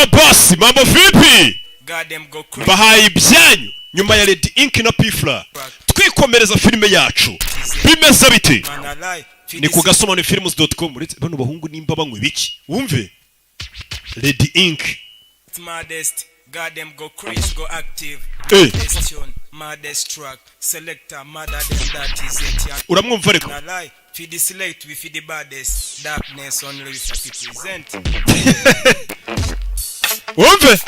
boss mambo vipi bahaye ibyanyu nyuma ya Lady Ink na Pfla twikomereza filime yacu bimeze bite ni ku gasobanuye.com uretse bano bahungu nimba banywe biki wumve Lady Ink modest goddamn go crazy go active question modest track selector mother than that is it uramwumva ariko feed the select we feed the baddest darkness only represent wumve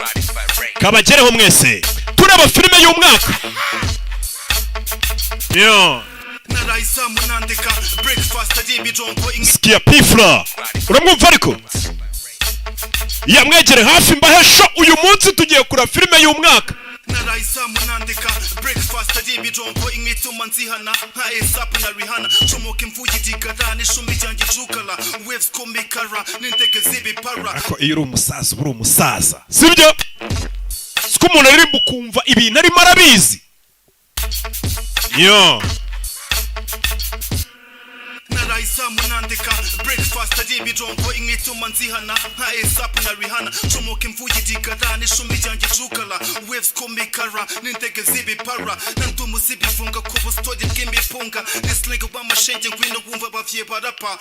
kabagereho mwese turaba filime y'umwaka yo sikia Pfla uramwumva ariko yamwegere hafi mbahesho uyu munsi tugiye kura filime y'umwaka Naraisa munandika breakfast ajibijongo imituma nzihana nka esap na Rihanna chomoke mvuye digarane shumi cyange cukala waves komikara n'intege zibipara ako iyo uri umusaza uri umusaza sibyo siko umuntu ari bukumva ibintu ari marabizi yo Naraisa munandika breakfast ajibijongo imituma nzihana nka esap na Rihanna chomoke mvuye digarane shumi cyange cukala waves komikara n'intege zibipara nandumu zibifunga kubo story bw'imipunga nislinga bamashenge ngwino kumva bavye barapa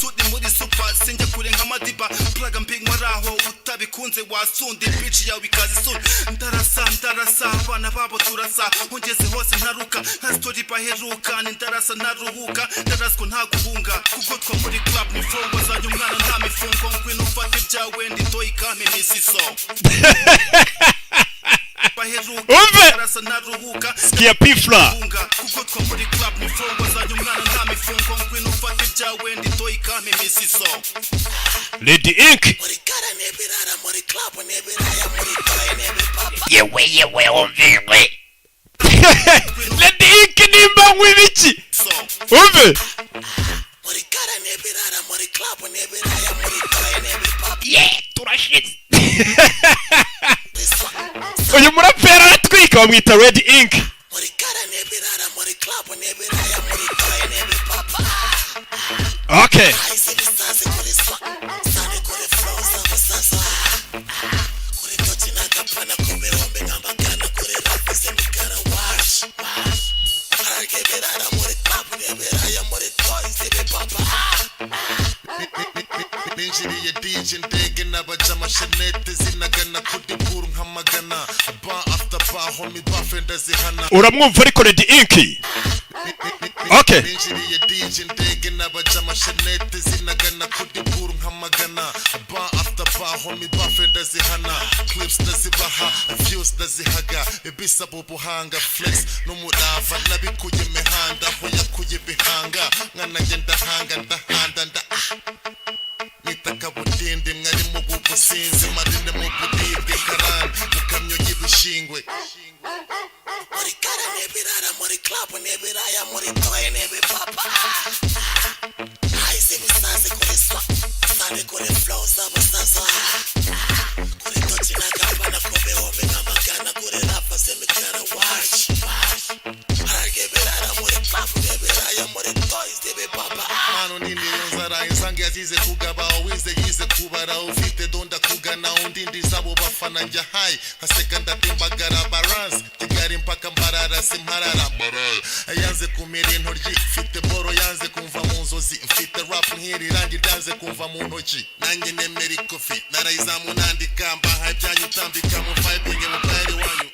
sudi muri super sinjya kurenga madiba plug mping maraho utabikunze wasundi bitch yawe ikazi ndarasa abana babo turasa ongeze hose ntaruka nta story baheruka ndarasa naruhuka ndarasko ntaguhunga kuko two muri club ni fongo zanyu mwana nta mifungo ngwino ufate ibyawe ndi toy kame misiso sikia Pfla kuko two muri club ni fongo zanyu mwana nta mifungo ngwino ufate ibyawe ndi toy kame misiso Lady Ink yewe umviwe Lady Ink nimba ngwibiki umve turashize uyu murapera aratwika bamwita Lady Ink okay Ninjiriye DJ ndege n'abajama shenete zinagana kuri buru nkamagana ba after ba homie ba fenda zihana uramwumva ariko Lady Ink okay Ninjiriye DJ ndege n'abajama shenete zinagana kuri buru nkamagana ba after ba homie ba fenda zihana clips ndazibaha views ndazihaga ibisa bubuhanga flex n'umurava nabikuye mihanda ho yakuye bihanga nkana ngenda hanga ndahanda Nitakabutinde mwari mu bubusinzi marinde mu budibwe karani mukamyo y'ibishingwe muri kara nebirara muri club nebiraya muri toy nebipapa haise bisaze kuri swa sane kuri flow sabasasa kuri tochi na kapa na kobe home ngamagana kuri rapa semikara watch aragebirara muri club nebiraya muri toy nebipapa mano nini yonzara insange azize kugaba wize yize kubara ufite donda kugana undindi zabo bafana njya high haseka ndatimbagara balance tigari mpaka mbarara simparara yanze kumira intoryi mfite boro yanze kumva mu nzozi mfite rap nkiri rangi ryanze kumva mu ntoki nanjye nemera ikofi narayizamu nandika mbaha byanyu tambika mu vibing mu bayari wanyu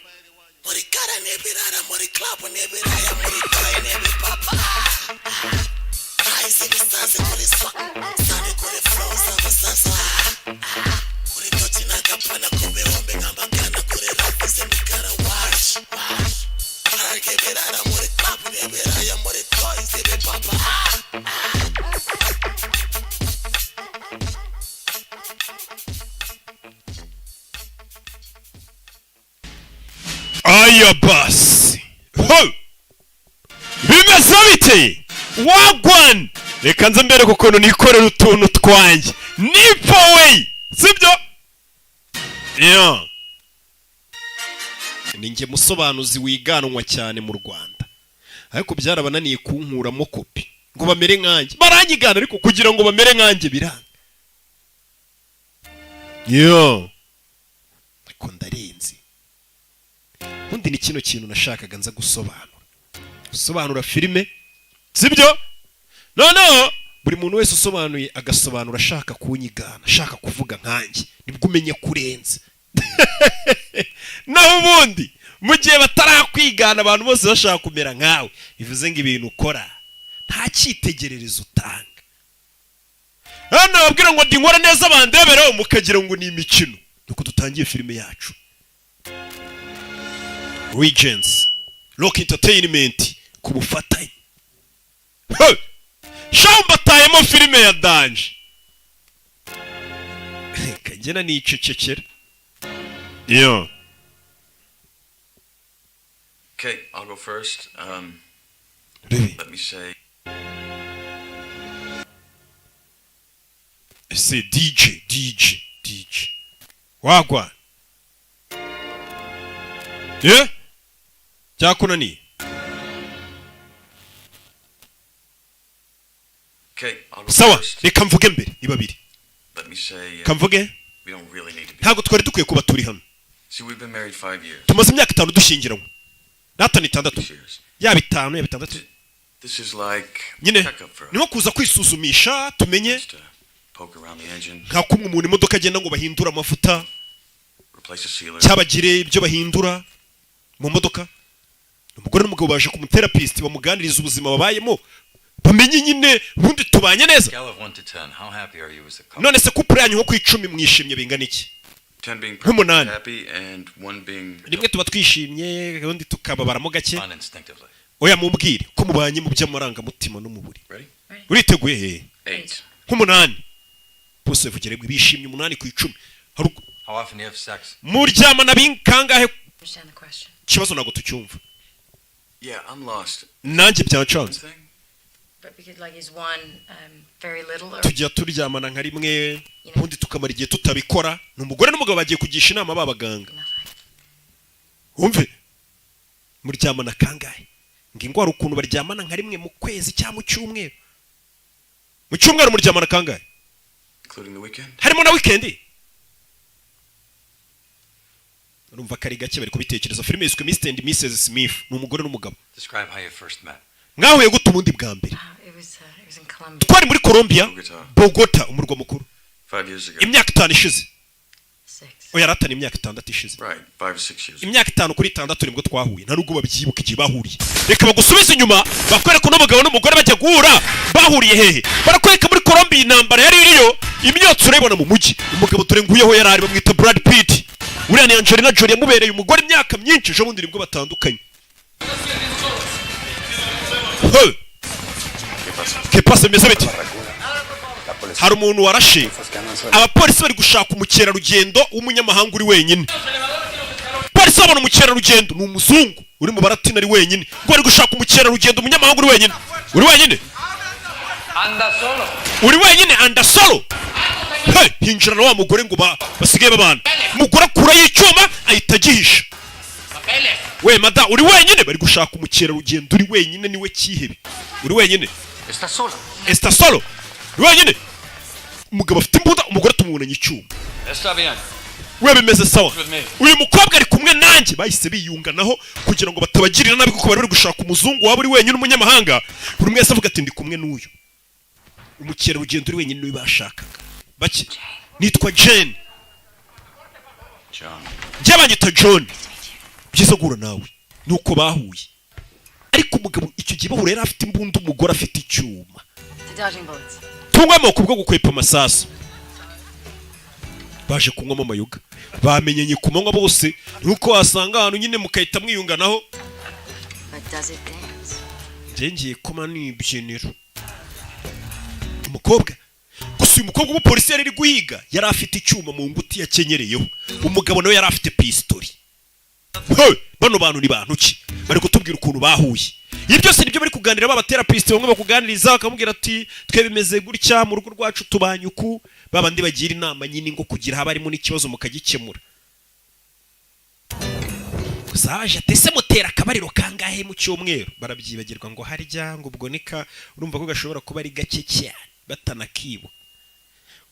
muri kara nebirara muri club nebiraya muri toy nebipapa haise bisaze kuri swa sane kuri flow sabasasa kuri tochi na kapana kumbe hombe ngambagana kuri rap semikara watch aragebirara muri club nebiraya muri toy nebipapa aya basi ho bimeze bite wagwan reka nze mbere kuko nikorera utuntu twanjye nipo way sibyo yeah ninjye musobanuzi wiganwa cyane mu Rwanda ariko byarabananiye kunkuramo kopi ngo bamere nkanjye baranyigana ariko kugira ngo bamere nkanjye biranga yo ubundi ni kino kintu nashakaga nza gusobanura filime sibyo noneho buri muntu wese usobanuye agasobanura ashaka kunyigana ashaka kuvuga nkanjye nibwo umenye kurenza naho ubundi mu gihe batarakwigana abantu bose bashaka kumera nkawe bivuze ngo ibintu ukora nta cyitegererezo utanga hano babwira ngo ndi nkora neza bandebere mukagira ngo ni imikino nuko dutangiye filime yacu Regents Rock Entertainment ku bufatanye shambatayemo filime ya danje kagena ni icecekera yeah. Okay, I'll go first. Really? Let me say. Say DJ. Wagwa. Yeah? Cyakunani. Okay, I'll go Sawa, first. reka mvuge mbere ni babiri. Let me say. Kamvuge? We don't really need to be. Ntago twari dukwiye kuba turi hano. See, we've been married 5 years. Tumaze imyaka 5 dushyingiranywe. Natani 6. 6 years. Ya 5 ya 6. This is like. Nyine Checkup for us. niho kuza kwisuzumisha tumenye Just to poke around the engine. nka kumwe umuntu imodoka agenda ngo bahindura amavuta Replace the sealer. cyabagire ibyo bahindura mu modoka. Umugore n'umugabo baje kumutherapist bamuganiriza ubuzima babayemo bamenye nyine ubundi tubanye neza. Scale of 1 to 10, how happy are you as a couple? None se couple yanyu nko ku 10 mwishimye bingana iki? 10 being Nk'umunani. happy and 1 being. Rimwe tuba twishimye undi tukababaramo gake. Uninstinctively. Oya mumbwire ko mubanye mu by'amarangamutima no mu buri. Ready? Uriteguye he? 8. Nk'umunani. Bose vugere bishimye 8 ku 10. How often do you have sex? Muryamana binkangahe? Understand the question. Kibazo nago tucyumva. Yeah, I'm lost. Nanjye byancanze. Thing? But because like is one very little or Tujya turyamana nka rimwe ubundi tukamara igihe tutabikora. N'umugore n'umugabo bagiye kugisha inama babaganga. nothing? Umve. Muryamana kangahe? Ngingo hari ukuntu baryamana nka rimwe mu kwezi cyangwa mu cyumweru. Mu cyumweru muryamana kangahe? Including the weekend? Harimo na weekend. Urumva kari gake bari kubitekereza filime yiswe Mr and Mrs Smith n'umugore n'umugabo. Describe how you first met. Mwahuye gute ubundi bwa mbere? It was in Colombia. Twari muri Colombia, Bogota umurwa mukuru. 5 years ago. Imyaka 5 ishize. 6. Oya ratana imyaka 6 ishize. Right, 5 or 6 years. Imyaka 5 kuri 6 nibwo twahuye. Nta nubwo babyibuka igihe bahuriye. Reka bagusubize inyuma bakwereka ko n'umugabo n'umugore bajya guhura bahuriye hehe. Barakwereka muri Colombia intambara yari iriyo imyotsi urayibona mu mujyi. Umugabo turenguyeho yarari bamwita Brad Pitt. Uriya ni Angelina Jolie yamubereye umugore imyaka myinshi ejo bundi nibwo batandukanye. Que passe meze bite? Hari umuntu warashe abapolisi bari gushaka umukerarugendo w'umunyamahanga uri wenyine. Polisi babona umukerarugendo ni umuzungu uri mu baratina ari wenyine. Ngo bari gushaka umukerarugendo umunyamahanga uri wenyine. Uri wenyine? Uri wenyine anda solo. Hey, hinjira na wa mugore ngo basigaye babana. Mugore akura y'icyuma ahita agihisha. We mada uri wenyine bari gushaka umukerarugendo uri wenyine niwe kihebe. Uri wenyine? Está solo. Uri wenyine? Umugabo afite imbunda umugore tumubonanye icyuma. Está bien. We bimeze sawa. Uyu mukobwa ari kumwe nanjye bahise biyunganaho kugira ngo batabagirira nabi kuko bari gushaka umuzungu waba uri wenyine umunyamahanga. Buri mwese avuga ati ndi kumwe n'uyu. Umukerarugendo uri wenyine niwe bashakaga. Baki nitwa Jane. John. Byabanyita John. Byiza gura nawe. Nuko bahuye. Ariko umugabo icyo gihe bahura yari afite imbunda umugore afite icyuma. Dodging bullets. Tungwamo kubwo gukwepa amasasu. Baje kunywamo amayoga. Bamenyenye ku manywa bose nuko wasanga ahantu nyine mukahita mwiyunganaho. But does it dance? Ngiye koma nibyiniro. Umukobwa gusa uyu mukobwa w'umupolisi yari guhiga yari afite icyuma mu nguti yakenyereyeho. Umugabo nawe yari afite pistoli. Bano bantu ni bantu ki bari kutubwira ukuntu bahuye. Ibi byose nibyo bari kuganira b'abaterapist bamwe bakuganiriza bakamubwira ati twe bimeze gutya mu rugo rwacu tubanye uku babandi bagira inama nyine ngo kugira habarimo n'ikibazo mukagikemura. Gusaje tese mutera akabariro kangahe mu cyumweru barabyibagirwa ngo harya ngo ubwo nika urumva ko gashobora kuba ari gake cyane batanakibo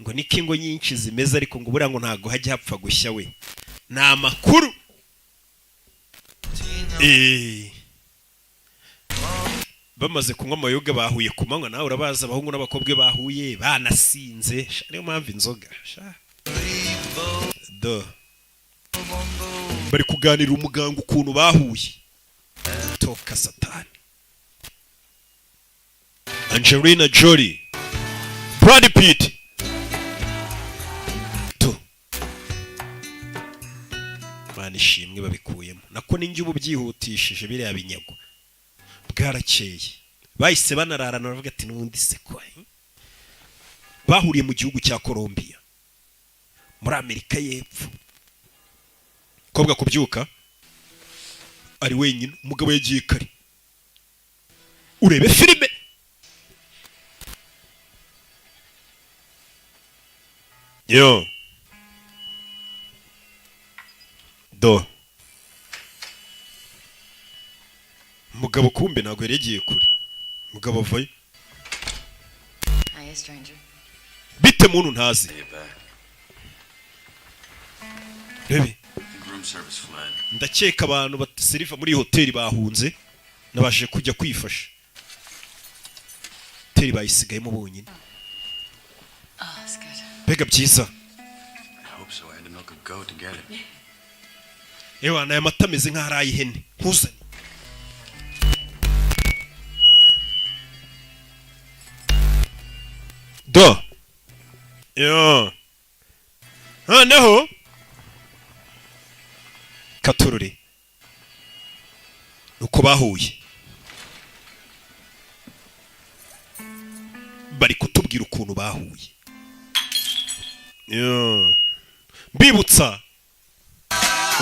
ngo nikingo nyinshi zimeze ariko ngo buriya ngo ntago hajya hapfa gushya we. Na makuru bamaze kunywa amayoga bahuye ku manywa nawe urabaza abahungu n'abakobwa bahuye banasinze niyo mpamvu inzoga bari kuganira umuganga ukuntu bahuye toka satani Angelina Jolie Brad Pitt ishimwe babikuyemo nako ninjye ubu byihutishije biriya binyago bwarakeye bahise banararana baravuga ati nundi se ko bahuriye mu gihugu cya Colombia muri Amerika y'Epfo kobwa kubyuka ari wenyine umugabo yagiye kare urebe filime yo mugabo kumbe ntago yaregiye kure mugabo avayo bite muntu ntazi rebe ndakeka abantu baseriva muri hoteli bahunze nabashije kujya kwifasha hoteli bayisigayemo bonyine bega byiza ewa nayo amata ameze nk'ahari ihene ntuzane yo noneho katururi uko bahuye bari kutubwira ukuntu bahuye mbibutsa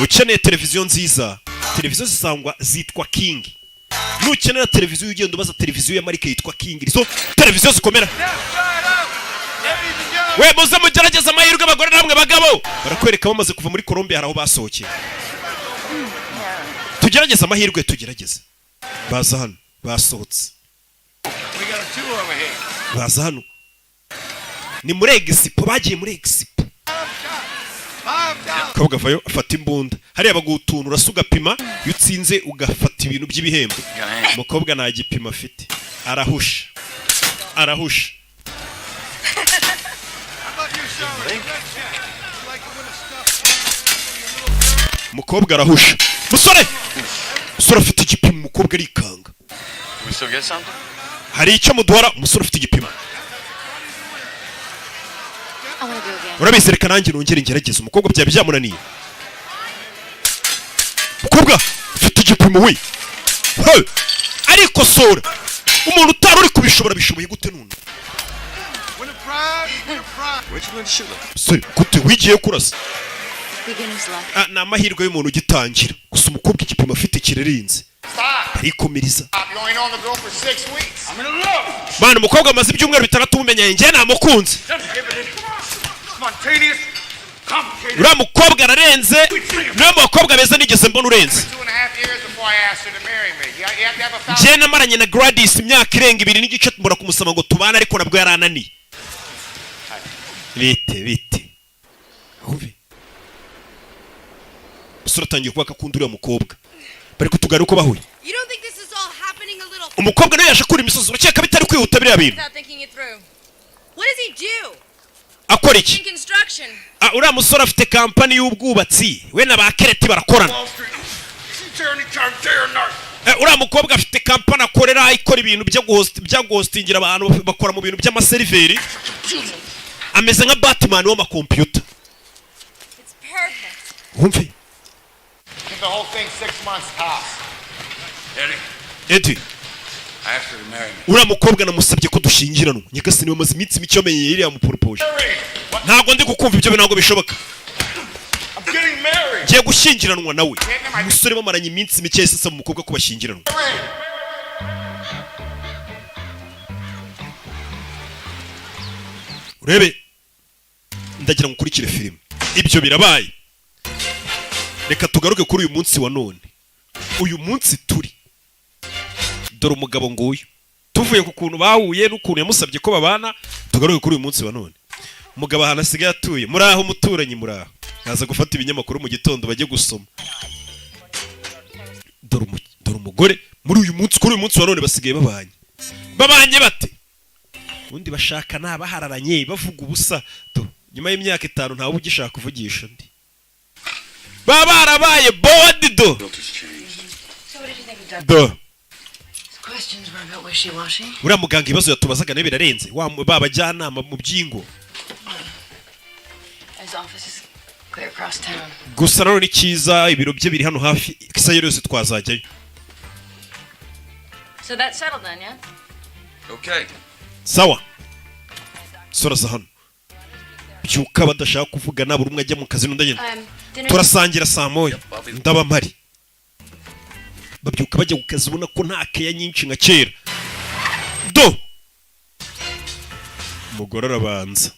ukeneye televiziyo nziza televiziyo zisangwa zitwa King nukenera televiziyo ugenda ubaza televiziyo ya marike yitwa King izo televiziyo zikomera we muze mugerageza amahirwe abagore namwe bagabo barakwereka bamaze kuva muri Colombia haraho basohokeye tugerageza amahirwe tugerageza baza hano basohotse baza hano ni muri Expo bagiye muri Expo kabwa vayo afata imbunda hariya bagutuntu urasuga pima yutsinze ugafata ibintu by'ibihembo mukobwa nta gipima afite arahusha mukobwa arahusha musore afite igipimo mukobwa arikanga hari icyo muduhara umusore ufite igipimo urabizereka nanjye nongere ngerageza umukobwa byaba byamunaniye mukobwa ufite igipimo we ariko sora umuntu utari uri kubishobora bishoboye gute none sorry gute wigiye kurasa ni amahirwe y'umuntu ugitangira gusa umukobwa igipimo afite kirerinze arikomereza bana umukobwa amaze ibyumweru 6 mumenye njye namukunze uriya mukobwa ararenze niyo mukobwa beza nigeze mbona urenze njye namaranye na Gladys imyaka irenga 2 n'igice mbura kumusaba ngo tubane ariko nabwo yarananiye bite usura tangiye kubaka kundi uriya mukobwa bari kutugana uko bahuye umukobwa nawe yaje kuri imisozi urakeka bitari kwihuta biriya bintu akora iki uriya musore afite kampani y'ubwubatsi we na ba Kereti barakorana uriya mukobwa afite kampani akorera ikora ibintu bya ghostingira abantu bakora mu bintu by'amaseriveri ameze nka Batman w'amakompiyuta wumve Eddie uriya mukobwa namusabye ko dushyingiranwa nyagasani bamaze iminsi mike yamenye iriya muporopoje ntabwo ndi gukumva ibyo ntabwo bishoboka ngiye gushyingiranwa nawe umusore bamaranye iminsi mike yahise asaba umukobwa ko bashyingiranwa urebe ndagira ngo ukurikire filime ibyo birabaye reka tugaruke kuri uyu munsi wa none uyu munsi turi dore umugabo nguyu tuvuye ku kuntu bahuye n'ukuntu yamusabye ko babana tugaruke kuri uyu munsi wa none umugabo ahantu asigaye atuye muri aho umuturanyi muri aho naza gufata ibinyamakuru mu gitondo bajye gusoma dore umugore muri uyu munsi kuri uyu munsi wa none basigaye babanye bate undi bashaka nabahararanye bavuga ubusa nyuma y'imyaka 5 ntawe ugishaka kuvugisha ndi baba barabaye bodi uriya muganga ibibazo yatubazaga nawe birarenze babajyanama mu byingo gusa nano ni cyiza ibiro bye biri hano hafi isaha yose twazajyayo sawa soraza hano byuka badashaka kuvuga nabura umwe ajya mu kazi n'undagenda turasangira saa moya ndaba mpari babyuka bajya ku kazi ubona ko nta keya nyinshi nka kera umugore arabanza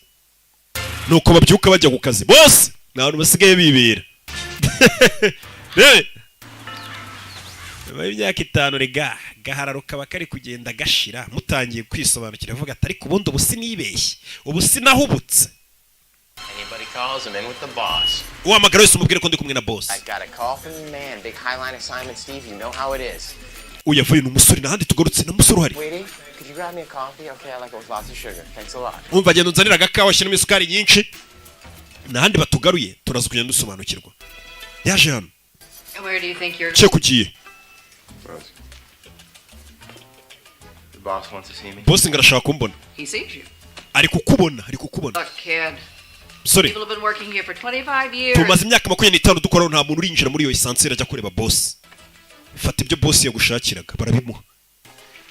nuko babyuka bajya ku kazi bose n'abantu basigaye bibera imyaka 5 rega gahararo kaba kari kugenda gashira mutangiye kwisobanukira avuga ati ariko ubundi ubu sinibeshye ubu sinahubutse Anybody calls, I'm in with the boss. Uhamagara wese umubwire ko ndi kumwe na boss. I got a call from the man, big highline assignment, Steve. You know how it is. Uyavuye n'umusore nahandi tugarutse na musore uhari. Waiting, could you grab me a coffee? Okay, I like it with lots of sugar. Thanks a lot. Umva genda unzanira agakawa shyiramo isukari nyinshi. Nahandi batugaruye turaza kugenda dusobanukirwa. Yaje hano. Where do you think you're Cye kugiye. The boss wants to see me. Boss ngarashaka kumbona. He sees you. Ari kukubona. Look, kid. Sorry. People have been working here for 25 years. Tumaze imyaka 25 dukora nta muntu urinjira muri iyo esanseri ajya kureba boss. Fata ibyo boss yagushakiraga barabimuha.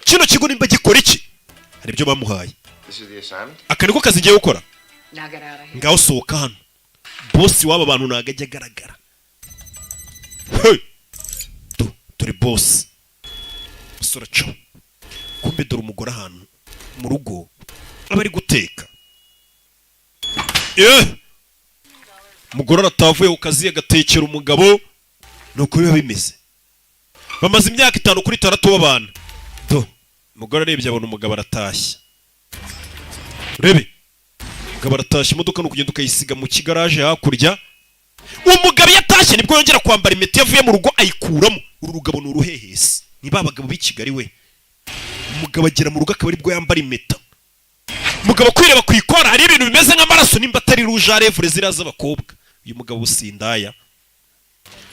Kino kigo nimba gikora iki? Hari ibyo bamuhaye. This is the assignment. Aka niko kazi ngiye gukora. Now get out of here. Ngaho sohoka hano. Boss w'aba bantu nagajya garagara. Hey. Turi boss. Musora cyo. Kumbe dore umugore ahantu mu rugo abari guteka. Umugore aratavuye ku kazi agatekera umugabo nuko biba bimeze. Bamaze imyaka 5 kuri 6 babana. Umugore arebye abona umugabo aratashye. Rebe. Umugabo aratashye imodoka no kugenda ukayisiga mu kigaraje hakurya. Umugabo yatashye nibwo yongera kwambara impeta yavuye mu rugo ayikuramo. Uru rugabo ni uruhehesi. Ni babagabo b'Ikigali we. Umugabo agera mu rugo akaba aribwo yambara impeta. Umugabo kwireba kwikora hari ibintu bimeze nk'amaraso nimba atari rouge à lèvres ziraza abakobwa. Uyu mugabo usindaya.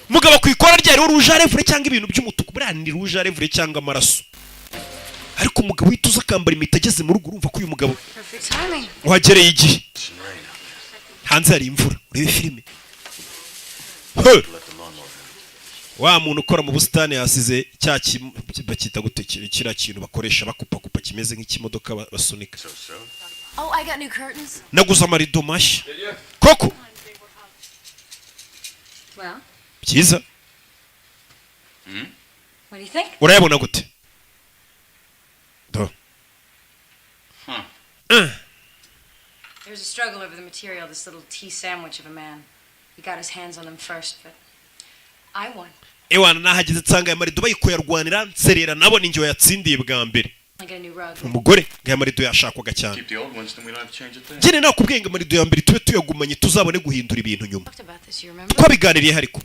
Umugabo kwikora ryari rouge à lèvres cyangwa ibintu by'umutuku burani rouge à lèvres cyangwa amaraso. Ariko umugabo wituza akambara impeta ageze mu rugo urumva ko uyu mugabo wagereye igihe. Hanze hari imvura urebe filime. Wa muntu ukora mu busitani yasize bakita gutekera kira kintu bakoresha bakupa kimeze nk'ikimodoka basunika. Oh, I got new curtains. Naguza amarido mashya. Koko. Well. Byiza. What do you think? Urayabona gute? There's a struggle over the material, this little tea sandwich of a man. He got his hands on them first, but I won. Ewana nahagize tsanga ya marido bayikoyarwanira nserera nabo ninjye yatsindiye bwa mbere. Umugore ngaya marido yashakwaga cyane. Gene nakubwiye ngo marido ya mbere tube tuyagumanye tuzabone guhindura ibintu nyuma. Ko biganiriye hariko.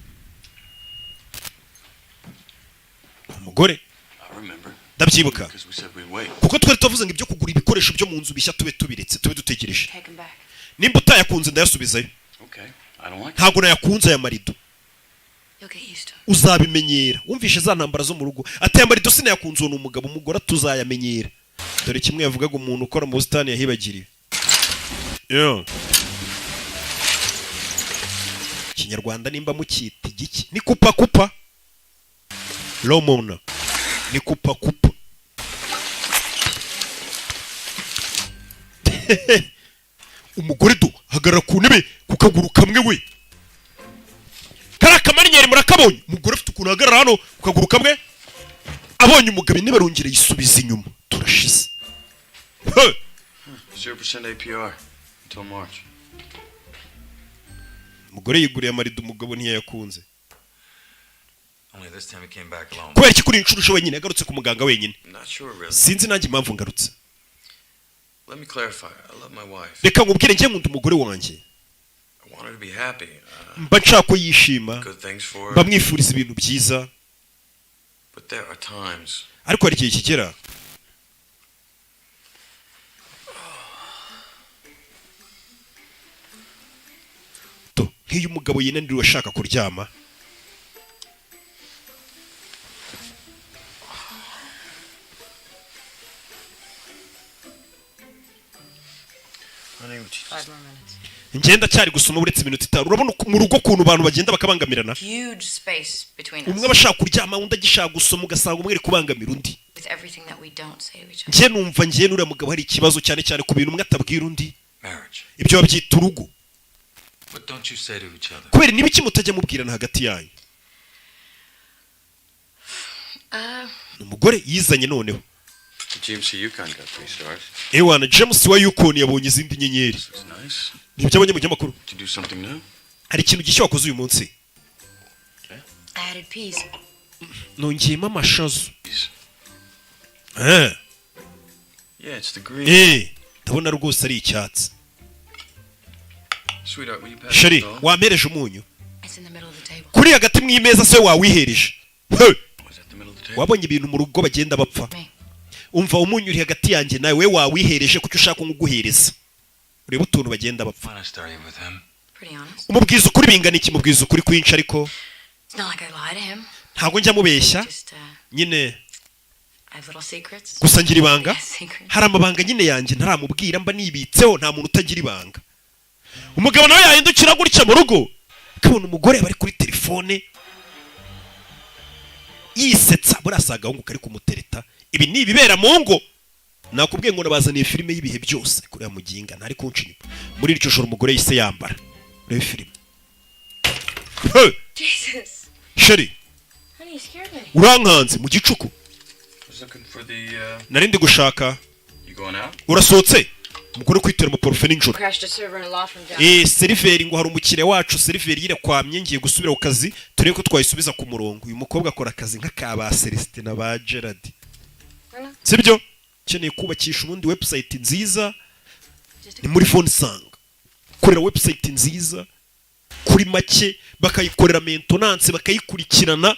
Umugore ndabyibuka kuko twari tuvuze ngo ibyo kugura ibikoresho byo mu nzu bishya tube tubiretse tube dutegereje. Nimba utayakunze ndayasubizayo. Ntago nayakunze aya marido. Uzabimenyera wumvishe za ntambara zo mu rugo ateye amarido sinayakunze uwo umugabo umugore tuzayamenyera dore kimwe yavugaga umuntu ukora mu busitani yahibagiriye. Kinyarwanda nimba mukita igiki ni kupa lomona ni kupa umugore do hagarara ku ntebe kukaguru kamwe we karamanyeri murakabonye umugore afite ukuntu hagarara hano kukaguru kamwe abonye umugabo intebe arongera yisubiza inyuma turashize. 0% APR until March. Umugore yiguriye amarido umugabo ntiyayakunze. Only this time he came back alone. Kubera iki kuri inshuro wenyine yagarutse ku muganga wenyine. Sinzi nanjye impamvu ngarutse. Let me clarify. I love my wife. Reka ngubwire njye nkunda umugore wanjye. I want her to be happy. Mba nshaka ko yishima. Mba mwifuriza ibintu byiza. But there are times. ariko hari igihe kigera nk'iyo umugabo yinaniriwe ashaka kuryama ngenda cyari gusoma uretse iminota 5 urabona mu rugo kuntu abantu bagenda bakabangamirana umwe abashaka kuryama undi agishaka gusoma ugasanga umwe ari kubangamira undi nje numva ngiye nura mugabo hari ikibazo cyane cyane ku bintu umwe atabwira undi ibyo babyita urugo kubera n'ibiki mutajya mubwirana hagati yanyu umugore yizanye noneho James Yukon got 3 stars. Ewana James wa Yukon yabonye izindi nyenyeri. Nice. Nibyo abonye mu gimakuru. To do something new. Hari ikintu gishya wakoze uyu munsi. I added peas. Nongiyemo amashazo. Yeah, it's the green. Ndabona rwose ari icyatsi. Sweetheart, will you pass Sheri, wampereje umunyu. Kuri hagati mw'imeza se wawihereje. Wabonye ibintu mu rugo bagenda bapfa. Umva umunyu uri hagati yanjye nawe we wawihereje kuko ushaka nguguhereza. Ureba utuntu bagenda bapfa. Umubwiza ukuri bingana iki mubwiza ukuri kwinshi ariko. Ntabwo njya mubeshya. Nyine gusa ngira ibanga. Hari amabanga nyine yanjye ntaramubwira mba nibitseho nta muntu utagira ibanga. Umugabo nawe yahindukira gutya mu rugo. Kabona umugore bari kuri telefone. Yisetsa burasaga ngo kari kumutereta. Ibi ni ibibera mu ngo. Nakubwiye ngo nabazaniye filime y'ibihe byose kuri ya muginga ntari kuncinya. Muri iryo joro umugore yise yambara. Reba filime. Jesus. Sheri. Honey, you scared me. Urankanze mu gicuku. Narindi gushaka. Urasohotse. Umugore kwitera mu porfe n'injoro. Seriveri ngo hari umukire wacu seriveri yirakwamye ngiye gusubira ku kazi turebe ko twayisubiza ku murongo. Uyu mukobwa akora akazi nk'akaba Celestin na ba Gerard. Sibyo? Keneye kubakisha ubundi website nziza ni muri phone sang. Korera website nziza kuri make bakayikorera maintenance bakayikurikirana.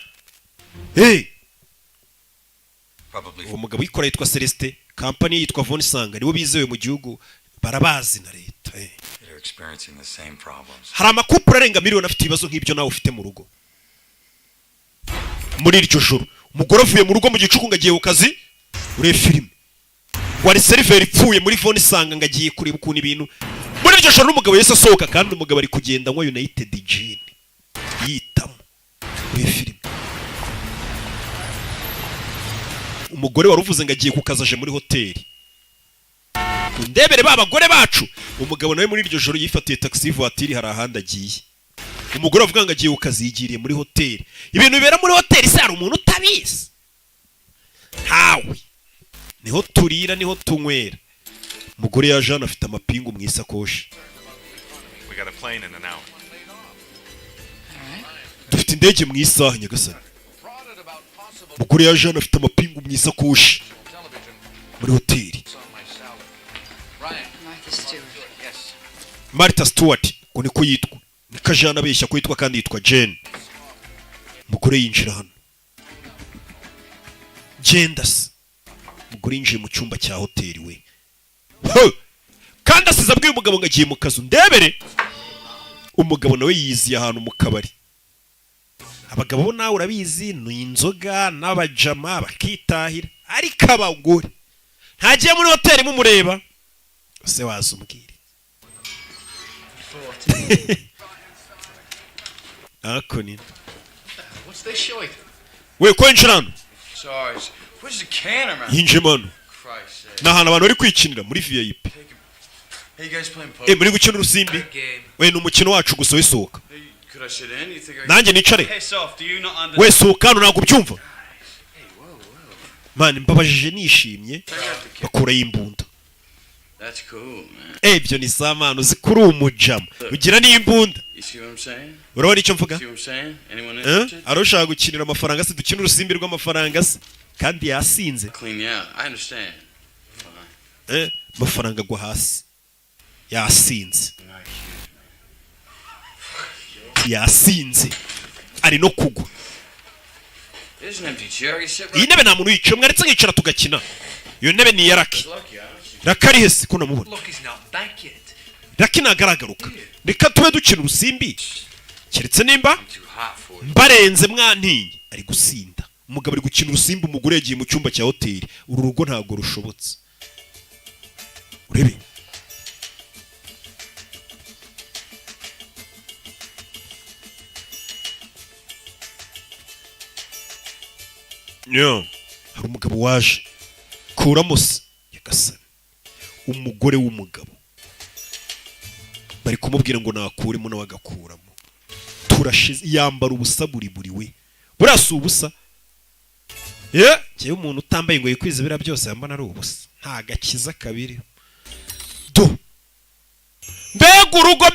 Uwo mugabo yikora yitwa Celestin, company yitwa Von Sang, nibo bizewe mu gihugu barabazi na leta. Hari amakupura arenga miliyoni afite ibibazo nk'ibyo nawe ufite mu rugo. Muri iryo joro umugore avuye mu rugo mu gicuku ngagiye ku kazi ure filime. Wari seriveri ipfuye muri Von Sang ngagiye kureba ukuntu ibintu. Muri iryo joro umugabo yese asohoka kandi umugabo ari kugenda ngo United Gin yitamo ure filime. Umugore waruvuze ngagiye ku kazi aje muri hoteli. Ndebere babagore bacu. Umugabo nawe muri iryo joro yifatiye taxi voiture hari ahandi agiye. Umugore avuga ngo agiye ku kazi yigiriye muri hoteli. Ibintu bibera muri hoteli se hari umuntu utabizi. Hawe. Niho turira niho tunywera. Umugore yaje hano afite amapingu mu isakoshi. Dufite indege mu isaha nyagasani. Umugore yaje hano afite amapingu mu isakoshi. Muri hoteli. Martha Stewart ngo niko yitwa. Nikajana abeshya ko yitwa kandi yitwa Jane. Umugore yinjira hano. Genders. Umugore yinjiye mu cyumba cya hoteli we. Kandi asize abwiye umugabo ngo agiye mu kazu ndebere. Umugabo nawe yiziye ahantu mu kabari. Abagabo bo nawe urabizi ni inzoga n'abajama bakitahira ariko abagore ntagiye muri hoteli mumureba se wazumbwire. Akoni. What's they showing? We kwenjirano. Sorry. Where's the camera? Yinjemano. Nahana abantu bari kwikinira muri VIP. Hey, you guys playing poker? Muri gukina urusimbi. We numukino wacu gusa wisohoka. Could I sit in? You think I Nanjye nicare. Hey, soft, do you not understand? We sohoka ntabwo ubyumva. Man mbabajije nishimye. Bakura yimbunda. That's cool, man. Ibyo ni samano zikuru umujama. Ugira n'imbunda. You see what I'm saying? Urabona icyo mvuga? See what I'm saying? Anyone interested? Aroshaka gukinira amafaranga se dukina urusimbi rw'amafaranga se kandi yasinze. Clean you out. I understand. Amafaranga gwa hasi. Yasinze. Yasinze. Ari no kugwa. iyi ntebe nta muntu yicaye mwaretse nkicara tugakina iyo ntebe ni iya Lucky ari hese ko namubona Lucky ntagaragaruka reka tube dukina urusimbi keretse nimba mbarenze mwantinye ari gusinda umugabo ari gukina urusimbi umugore yagiye mu cyumba cya hoteli uru rugo ntabwo rushobotse urebe hari umugabo waje kuramo se yagasana umugore w'umugabo bari kumubwira ngo nakuremo nawe agakuramo turashize yambara ubusa buri we burasa ubusa yewe umuntu utambaye ngo yikwize bira byose yambana ari ubusa nta gakiza kabiri do mbega urugo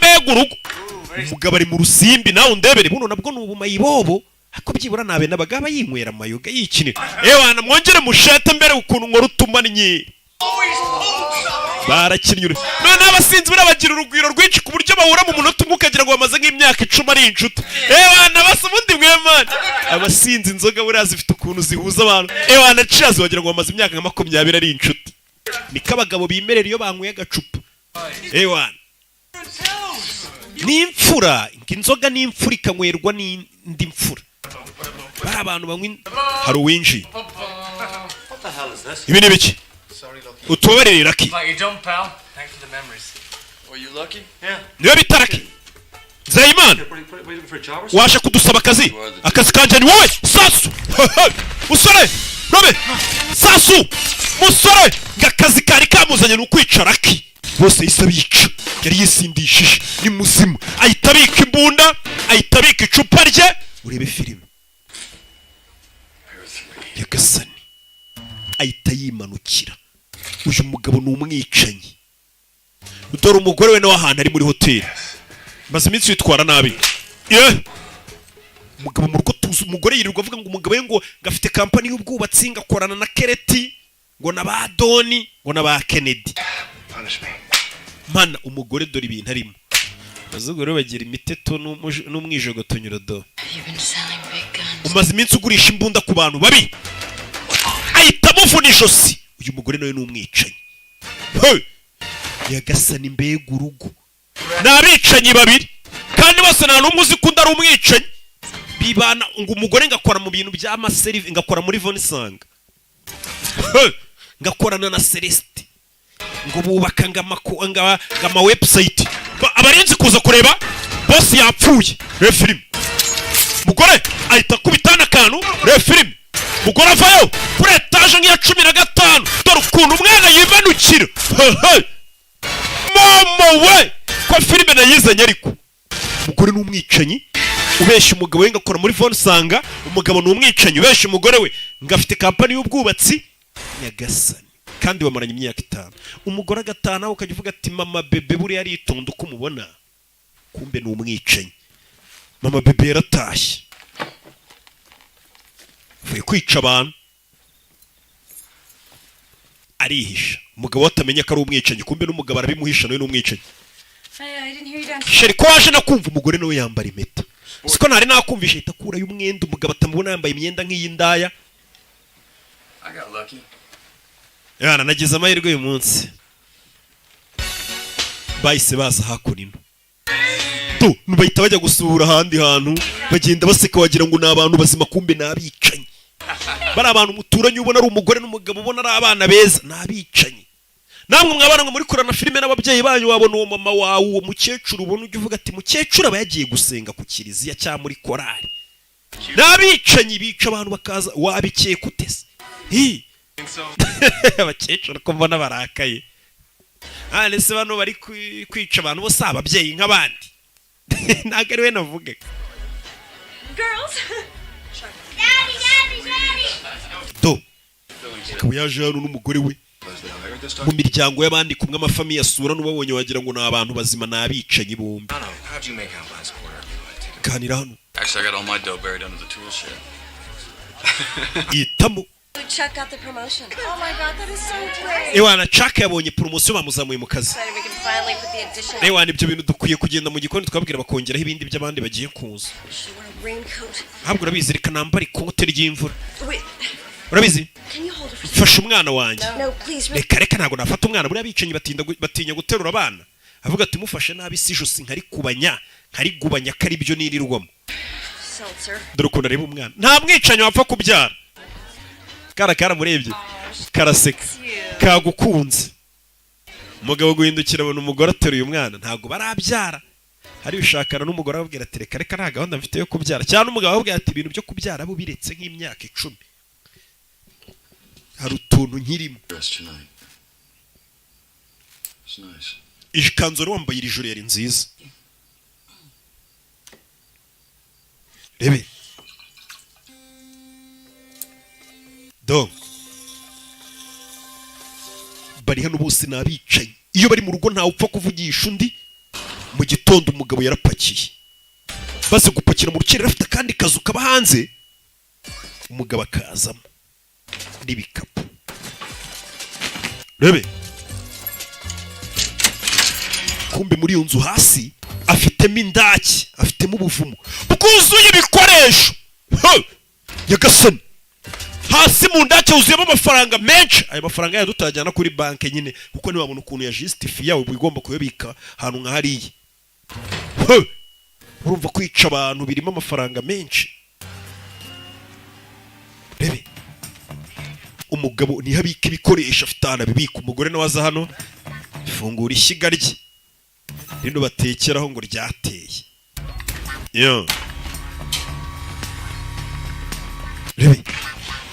umugabo ari mu rusimbi nawe undebere buno nabwo ni ubumayibobo ako byibura nabe nabagaba yinywera amayoga yikinira wana mwongere mushete mbere ukuntu nkora utumannye barakinnye none abasinzi barabagira urugwiro rwinshi ku buryo bahura mu munota umwe ukagira ngo bamaze nk'imyaka 10 ari inshuti wana basa ubundi mwemana abasinzi inzoga buriya zifite ukuntu zihuza abantu wana ciazi wagira ngo bamaze imyaka nka 20 ari inshuti niko abagabo bimerera iyo banyweye agacupa wana ni imfura inzoga ni imfura ikanywerwa n'indi mfura bari abantu banywa hari uwinjiye ibi ni biki utubabarire Lucky niyo bita Lucky Zayimana washa kudusaba akazi kanje ni wowe sasu musore robe sasu musore ngakazi kari kamuzanye n'ukwica Lucky bose yisabica yari yisindishije ni muzima ayitabika imbunda ayitabika icupa rye urebe filime yagasani ahita yimanukira uyu mugabo ni umwicanyi dore umugore we nawe ahantu ari muri hoteli maze iminsi yitwara nabi umugabo mu rugo tuzi umugore yirirwa avuga ngo umugabo we ngo gafite kampani y'ubwubatsi ngakorana na Kereti ngo na ba Doni ngo na ba Kennedy mana umugore dore ibintu arimo bazugore bagira imiteto n'umwijogoto nyurodo umaze iminsi ugurisha imbunda ku bantu babi ahita amuvuna ijosi uyu mugore nawe ni umwicanyi yagasana imbega urugo ni abicanyi babiri kandi bose nta n'umwe uzi ko undi ari umwicanyi bibana ngo umugore ngakora mu bintu by'amaserive ngakora muri Vonisanga ngakorana na Celeste ngo bubaka ngama website abarinzi kuza kureba boss yapfuye refilm mugore ahita kubitana akantu refilm mugore avayo kuri etage nk'iya 15 dore ukuntu umwana yimanukira mama we ko filime nayizanye ariko mugore ni umwicanyi ubeshya umugabo we ngakora muri Vonisanga umugabo ni umwicanyi ubeshya umugore we ngafite kampani y'ubwubatsi Nyagasani kandi bamaranye imyaka 5 umugore agatana ukajya uvuga ati mama bebe buri yari itonda uko mubona kumbe ni umwicanyi mama bebe yaratashye vuye kwica abantu arihisha umugabo watamenya ko ari umwicanyi kumbe n'umugabo arabimuhisha nawe n'umwicanyi sheri ko waje nakumva umugore nawe yambara impeta siko ntari nakumvisha itakura y'umwenda umugabo atamubona yambaye imyenda nk'iyi ndaya yana nagize amahirwe uyu munsi bahise baza hakuno bahita bajya gusura ahandi hantu bagenda baseka wagira ngo ni abantu bazima kumbe ni abicanyi bari abantu muturanye ubona ari umugore n'umugabo ubona ari abana beza ni abicanyi namwe mwabana ngo muri kurana filime n'ababyeyi banyu wabona uwo mama wawe uwo mukecuru ubona ujya uvuga ati mukecuru aba yagiye gusenga ku kiliziya cyangwa muri korari ni abicanyi bica abantu bakaza wabikeye kutese abakecuru ko mbona barakaye ndetse bano bari kwica abantu bose ababyeyi nk'abandi ntabwo ari we navuga do akaba yaje hano n'umugore we mu miryango y'abandi kumwe amafamiye asura n'ubabonye wagira ngo ni abantu bazima ni abicanyi bombi kanira hano itamo Chuck got the promotion. Oh my God, that is so great. Ewana Chuck yabonye promotion bamuzamuye mu kazi. We can finally put the addition. Ewana ibyo bintu dukwiye kugenda mu gikoni twabwira bakongeraho ibindi by'abandi bagiye kuza. Ntabwo urabizi reka nambara ikote ry'imvura. Urabizi? Fasha umwana wanjye. Reka ntabwo nafata umwana buriya bicenye batinya guterura abana. Avuga ati mufashe nabi sijosi nkari gubanya kari byo nirirwamo. Dore ukuntu areba umwana. Nta mwicanyi wapfa kubyara. Kara murebye. Karaseka. Kagukunze. Umugabo guhindukira abona umugore ateruye umwana ntabwo barabyara. Hari bishakana n'umugore ababwira ati reka nta gahunda mfite yo kubyara. Cyane umugabo ababwira ati ibintu byo kubyara abo biretse nk'imyaka 10. Hari utuntu nkirimo. Ikanzu wambaye iri joro yari nziza. Rebe. Donc bari hano bose nabicaye. Iyo bari mu rugo nta upfa kuvugisha undi. Mu gitondo umugabo yarapakiye. Baze gupakira mu rukere rafite kandi kazu kaba hanze. Umugabo akazamo n'ibikapu. Rebe. Kumbe muri iyo nzu hasi afitemo indaki, afitemo ubuvumo bwuzuye ibikoresho. Yagasani hasi mu ndake uzuyemo amafaranga menshi. Ayo mafaranga yadutajyana kuri banke nyine kuko ni wabona ukuntu ya justify yawe bigomba kuyabika ahantu nka hariya. Urumva kwica abantu birimo amafaranga menshi. Rebe umugabo ni habika ibikoresho afitana bibika. Umugore nawaza hano ifungura ishyiga rye rino batekeraho ngo ryateye. Rebe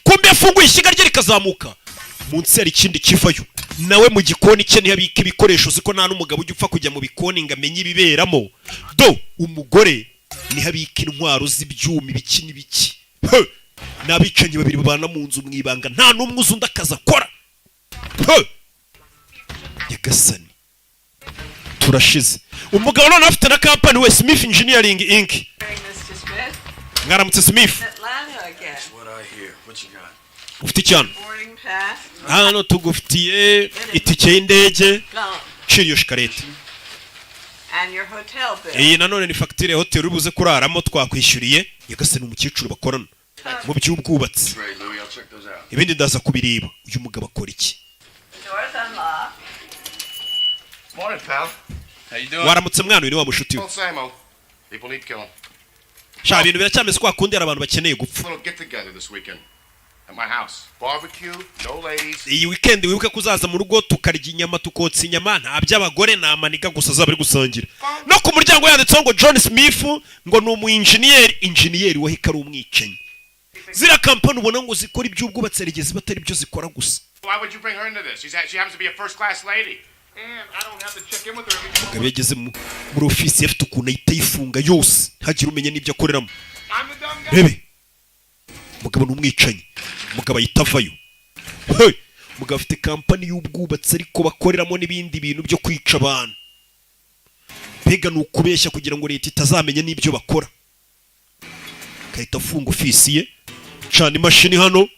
kumbe yafunguye ishyiga rye rikazamuka munsi hari ikindi kivayo. Nawe mu gikoni cye nihabika ibikoresho ziko nta n'umugabo ujya upfa kujya mu bikoni ngo amenye ibiberamo. Do umugore nihabika intwaro z'ibyuma ibiki n'ibiki. Nabicanyi babiri babana mu nzu mwibanga nta n'umwe uzunda akaza akora. Yagasani turashize. Umugabo none afite na company we Smith Engineering Inc. Mwaramutse Smith. Ufite icyano? Hano tugufitiye itike y'indege. Chiriyo shikarete. Iyi nanone ni facture ya hotel ubuze kuraramo twakwishyuriye. Yagasani umukecuru bakorana mu by'ubwubatsi. Ibindi ndaza kubireba. Uyu mugabo akora iki? Morning, pal. How you doing? Waramutse mwana ni wa mushuti we. People need killing. Sha ibintu biracyameze kwa kundi abantu bakeneye gupfa. Get together this weekend at my house. Barbecue, no ladies. Iyi weekend wibuke kuzaza mu rugo tukarya inyama tukotsa inyama nta by'abagore na manika gusa zabari gusangira. No ku muryango yanditseho ngo John Smith ngo ni umu engineer we hikari umwicenyi. Zira company ubona ngo zikora iby'ubwubatsi rigeze batari byo zikora gusa. Why would you bring her into this? She happens to be a first class lady. And I don't have to check in with her every time. Yageze muri office yafite ukuntu ahita yifunga yose hagira umenye n'ibyo akoreramo. Rebe mugabo n'umwicanyi mugabo yitavayo. Mugabo afite company y'ubwubatsi ariko bakoreramo n'ibindi bintu byo kwica abantu. Pega n'ukubeshya kugira ngo leta itazamenya n'ibyo bakora. Kahita afunga office ye cyane imashini hano.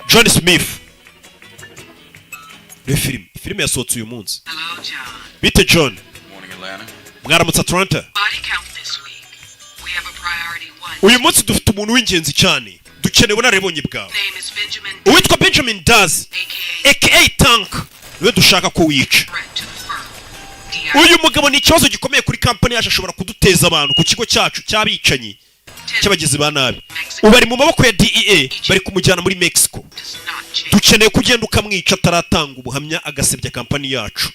John Smith. Film yasohotse uyu munsi. Bite John. Mwaramutse Atlanta. Uyu munsi dufite umuntu w'ingenzi cyane. Dukeneye unarebonye bwawe. Uwitwa Benjamin Daz aka Tank. Niwe dushaka ko wica. Uyu mugabo ni ikibazo gikomeye kuri company yacu ashobora kuduteza abantu ku kigo cyacu cyabicanyi cy'abagizi ba nabi. Ubari mu maboko ya DEA bari kumujyana muri Mexico. Dukeneye kugenda ukamwica ataratanga ubuhamya agasebya company yacu.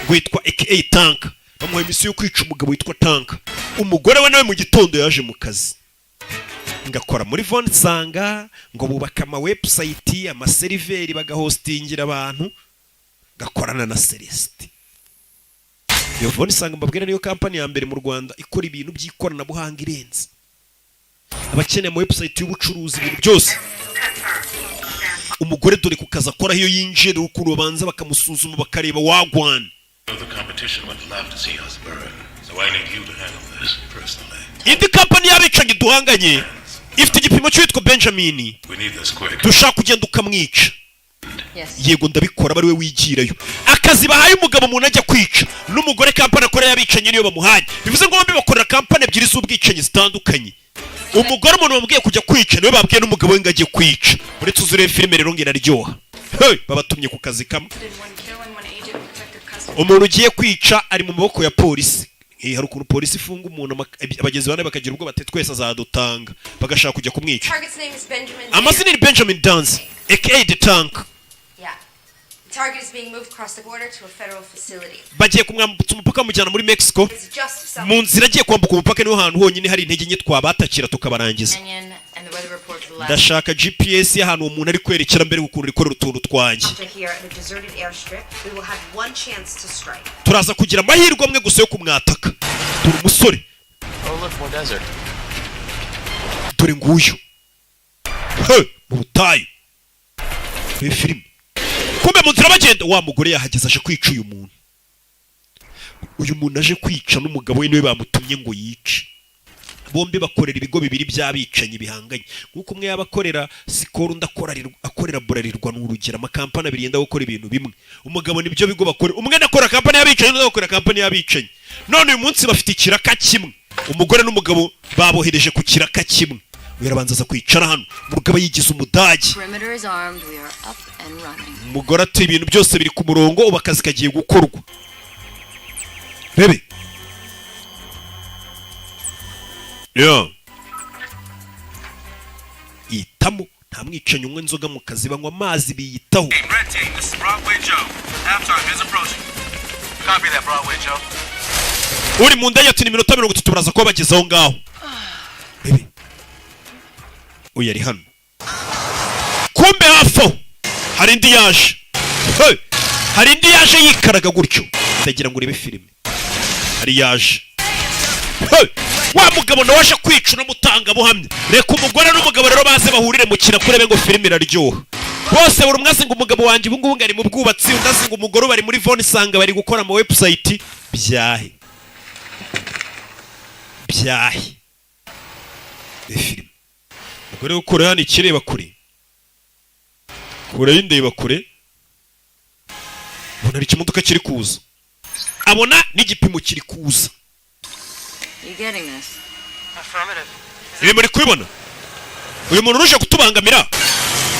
Witwa aka Tank. Bamuhaye imisi yo kwica umugabo witwa Tank. Umugore we nawe mu gitondo yaje mu kazi. Ngakora muri Von Sanga ngo bubaka ama website ama seriveri bagahostingira abantu. Gakorana na Celeste. Yo Von Sanga mbabwira niyo company ya mbere mu Rwanda ikora ibintu by'ikoranabuhanga irenze. Abakeneye ama website y'ubucuruzi ibintu byose. Umugore dore kukaza akora iyo yinjira ukuntu babanza bakamusuzuma bakareba wagwana. Indi company yabicanyi duhanganye ifite igipimo cy'uwitwa Benjamin dushaka kugenda ukamwica yego ndabikora bari we wigirayo akazi bahaye umugabo umuntu ajya kwica n'umugore kampani akorera y'abicanyi niyo bamuhaye bivuze ngo bombi bakorera kampani ebyiri z'ubwicanyi zitandukanye umugore umuntu bamubwiye kujya kwica niwe babwiye n'umugabo we ngo ajye kwica uretse uzure filime rero ngo iraryoha babatumye ku kazi kamwe umuntu ugiye kwica ari mu maboko ya polisi hari ukuntu polisi ifunga umuntu abagenzi bane bakagira ubwo bate twese azadutanga bagashaka kujya kumwica amazina ni Benjamin Dance aka the Tank. The target is being moved across the border to a federal facility. Bagiye kumwambutsa umupaka mujyana muri Mexico. Mu nzira agiye kwambuka umupaka niho hantu honyine hari intege nke twabatakira tukabarangiza. Ndashaka GPS y'ahantu umuntu ari kwerekera mbere gukunda rikorera utuntu twanjye. Turaza kugira amahirwe amwe gusa yo kumwataka. Turi umusore. Dore nguyu. Mu butayu. Iyi filime. Kumbe mu nzira bagenda wa mugore yahageze aje kwica uyu muntu aje kwica n'umugabo we niwe bamutumye ngo yice bombi bakorera ibigo bibiri by'abicanyi bihanganye nkuko umwe yabakorera sikoro ndakorera burarirwa n'urugero amakampani abiri yenda gukora ibintu bimwe umugabo nibyo bigo bakora umwe nakora kampani y'abicanyi n'undi akora kampani y'abicanyi none uyu munsi bafite ikiraka kimwe umugore n'umugabo babohereje ku kiraka kimwe Wirabanza kwicara hano umugabo yigize umudage umugore ati ibintu byose biri ku murongo ubakazi kagiye gukorwa bebe itamo nta mwicanyi umwe nzoga mu kazi banywa amazi biyitaho uri mu ndege ati ni minota 30 baraza kuba bageze aho ngaho bebe uyu ari hano kumbe hafi hari indi yaje yikaraga gutyo ndagira ngo urebe filime hari yaje wa mugabo nawe aje kwica n'umutanga buhamye reka umugore n'umugabo rero baze bahurire mu kirakurebe ngo filime iraryoha bose buri umwe azinga umugabo wanjye ubu ngubu ngari mu bwubatsi undi azinga umugore bari muri phone isanga bari gukora ama website byahe filime Kure ukure hano ikireba kure. Kure y'indeba kure. Bona ari kimodoka kiri kuza. Abona n'igipimo kiri kuza. You getting this? Affirmative. Ibi muri kwibona. Uyu muntu uruje kutubangamira.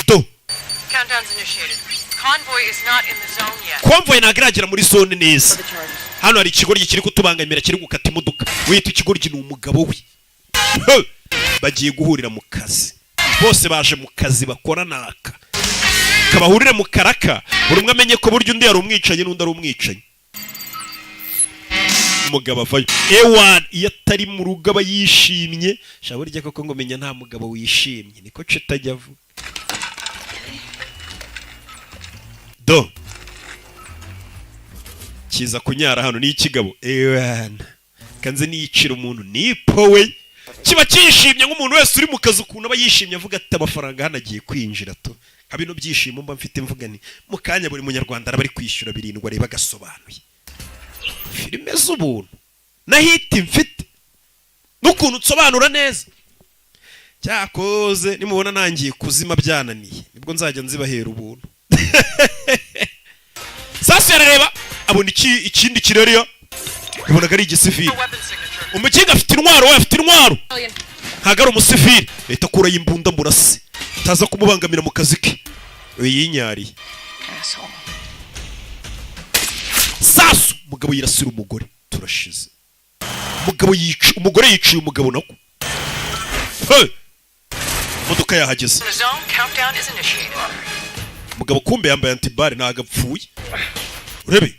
Do. Countdown's initiated. Convoy is not in the zone yet. Convoy nagaragera muri zone neza. Hano hari ikigoryi kiri kutubangamira kiri gukata imodoka. Wita ikigoryi ni umugabo we. Bagiye guhurira mu kazi bose baje mu kazi bakora naka kabahurire mu karaka buri umwe amenye ko buryo undi yari umwicanyi n'undi ari umwicanyi umugabo avayo ewan iyo atari mu rugo aba yishimye shabo rya koko ngo menya nta mugabo wishimye niko cetajya avuga do kiza kunyara hano ni ikigabo ewan kanze niyicira umuntu nipowe kiba cyishimye nk'umuntu wese uri mu kazi ukuntu aba yishimye avuga ati amafaranga hano agiye kwinjira to kabino byishimo mba mfite mvuga ni mu kanya buri munyarwanda araba ari kwishyura 7 areba Agasobanuye filime z'ubuntu na hit mfite n'ukuntu nsobanura neza cyakoze nimubona nangiye kuzima byananiye nibwo nzajya nzibahera ubuntu sasa yareba abona ikindi kireriya ibonaga ari igisivili umukinga afite intwaro we afite intwaro ntago ari umusivili leta kura y'imbunda murase taza kumubangamira mu kazi ke yinyariye sasu umugabo yirasira umugore turashize umugore yiciye umugabo nako imodoka yahageze umugabo kumbe yambaye antibare ntago apfuye urebe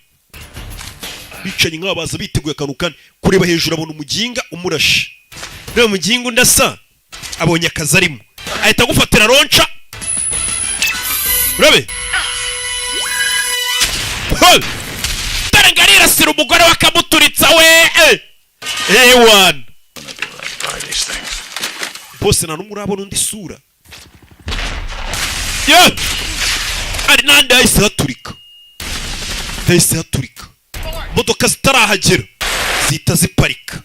bicanyi nk'abaza biteguye akantu kane kureba hejuru abona umuginga umurashe rero umuginga undasa abonye akazi arimo ahita gufatira ronca urabe tarangari irasira umugore wakamuturitsa we ewan bose nta n'umwe urabona undi sura ari nandi hahise haturika modoka zitarahagera zihita ziparika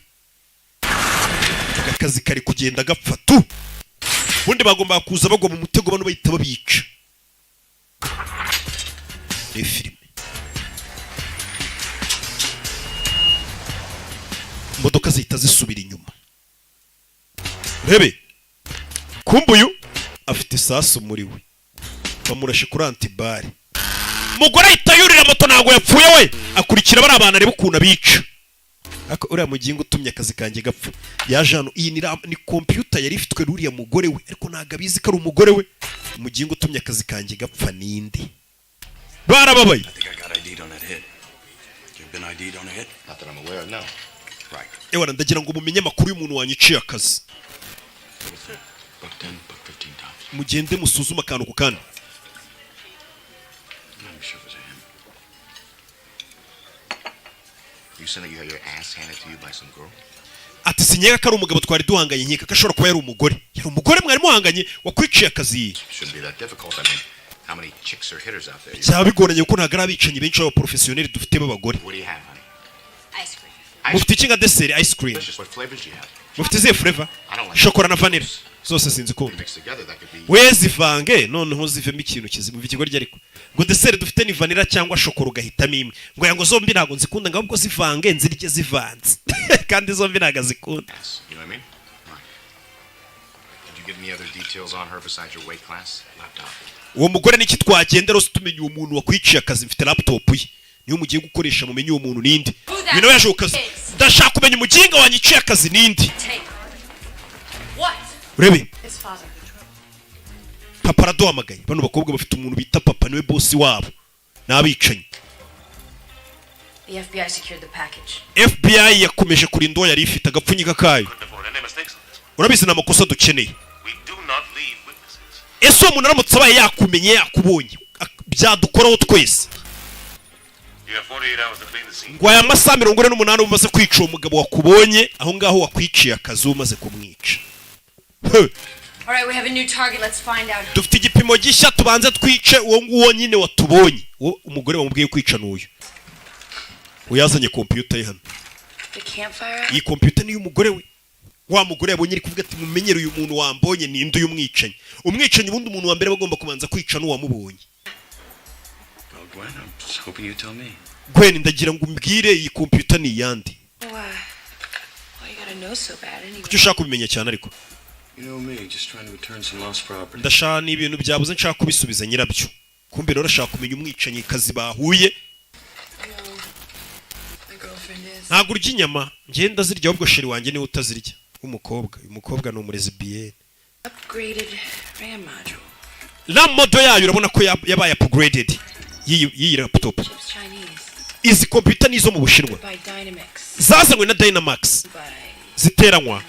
akazi kari kugenda gapfa tu ubundi bagomba kuza bagwa mu mutego bano bahita babica. Ni filime. Imodoka zihita zisubira inyuma. Rebe kumbuyu afite isasu muri we, bamurashe kuri antibari. Mugore ahita yurira moto, ntago yapfuye we, akurikira bari abana areba ukuntu abica. Ako uriya mugingo utumye akazi kanjye gapfa yaje hano. Iyi ni computer yari ifitwe n'uriya mugore we, ariko ntago abizi ko ari umugore we. Umugingo utumye akazi kanjye gapfa ninde? Barababaye. Ewana ndagira ngo mumenye amakuru y'umuntu wanyiciye akazi. Mugende musuzuma akantu ku kandi. Ati sinyega ko ari umugabo twari duhanganye, nkeka ko ashobora kuba yari umugore. Yari umugore mwari muhanganye wakwiciye akazi. Cyaba bigoranye kuko ntago ari abicanyi benshi b'abaprofesiyoneri dufite b'abagore. Mufite iki nka dessert ice cream? Mufite izihe flavor? Shokora na vanilla. Zose sinzi ko. We zivange noneho zivemo ikintu kizima ikigoryi ariko. Ngo dessert dufite ni vanilla cyangwa shokora ugahitamo imwe. Ngo yango zombi ntago nzikunda, ngabwo zivange nzirye zivanze. Kandi zombi ntago zikunda. Uwo mugore niki twagenda rose tumenye uwo muntu wakwiciye akazi, mfite laptop ye. Niyo mugiye gukoresha mumenye uwo muntu ninde. Bino yaje ukazi. Ndashaka kumenya umuginga wanyiciye akazi ninde. Urebe. Papa araduhamagaye. Bano bakobwa bafite umuntu bita papa, niwe boss wabo. Nabicanyi. FBI yakomeje kurinda uwo yari ifite agapfunyika kayo. Urabizi na makosa dukeneye. Ese uwo muntu aramutse abaye yakumenye yakubonye byadukoraho twese. Ngo aya masaha 48 umaze kwica uwo mugabo wakubonye aho ngaho wakwiciye akazi umaze kumwica. Alright, we have a new target. Let's find out. Dufite igipimo gishya tubanze twice uwo nguwo nyine watubonye. Uwo umugore bamubwiye kwica n'uyu. Uyazanye computer ye hano. The campfire. Iyi computer ni y'umugore we. Wa mugore yabonye ari kuvuga ati mumenyere uyu muntu wambonye ni ndu y'umwicanyi. Umwicanyi bundi umuntu wa mbere bagomba kubanza kwica n'uwamubonye. Gwen ndagira ngo umbwire iyi computer ni yandi. Kuki ushaka kubimenya cyane ariko? Ndashaka ni ibintu byabuze nshaka kubisubiza nyirabyo. Kumbe rero urashaka kumenya umwicanyi kazi bahuye. Ntabwo urya inyama, ngenda zirya ahubwo sheri wanjye niwe utazirya. Umukobwa, uyu mukobwa ni umurezibiyeni. La modo yayo urabona ko yabaye upgraded. Iyi laptop. Izi computer nizo mu Bushinwa. Zazanywe na Dynamax. Ziteranywa.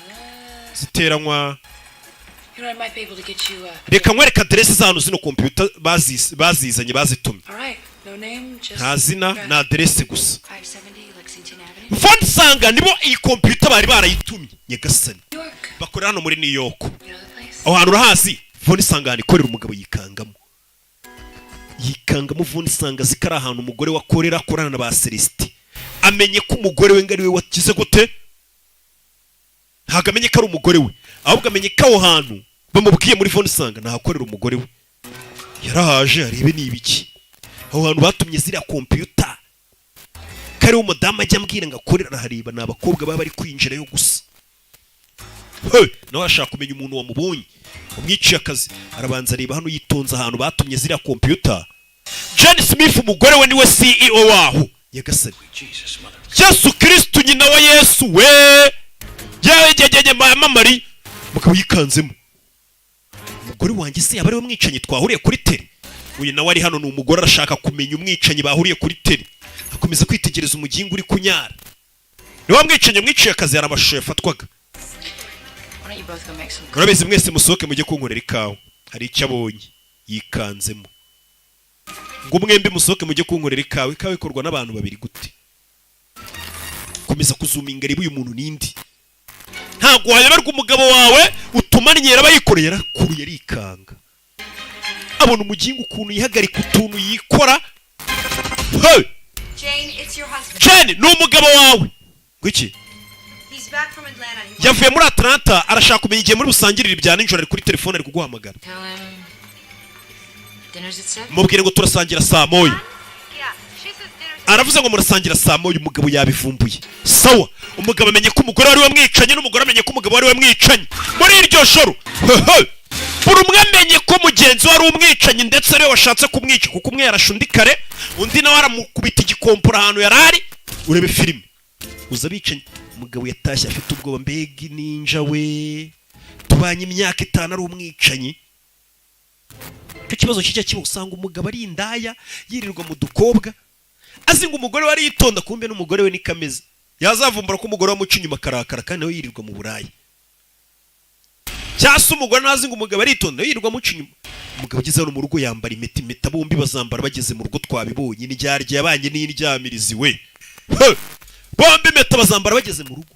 Reka nkwereka adresse z'ahantu zino computer bazizanye bazitumye. Nta zina na adresse gusa. Von Sanga nibo iyi computer bari barayitumye Nyagasani. Bakorera hano muri New York. Aho hantu urahazi Von Sanga ikorera umugabo yikangamo. Von Sanga zikara ahantu umugore wakorera akorana na ba Celestin. Amenye ko umugore we ngari we wakize gute? Ntago amenye ko ari umugore we, ahubwo amenye ko aho hantu bamubwiye muri Von Sanga ntahakorera umugore we. Yarahaje arebe ni ibiki. Aho hantu batumye ziriya computer. Kare umudamu ajya ambwira ngo akorera hareba n'abakobwa baba bari kwinjira yo gusa. Nawe ashaka kumenya umuntu wamubonye. Umwiciye akazi arabanza areba hano yitonza ahantu batumye ziriya computer. John Smith umugore we niwe CEO waho. Nyagasani. Yesu Kristo nyina wa Yesu we. Yejejeje mama Mari mukaba yikanzemo. Umugore wanjye se yabari umwicanyi twahuriye kuri tele. Uyu nawe ari hano ni umugore arashaka kumenya umwicanyi bahuriye kuri tele. Akomeza kwitegereza umugingo uri kunyara. Niwe mwicanyi mwiciye akazi yarabashusho yafatwaga. Karabizi mwese musohoke mujye kunkorera ikawa. Hari icyo abonye yikanzemo. Ngo mwembe musohoke mujye kunkorera ikawa. Ikawa ikorwa n'abantu babiri gute? Komeza kuzuminga ribu uyu muntu nindi. Ntago wayoberwa umugabo wawe utumaninyera bayikorera kuru yari ikanga. Abona umugingo ukuntu yihagarika utuntu yikora. Jane, it's your husband. Jane, no umugabo wawe. Gwiki? yavuye muri Atlanta arashaka kumenya igihe muri busangirira ibya nijoro ari kuri telefone ari kuguhamagara. Mubwire ngo turasangira saa moya. Aravuze ngo murasangira saa moya, umugabo yabivumbuye. Sawa, umugabo amenye ko umugore wari wamwicanye n'umugore amenye ko umugabo wari wamwicanye. Muri iryo joro buri umwe amenye ko mugenzi wari umwicanyi ndetse ariwe washatse kumwica, kuko umwe yarashe undi kare, undi nawe aramukubita igikompora ahantu yarari. Urebe filime uza bicanyi. Umugabo yatashye afite ubwoba, mbega ninja we, tubanye imyaka 5 ari umwicanyi. Cyo kibazo kijya kiba usanga umugabo ari indaya yirirwa mu dukobwa, azinga umugore wari yitonda, kumbe n'umugore we ni kameze. Yazavumbura ko umugore wamuca inyuma karakara kandi nawe yirirwa mu burayi. Cyase umugore nazinga umugabo ari yitonda yirirwa muca inyuma. Umugabo ageze hano mu rugo yambara impeta, bombi bazambara bageze mu rugo twabibonye. Ni ryarye yabanye n'indyamirizi we. Bombi impeta bazambara bageze mu rugo.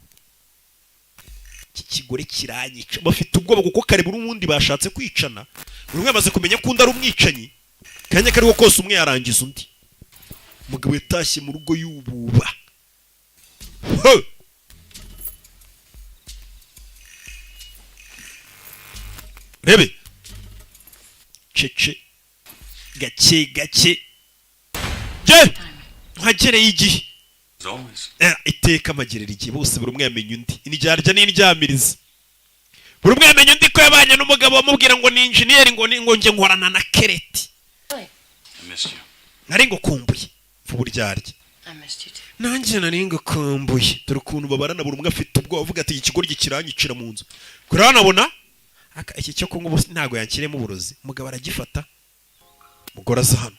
Iki kigore kiranyica, bafite ubwoba kuko kare buri wundi bashatse kwicana. Buri umwe amaze kumenya ko undi ari umwicanyi, kanya kariho kose umwe yarangiza undi. Umugabo yatashye mu rugo yububa. Rebe cece gake gake je nkagereye igihe iteka amagerera igihe, bose buri umwe yamenye undi. Indyarya n'indyamiriza, buri umwe yamenye undi ko yabanye n'umugabo wamubwira ngo ni engineer, ngo nje nkorana na kereti. Nari ngo kumbuye vuburyarya. Nanjye nari ngo kumbuye. Dore ukuntu babarana, buri umwe afite ubwoba avuga ati ikigoryi kiranyicira mu nzu. Kuranabona iki cyo kungu ntago yankiremo uburozi. Umugabo aragifata, umugore aza hano,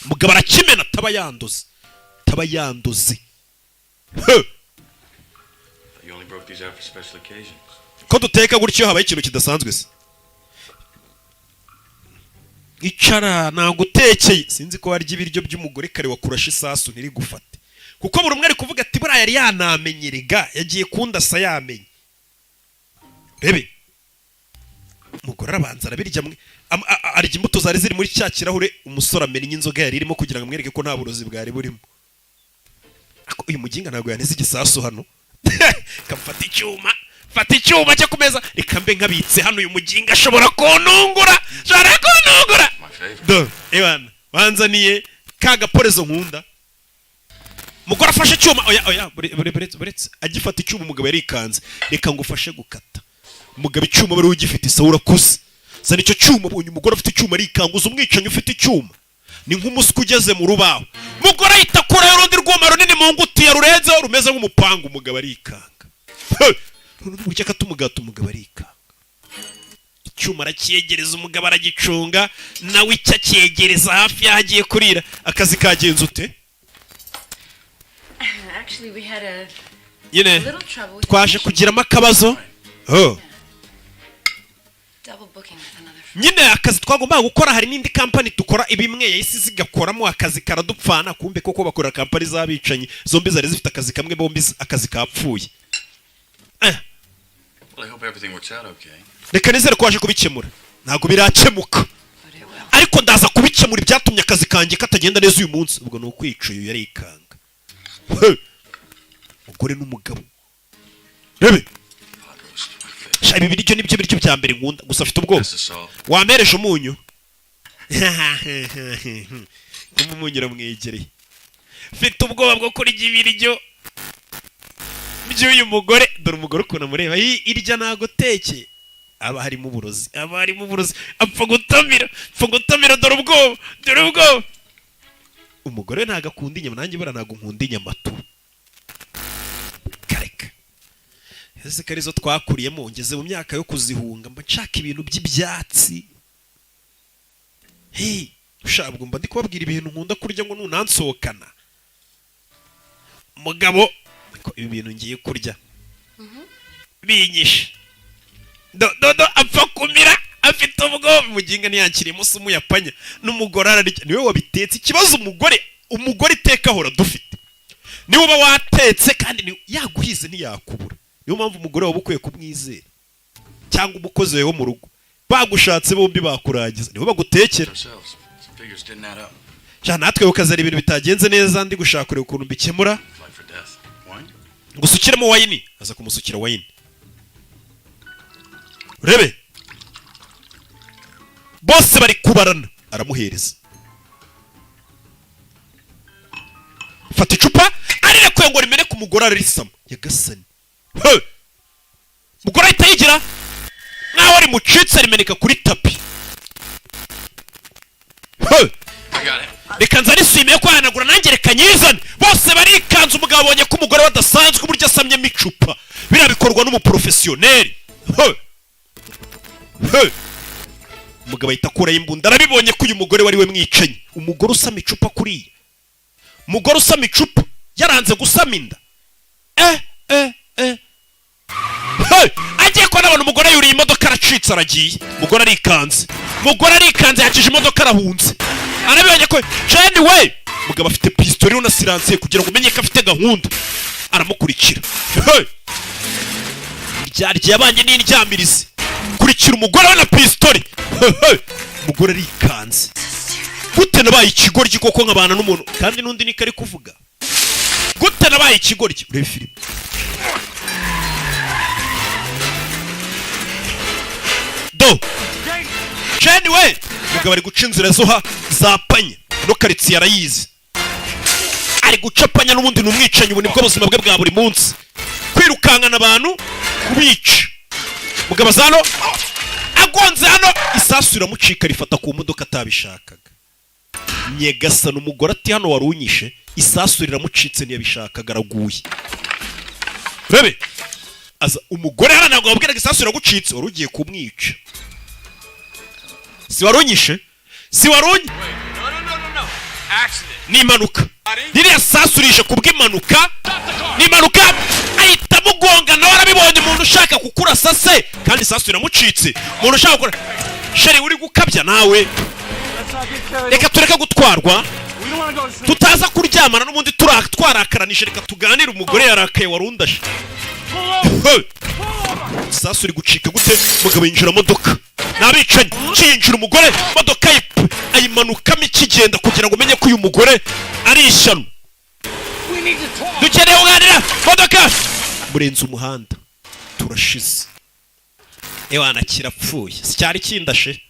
umugabo arakimena, taba yanduze. Ko duteka gutyo habaye ikintu kidasanzwe se. Icara nagutekeye, sinzi ko warya ibiryo by'umugore kare wakurasha isasu ntiri gufate. Kuko buri umwe ari kuvuga ati buriya yari yanamenyerega, yagiye kundasa yamenye. Rebe umugore arabanza arabirya mwe, arya imbuto zari ziri muri cya kirahure. Umusore amenya inzoga yari irimo kugira ngo amwereke ko nta burozi bwari burimo. Uyu muginga ntago yaneze igisasu hano. Kamfata icyuma cyo kumeza, reka mbe nkabitse hano. Uyu muginga ashobora kunungura. Ebana banzaniye kagaporezo nkunda. Umugore afashe icyuma, oya buretse agifata icyuma. Umugabo yarikanze, reka ngufashe gukata. Umugabo icyuma bari ugifite isawura kusa. Zana icyo cyuma. Bonye umugore afite icyuma arikanguza umwicanyi ufite icyuma. Ni nk'umusku ugeze mu rubaho. Umugore ahita akora y'urundi rwuma runini mu nguti yarurenzeho rumeze nk'umupanga. Umugabo arikanga. Burya katumugata umugabo arikanga. Icyuma arakiyegereza, umugabo aragicunga, nawe icyo akiyegereza hafi yagiye kurira. Akazi kagenze ute? Twaje kugiramo akabazo. Nyine akazi twagomba gukora, hari n'indi company dukora ibimwe yahise zigakoramo akazi karadupfana. Kumbe koko bakora company z'abicanyi zombi zari zifite akazi kamwe, bombi akazi kapfuye. Reka nizere ko waje kubikemura. Ntago birakemuka, ariko ndaza kubikemura ibyatumye akazi kanjye katagenda neza uyu munsi. Ubwo ni ukwica uyu yarikanga. Umugore n'umugabo. Rebe ibi biryo nibyo biryo bya mbere nkunda, gusa afite ubwoba. Wamereje umunyu. Umunyu uramwegereye. Afite ubwoba bwo kurya ibiryo by'uyu mugore. Dore umugore ukuntu amureba, irya ntago teke. Aba harimo uburozi, apfa gutamira. Dore ubwoba. Umugore ntago akunda inyama, nanjye bara ntago nkunda inyama tu. Ese karizo twakuriyemo, ngeze mu myaka yo kuzihunga, mba nshaka ibintu by'ibyatsi. Ushabwo mba ndi kubabwira ibintu nkunda kurya ngo nunansohokana. Mugabo ko ibi bintu ngiye kurya binyishe. Do apfa kumira, afite ubwoba. Muginga ntiyankiriye musi umuyapanya. N'umugore ararya, niwe wabitetse. Ikibazo umugore iteka ahora dufite. Niwe uba watetse kandi yaguhize ntiyakubura. Niyo mpamvu umugore wawe ukwiye kumwizera, cyangwa umukozi wawe wo mu rugo. Bagushatse bombi bakuragiza, nibo bagutekera. Natwe ukazana ibintu bitagenze neza, ndi gushaka kureba ukuntu mbikemura. ngusukiremo wayini, aza kumusukira wayini. Urebe bose bari kubarana, aramuhereza. Fata icupa ariko ngo rimene ku mugore arisama yagasani. Mugore ahita yigira nkaho ari mucitse rimeneka kuri tapi. Reka nzarisumiye ko yanagura nanjye reka nyizane. Bose barikanze, umugabo abonye ko umugore wadasanzwe uburyo asamyemo icupa. Birabikorwa n'umuprofesiyoneri. Umugabo ahita akuraho imbunda, arabibonye ko uyu mugore wari we mwicanyi. Umugore usama icupa kuriya, umugore usama icupa yaranze gusama inda. Agiye kubona abantu umugore yuriye imodoka aracitse aragiye. Umugore arikanze yakije imodoka arahunze. Arabibonye ko Jane we umugabo afite pistoli na siransiye kugira ngo umenye ko afite gahunda. Aramukurikira. Ryarye yabanye n'indyamirizi. Kurikira umugore we na pistoli. Umugore arikanze. Gute nabaye ikigoryi koko nkabana n'umuntu kandi n'undi niko ari kuvuga. Gute nabaye ikigoryi? Urebe filime. Jane we umugabo ari guca inzira zapanye no karitsiye arayizi. Ari gucapanya n'ubundi n'umwicanyi, ubu nibwo buzima bwe bwa buri munsi. Kwirukankana abantu kubica. Umugabo azano agonze hano isasu iramucika rifata ku modoka atabishakaga. Nyegasana umugore ati hano warunyishe, isasu riramucitse ntiyabishakaga araguye. Rebe aza umugore hano ntabwo wabwiraga isasu iragucitse, wari ugiye kumwica. Si warunyishe? Si warunye? Ni impanuka. Ririya sasu rije kubw'impanuka. Ni impanuka ahita mugonga, nawe arabibonye umuntu ushaka kukurasa se kandi sasu iramucitse. Umuntu ushaka gukora sheri uri gukabya nawe. Reka tureke gutwarwa, tutaza kuryamana n'ubundi twarakaranisha. Reka tuganire, umugore yarakaye warundashe. Sasu iri gucika gute? Umugabo yinjira modoka nabicanyi, cyinjira umugore modoka ayimanukamo ikigenda kugira ngo umenye ko uyu mugore ari ishyano. Dukeneye kuganira. Modoka murenze umuhanda, turashize. Ewana kirapfuye, si cyari kindashe.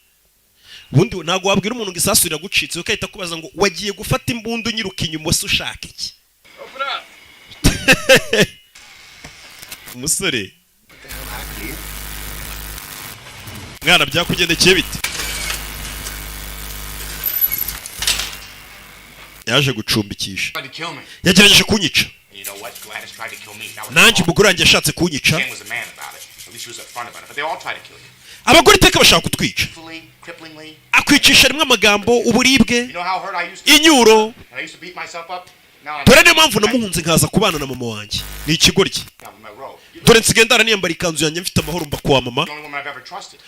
Ubundi ntabwo wabwira umuntu ngo isasu iragucitse ukahita kubaza ngo wagiye gufata imbunda unyiruka inyuma se ushaka iki? Umusore mwana byakugendekeye bite? Yaje gucumbikisha, yagerageje kunyica. Nanjye umugore wanjye yashatse kunyica. Abagore iteka bashaka kutwica. Akwicisha rimwe amagambo, uburibwe, inyuro. Dore niyo mpamvu namuhunze nkaza kubana na mama wanjye. Ni ikigoryi. Dore nsigendana niyambara ikanzu yanjye mfite amahoro mba kwa mama.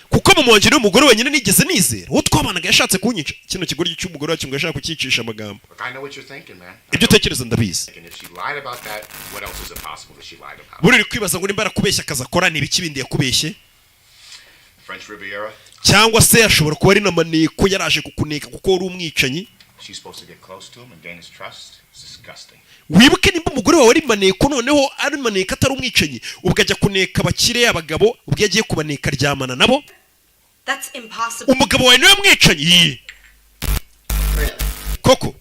Kuko mama wanjye ni umugore wenyine nigeze nizera. Uwo twabanaga yashatse kunyica. Kino kigoryi cy'umugore wacu ngo yashaka kukicisha amagambo. Ibyo utekereza ndabizi. Buri kwibaza ngo nimba arakubeshya akaza akora ni ibiki bindi yakubeshye? Cyangwa se ashobora kuba ari na maneko yaraje kukuneka kuko uri umwicanyi. Wibuke nimba umugore wawe ari maneko noneho ari maneko atari umwicanyi, ubwajya kuneka abakire abagabo, ubwo yagiye kubaneka ryamana nabo. Umugabo wawe niwe mwicanyi. Koko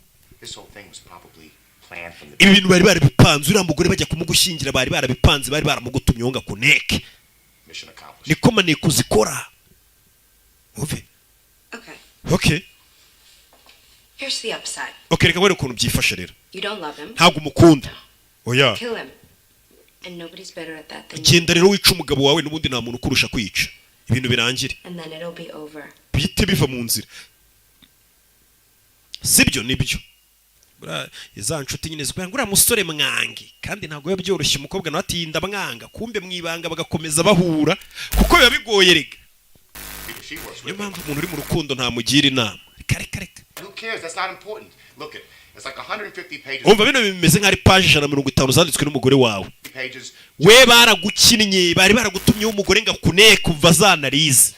ibi bintu bari barabipanze, uriya mugore bajya kumugushyingira bari barabipanze, bari baramugutumye ngo kuneke. Niko maneko zikora. Okay. Here's the upside. Okay, reka were ukuntu byifashe rero. You don't love him. Ntabwo umukunda. Oya. Kill him. And nobody's better at that than you. Genda rero wica umugabo wawe n'ubundi nta muntu kurusha kwica. Ibintu birangire. And then it'll be over. Bite biva mu nzira. Sibyo nibyo. Bura iza nshuti nyine zikubwira ngo uriya musore mwangi kandi ntabwo yabyoroshye umukobwa nawe atinda mwanga, kumbe mwibanga bagakomeza bahura kuko biba bigoye rega. Niyo mpamvu umuntu uri mu rukundo ntamugira inama. Reka. Who cares? That's not important. Look, it's like 150 pages. Umva bino bimeze nk'ari page 150 zanditswe n'umugore wawe. We baragukinnye, bari baragutumye umugore ngakuneye kuva zanarize.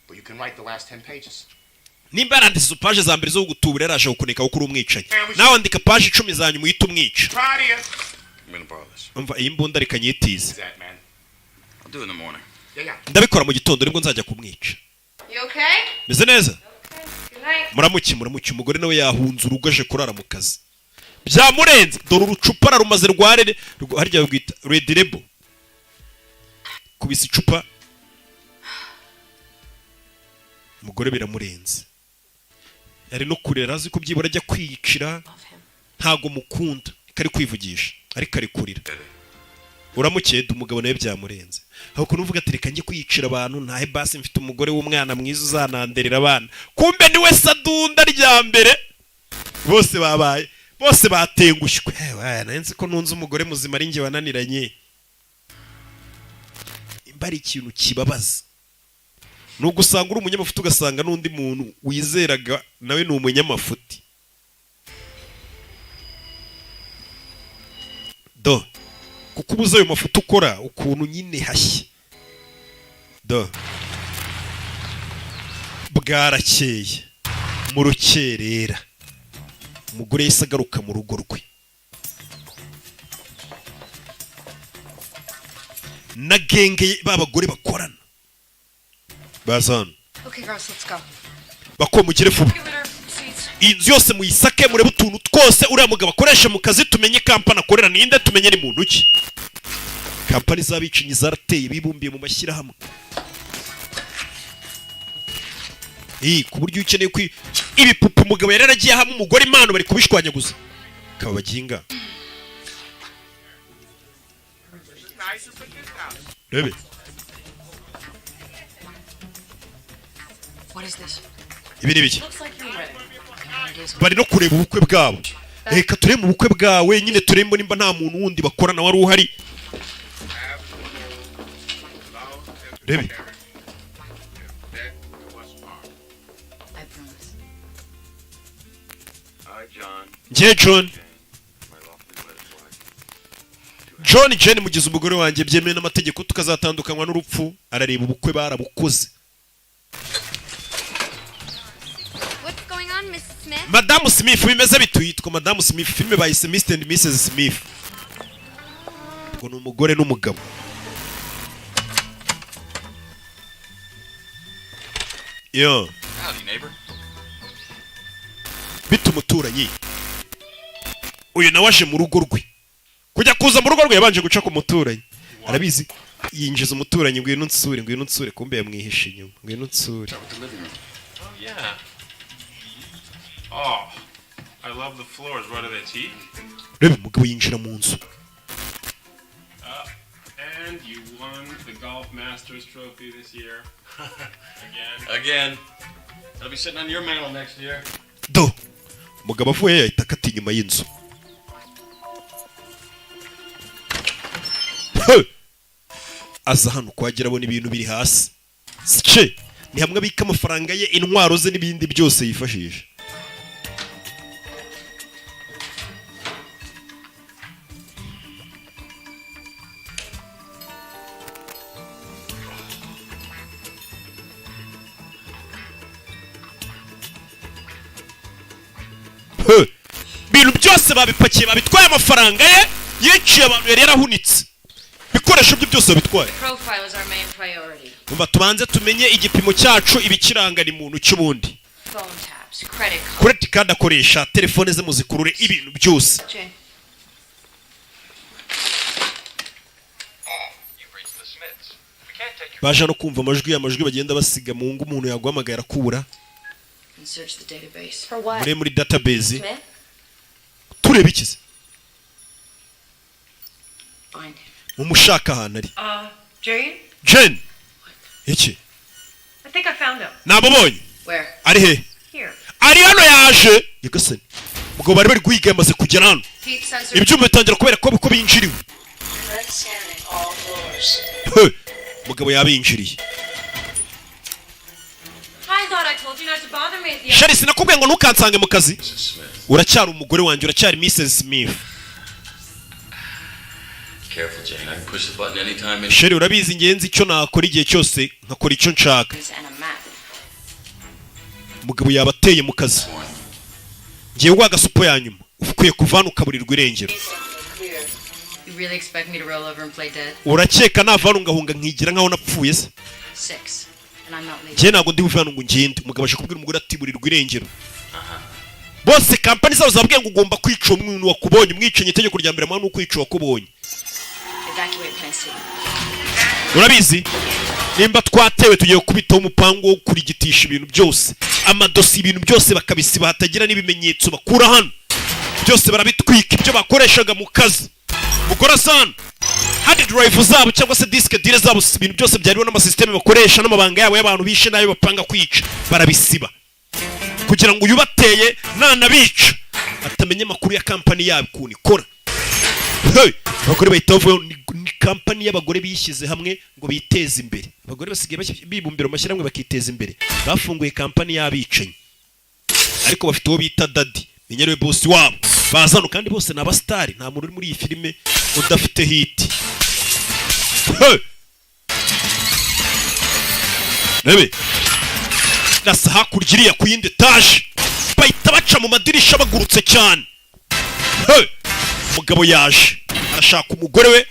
But you can write the last 10 pages. Nimba aranditse izo page za mbere zo gutubura yaraje kukuneka kuko uri umwicanyi. Nawe andika page 10 za nyuma uhita umwica. gonna borrow this. umva iyi mbunda reka nyitize. I'll do it in the morning. Ndabikora mu gitondo nibwo nzajya kumwica. You okay? Meze neza? Good night. Muramuki umugore nawe yahunze urugo aje kurara mu kazi. Byamurenze dore urucupa rarumaze rwarere harya bwita red label. Kubisa icupa umugore biramurenze. Yari no kurera azi ko byibura ajya kwiyicira ntago mukunda kari kwivugisha ariko ari kurira. Uramukeye umugabo nawe byamurenze. Aho kunuvuga ati reka njye kwiyicira abantu ntahe basi mfite umugore w'umwana mwiza uzananderera abana. Kumbe ni we sadunda rya mbere. Bose batengushywe. Nanze ko nunze umugore muzima ari nge wananiranye. Imbari ikintu kibabaza. Nuko usanga uri umunyamafuti ugasanga n'undi muntu wizeraga nawe ni umunyamafuti. Kuko ubuze ayo mafuti ukora ukuntu nyine hashye. Bwarakeye mu rukerera umugore yise agaruka mu rugo rwe na genge b'abagore bakorana bazana. Okay, girls, let's go. Bakomugire vuba. Inzu yose muyisake murebe utuntu twose uriya mugabo akoresha mu kazi tumenye kampani akorera ninde tumenye ni muntu ki. Kampani z'abicinyi zarateye bibumbiye mu mashyirahamwe. Ku buryo ukeneye ibipupe umugabo yararagiye hamwe umugore impano bari kubishwanyaguza. Kaba baginga. Rebe. What is this? Ibi ni biki? Looks like you're ready. Bari no kureba ubukwe bwabo. Reka turebe mu bukwe bwawe nyine turembo nimba nta muntu wundi bakorana wari uhari. Rebe. John Jane mugize umugore wanjye byemewe n'amategeko tukazatandukanywa n'urupfu arareba ubukwe barabukoze. What's going on, Mrs. Smith? Madame Smith bimeze bitwitwa Madame Smith filme bayise Mr and Mrs Smith. Ngo ni umugore n'umugabo. Yo. Howdy, neighbor. Bitumuturanyi. Uyu nawe aje mu rugo rwe. Kujya kuza mu rugo rwe yabanje guca ku muturanyi. Arabizi yinjiza umuturanyi ngwino nsure kumbe yamwihishe inyuma. Ngwino nsure. Yeah. Oh, I love the floors. What are they, tea? Rebe umugabo yinjira mu nzu. And you won the Golf Masters trophy this year. Again. I'll be sitting on your mantle next year. Umugabo avuye yahita akata inyuma y'inzu. Aza hano kwagira abona ibintu biri hasi. Sice ni hamwe abika amafaranga ye intwaro ze n'ibindi byose yifashisha. Bintu byose babipakiye babitwaye amafaranga ye yiciye abantu yari yarahunitse. Bikoresho byo byose babitwaye. Profile is our main priority. Umva tubanze tumenye igipimo cyacu ibikiranga ni muntu cy'ubundi. Phone taps, credit card. Credit card akoresha telefone ze muzikurure ibintu byose. Baje no kumva amajwi bagenda basiga mu ngo umuntu yaguhamagara kubura. Search the database. For what? Muri database. Turebe ikize. Find him. Mumushaka ahantu ari. Jane? Jane. Iki? I think I found him. Nabobonye. Where? Ari he? Here. Ari hano yaje. Yagasani. Mugabo bari guhiga yamaze kugera hano. Ibyuma bitangira kubera ko binjiriwe. Mugabo yabinjiriye. I thought I told you not to bother me at the Shari sinakubwiye ngo ntukansange mu kazi. Uracyari umugore wanjye uracyari Mrs Smith. Careful, Jane. I can push the button anytime. Shari urabizi ngenzi icyo nakora igihe cyose nkakora icyo nshaka. Mugabo yabateye mu kazi. Ngiye wagasupo ya nyuma. Ukwiye kuvana ukaburirwa irengero. You really expect me to roll over and play dead? Urakeka navana ngahunga nkigira nkaho napfuye se? 6. And I'm not leaving. Je nago ndi buvana ngo ngende. Umugabo ashe kubwira umugore ati burirwa irengero. Bose company zabo zabwiye ngo ugomba kwica umuntu wakubonye umwicenye itegeko rya mbere mwana ukwica wakubonye. Evacuate Penn City. Urabizi? Nimba twatewe tugiye kubitaho umupango wo kurigitisha ibintu byose. Amadosi ibintu byose bakabisiba hatagira n'ibimenyetso bakura hano. Byose barabitwika ibyo bakoreshaga mu kazi. Mukora sana. Hard drive zabo cyangwa se disk dire zabo ibintu byose byariho n'amasysteme bakoresha n'amabanga yabo y'abantu bishe nayo bapanga kwica. Barabisiba. Kugira ngo uyubateye nanabica atamenye makuru ya company yabo kuni kora. Hey, abagore bahitavuye ni company y'abagore bishyize hamwe ngo biteze imbere. Abagore basigaye bibumbira amashyirahamwe bakiteza imbere. Bafunguye company y'abicenye. Ariko bafite uwo bita daddy, menyerwe boss wabo. Bazano kandi bose naba star, nta muntu uri muri iyi filime udafite hit. Hey. Nebe. Nasa hakurya ku yindi etage. Bahita baca mu madirisha bagurutse cyane. Hey. Umugabo yaje arashaka umugore we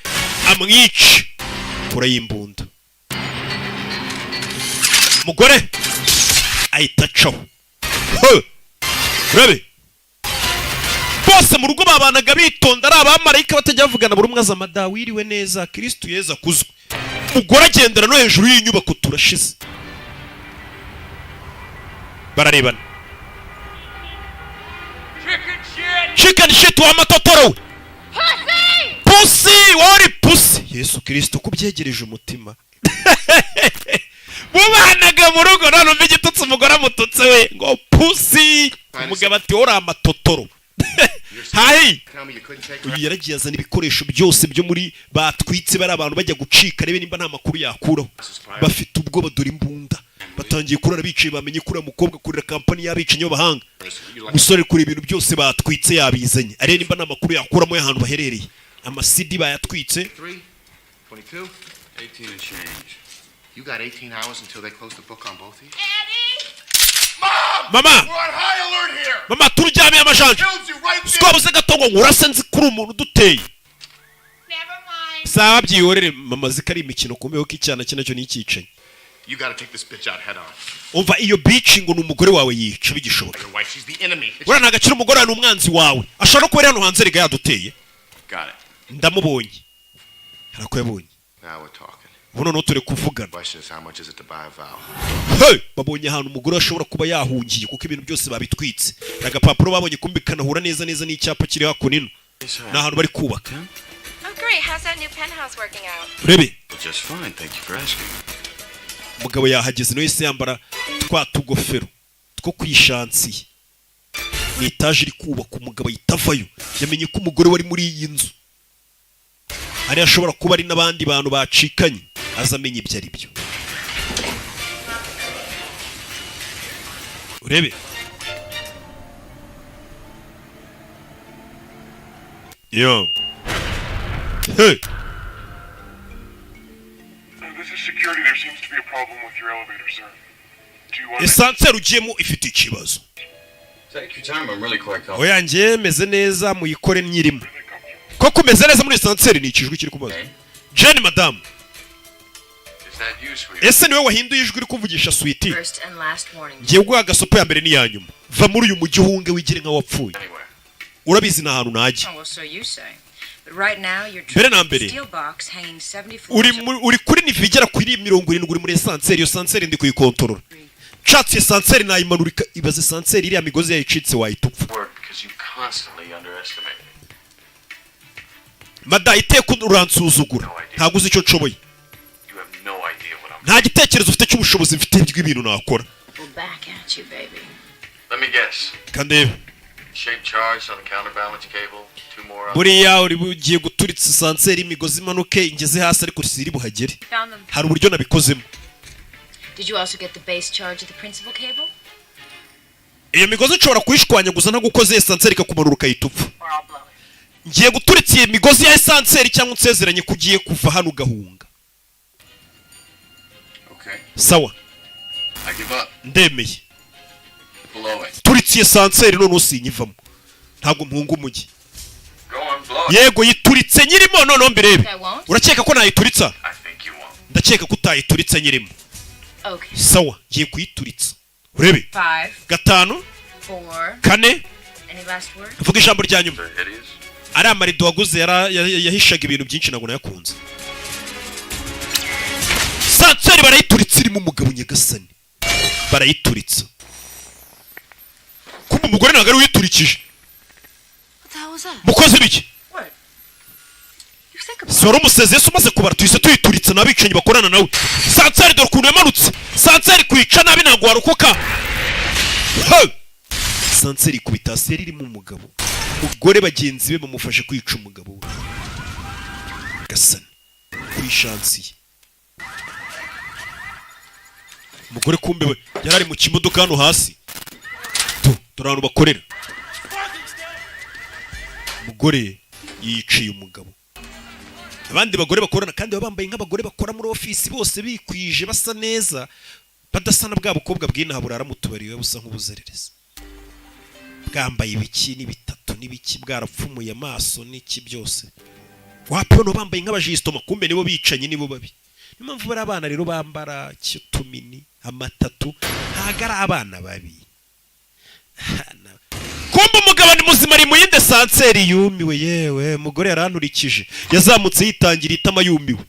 amwica kura yimbunda. Umugore ahita acaho. Rebe bose mu rugo babanaga bitonda ari abamarayika batajya bavugana buri umwe azamada wiriwe neza Kristo yeza kuzwe. Umugore agendera no hejuru y'inyubako turashize. Bararebana. Chicken shit wa matotoro. Pussy wari pussy. Yesu Kristo kubyegereje umutima. Mubanaga mu rugo none umve igitutsi umugore amututse we ngo pussy. Umugabo ati ora amatotoro. Hayi. Yaragiye azana ibikoresho byose byo muri batwitse bari abantu bajya gucika rebe nimba nta makuru yakuraho. Bafite ubwoba dore imbunda. Batangiye kurara bicaye bamenye kuri mukobwa kurira company yabicinye bahanga. Musore kuri ibintu byose batwitse yabizanye. Are nimba nta makuru yakuramo y'ahantu baherereye. Amasidi bayatwitse. 22, 18 and change. You got 18 hours until they close the book on both of you? Mama! We're on high alert here! Mama turyamye amajanja. Twabuze gatongo ngurase nzi kuri umuntu duteye. Sawa byihorere mama zikari imikino kumeho k'icyana cyo n'icyicenye. You got to take this bitch out head on. Umva iyo bitch ngo numugore wawe yica bigishoboka. Your wife, she's the enemy. Ura nagacira umugore ari umwanzi wawe. Ashaka ko hano hanze riga yaduteye. Got it. Ndamubonye. Harako yabonye. Now we're talking. Buno no turi kuvugana. Question is how much is it to buy a vow? Hey, babonye ahantu umugore ashobora kuba yahungiye kuko ibintu byose babitwitse. Nagapapuro babonye kumbikana hura neza n'icyapa kiri hakunino. Na ahantu bari kubaka. Oh great, how's that new penthouse working out? Rebe. Just fine, thank you for asking. Umugabo yahageze no yese yambara twa tugofero two kwishansiye. Ni etage iri kubaka umugabo yitavayo. Yamenye ko umugore wari muri iyi nzu. Ari ashobora kuba ari nabandi bantu bacikanye. Azamenye ibyo ari byo. Urebe. Yo. Hey. This is security. There seems to be a problem with your elevator, sir. Do you want Esanse rugiyemo ifite ikibazo. Take your time, I'm really quite calm. Oya nje meze neza muyikore nyirimo. Ko kumeze neza muri esanse ni ikijwi kiri kubaza. Jane madam. Ese niwe wahinduye ijwi uri kuvugisha sweetie. Ngiye guha Agasopo ya mbere ni ya nyuma. Va muri uyu mujyi uhunge wigire nka wapfuye. Urabizi na hantu naje. Mbere na mbere uri kuri nivo igera kuri 70 uri muri esanseri. Iyo sanseri ndi kuyikontorora. Chatsi esanseri nayimanurika ibaze esanseri iri amigozi yayicitse wayitupfa. Mada iteko uransuzugura. Ntago uzi icyo nshoboye. Nta gitekerezo ufite cy'ubushobozi mfite bw'ibintu nakora. Let me guess. Kande Shape charge on the counterbalance cable, 2 more. Buriya uri bugiye guturitsa sanseri imigozi imanuke ingeze hasi ariko siri buhagere. Hari uburyo nabikozemo. Did you also get the base charge of the principal cable? Iyo migozi nshobora kuyishwanya gusa ntagukoze esanseri kakumanura ukayitupfa. Ngiye guturitsa iyi migozi ya esanseri cyangwa unsezeranye kugiye kuva hano gahunga. Okay. Sawa. I give up. Ndemeye. Blow it. Turitsa esanseri none usinyivamo. Ntago mpunga umujyi. Go on, blow yego yituritse nyirimo none mbirebe urakeka ko nayituritsa ndakeka ko utayituritse nyirimo sawa ngiye kuyituritsa urebe 5 4 4 vuga ijambo rya nyuma ari amarido waguze yahishaga ibintu byinshi nagona yakunze sanseri barayituritsa irimo umugabo nyagasani barayituritsa kumbe umugore ntabwo ari witurikije mukoze biki sora umuseze yesu umaze kubara tuyise tuyituritse n'abicanyi bakorana nawe sanseri dore ukuntu yamanutse sanseri kwica nabi ntabwo warokoka sanseri kubita seri irimo umugabo umugore bagenzi be bamufashe kwica umugabo we gasani kuri shansi umugore kumbe we yarari mu kimodoka hano hasi dore abantu bakorera umugore yiciye umugabo abandi bagore bakorana kandi bambaye nk'abagore bakora muri ofisi bose bikwije basa neza badasana bwa bukobwa bw'inaha burara mu tubari we busa nk'ubuzerereza bwambaye ibikini bitatu n'ibiki bwarapfumuye amaso n'iki byose wapono bambaye nk'abajisito makumbe nibo bicanye nibo babi nimpamvu bari abana rero bambara cyutumini amatatu ntago ari abana babi kumbe umugabo ni muzima ari mu yinde sanseri yumiwe yewe mugore yaranturikije yazamutse yitangira itama yumiwe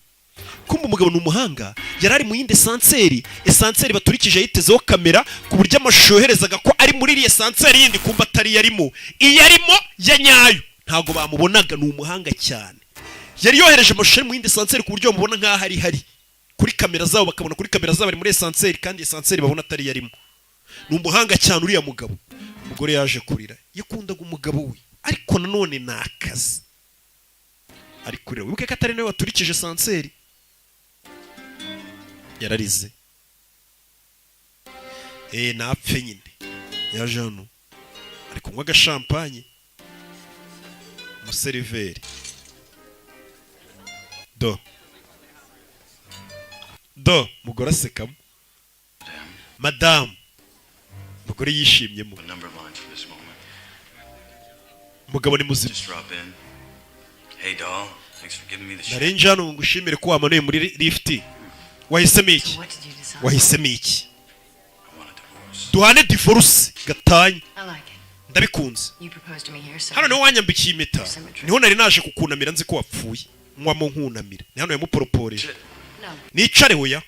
kumbe umugabo ni umuhanga yarari mu yinde sanseri esanseri baturikije yitezeho kamera ku buryo amashusho yoherezaga ko ari muri iriya sanseri yindi kumbe atari yarimo iyarimo ya nyayo ntago bamubonaga ni umuhanga cyane yari yohereje amashusho mu yinde sanseri ku buryo bamubona nk'aho ari hari kuri kamera zabo bakabona kuri kamera zabo ari muri esanseri kandi esanseri babona atari yarimo ni umuhanga cyane uriya mugabo umugore yaje kurira yakundaga umugabo we ariko nanone ni akazi ari kurira wibuke ko atari nawe waturikije sanseri yararize napfe nyine yaje hano ari kunywa agashampanye umuseriveri do mugore asekamo madamu umugore yishimyemo umugabo ni muzima narenje hano ngushimire ko wamanuye muri lifti wahisemo iki duhane divorce gatanye ndabikunze hano niho wanyambikiye impeta niho nari naje kukunamira nzi ko wapfuye mwamo nkunamira ni hano yamuporoporeje nicare hoya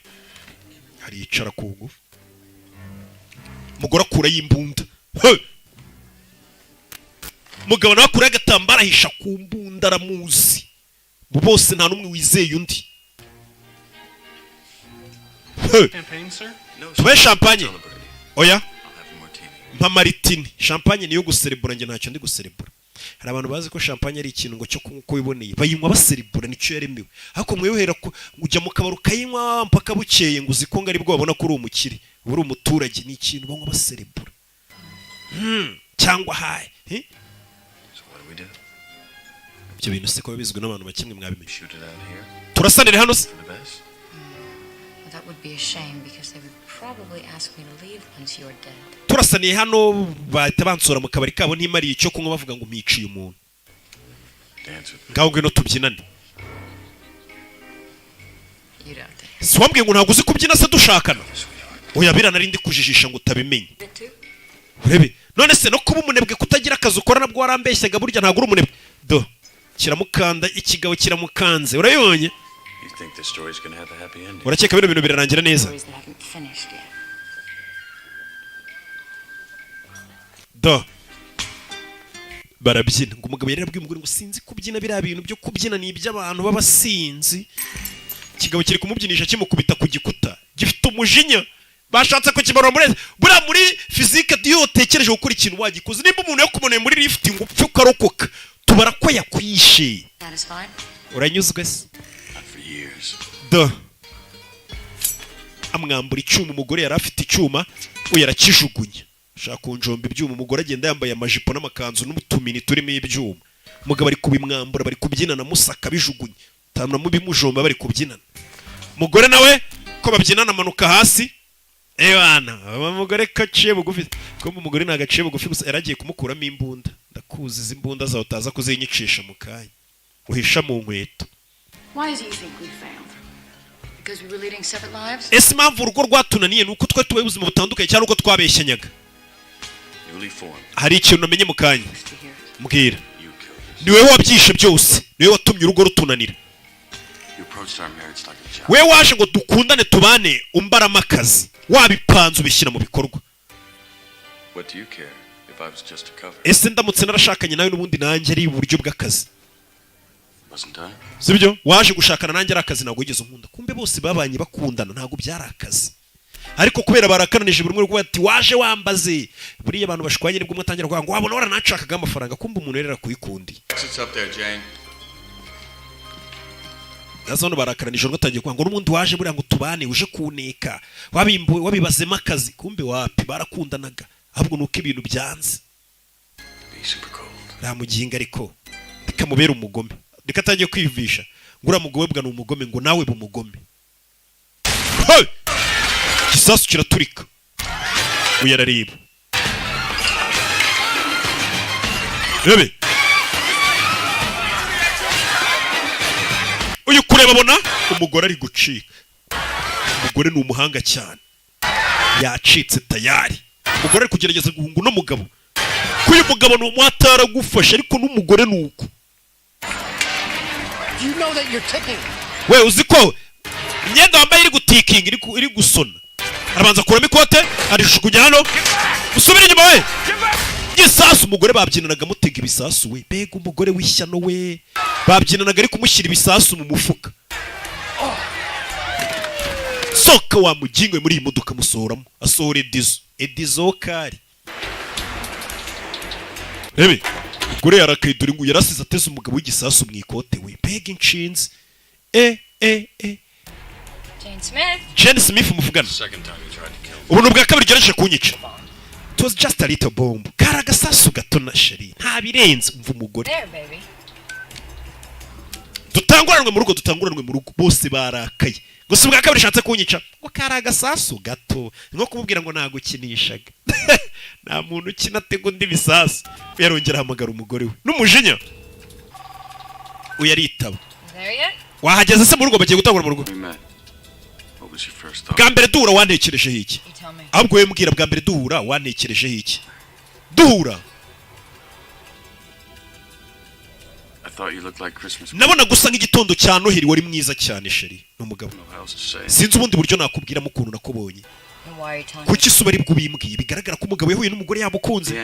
hari yicara ku ngufu umugore akura y'imbunda umugabo nawe akura agatambara ahisha ku mbunda aramuzi bose nta n'umwe wizeye undi tubaye champagne oya mpa maritini champagne niyo guserebura njye ntacyo ndi guserebura hari abantu bazi ko champagne ari ikintu ngo cyo kuko wiboneye bayinywa baserebura nicyo yaremewe ariko mwewehera ujya mu kabaro kayinywa mpaka bukeye ngo uziko ngari bwo babona ko uri umukire uri umuturage ni ikintu banywa baserebura cyangwa haye ibyo bintu se ko bizwi n'abantu bakimwe mwabimenye turasanire hano se turasaniye hano bahita bansura mu kabari kabo ntimariye icyo kunywa bavuga ngo mpiciye umuntu ngaho ngwino tubyinane si wambwiye ngo ntabwo uzi kubyina se dushakana oya biranari ndi kujijisha ngo utabimenye urebe none se no kuba umunebwe kutagira akazi ukora nabwo warambeshyaga burya ntabwo uri umunebwe do kiramukanda ikigabo kiramukanze urayibonye urakeka bino bintu birarangira neza do barabyina ngo umugabo yari yarabwiye umugore ngo sinzi kubyina biriya bintu byo kubyina ni iby'abantu b'abasinzi ikigabo kiri kumubyinisha kimukubita ku gikuta gifite umujinya bashatse ko kibarura muri fizike iyo utekereje gukora ikintu wagikoze nimba umuntu yakubonoye muri lift ngo upfe ukarokoka tubara ko yakwishe uranyuzwe se do amwambura icyuma umugore yari afite icyuma we yarakijugunya shaka kunjomba ibyuma umugore agenda yambaye amajipo n'amakanzu n'utumini turimo ibyuma umugabo ari kubimwambura bari kubyinana musaka bijugunya tamna mu bimujomba bari kubyinana umugore nawe ko babyinana amanuka hasi Ewana, umugore kaciye bugufi. Ko umugore nagaciye bugufi gusa yaragiye kumukuramo imbunda. Ndakuzi imbunda zawe utaza kuzinyicisha mu kanya. uhisha mu nkweto. Why do you think we failed? Because we were leading separate lives? Ese impamvu urugo rwatunaniye nuko twe tubaye ubuzima butandukanye cyangwa uko twabeshyanyaga? Hari ikintu namenye mu kanya. Mbwira. Niwe wabyishe byose. Niwe watumye urugo rutunanira. We waje ngo dukundane tubane umbarama akazi. Wabipanze ubishyira mu bikorwa. Ese ndamutse narashakanye nawe n'ubundi nanjye ari uburyo bw'akazi. Sibyo? Waje gushakana nanjye ari akazi ntabwo wigeze unkunda. Kumbe bose babanye bakundana ntabwo byari akazi. Ariko kubera barakananije buri umwe ati waje wambaze. Buriya abantu bashwanye nibwo mwatangira kuvuga ngo wabona waranacakaga amafaranga kumbe umuntu yerera kuyikundi. Nazono barakaranije ngo tagiye kuvuga ngo n'umuntu waje buriya ngo tubane uje kuneka. Wabibazemo akazi kumbe wapi barakundanaga. Ahubwo nuko ibintu byanze. Ramuginga ariko bikamubera umugome. Ndikatangiye kwivisha. Ngura mugome bwa n'umugome ngo nawe bumugome. Hey! Kisasu kiraturika. Uyarariba. Rebe. Uyu kureba bona umugore ari gucika. Umugore ni umuhanga cyane. Yacitse tayari. Umugore ari kugerageza guhunga no mugabo. Kuyu mugabo ni umwatara gufasha ariko n'umugore nuko. You know that you're ticking. We uziko imyenda wambaye iri gutikinga iri gusona. Arabanza kuramo ikote arishukunya hano. Usubira inyuma we. Gisasu umugore babyinanaga mutega ibisasu we. Bega umugore wishyano we. Babyinanaga ari kumushyira ibisasu mu mufuka. Soka wa mugingwe muri iyi modoka musohoramo. Asohora Edizo kari. Rebe. Umugore yarakayidura ngo yarasize ateze umugabo w'igisasu mu ikote we. Bega inshinzi. Jane Smith muvugana. Ubuntu bwa kabiri gereje kunyica. It was just a little bomb. Karagasasu gato na sheri. Nta birenze umva umugore. Dutanguranwe mu rugo bose barakaye. Gusa ubwa kabiri shatse kunyica. Ngo karagasasu gato. Ngo kumubwira ngo nagukinishaga. Nta muntu kinatego ndi bisasu. Yarongera hamagara umugore we. N'umujinya. Uyaritaba. Wahageze se mu rugo bagiye gutangura mu rugo. Bwa mbere duhura wanekerejeho iki? Ahubwo we mbwira bwa mbere duhura wanekerejeho iki? Duhura. Nabona gusa nk'igitondo cya Noheli wari mwiza cyane sheri n'umugabo. Sinzi ubundi buryo nakubwira mu kuntu nakubonye. Kuki suba ari bwo bimbwiye bigaragara ko umugabo yahuye n'umugore yamukunze.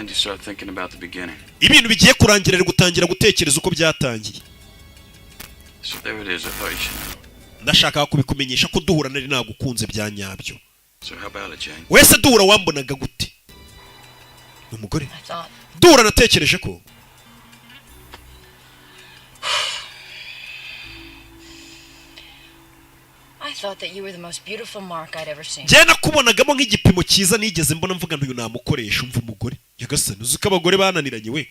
Ibintu bigiye kurangirira gutangira gutekereza uko byatangiye. Ndashaka kubikumenyesha ko duhura nari nagukunze bya nyabyo. Wese duhura wambonaga gute? Umugore. Duhura natekereje ko I thought that you were the most beautiful mark I'd ever seen. Jye nakubonagamo nk'igipimo cyiza nigeze mbona mvuga ntuyu namukoresha umva umugore. Yagasana uzi ko abagore bananiranye we.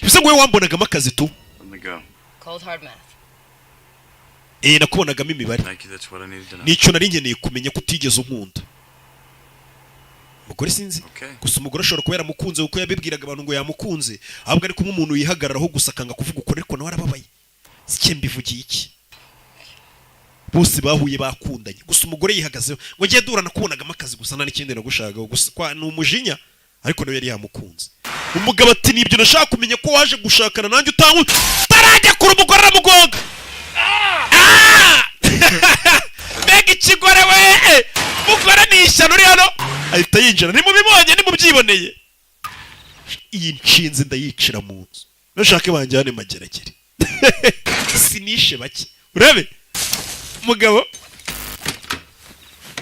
Bisa ngo we wambonagamo akazi tu. Cold hard math. Nakubonagamo imibare. Nicyo nari ngeneye kumenya kutigeze unkunda. Umugore sinzi. Gusa umugore ashobora kuba yaramukunze kuko yabibwiraga abantu ngo yamukunze. Ahubwo ari kumwe umuntu yihagararaho gusa akanga kuvuga ukuri ariko nawe arababaye. Sike mbivugiye iki? Bose bahuye bakundanye. Gusa umugore yihagazeho ngo ngiye dura nakubonagamo akazi gusa nta n'ikindi nagushaka gusa kwa ni umujinya ariko nawe yari yamukunze. Umugabo ati nibyo nashaka kumenya ko waje gushakana nanjye utangu tarajya kuri umugore aramugonga. Mbega ikigore we mugore ni ishyano uri hano ahita yinjira nimubibonye nimubyiboneye. Iyi nshinzi ndayicira mu nzu nashake banjyane mageragere. Sinishe bake urebe mugabo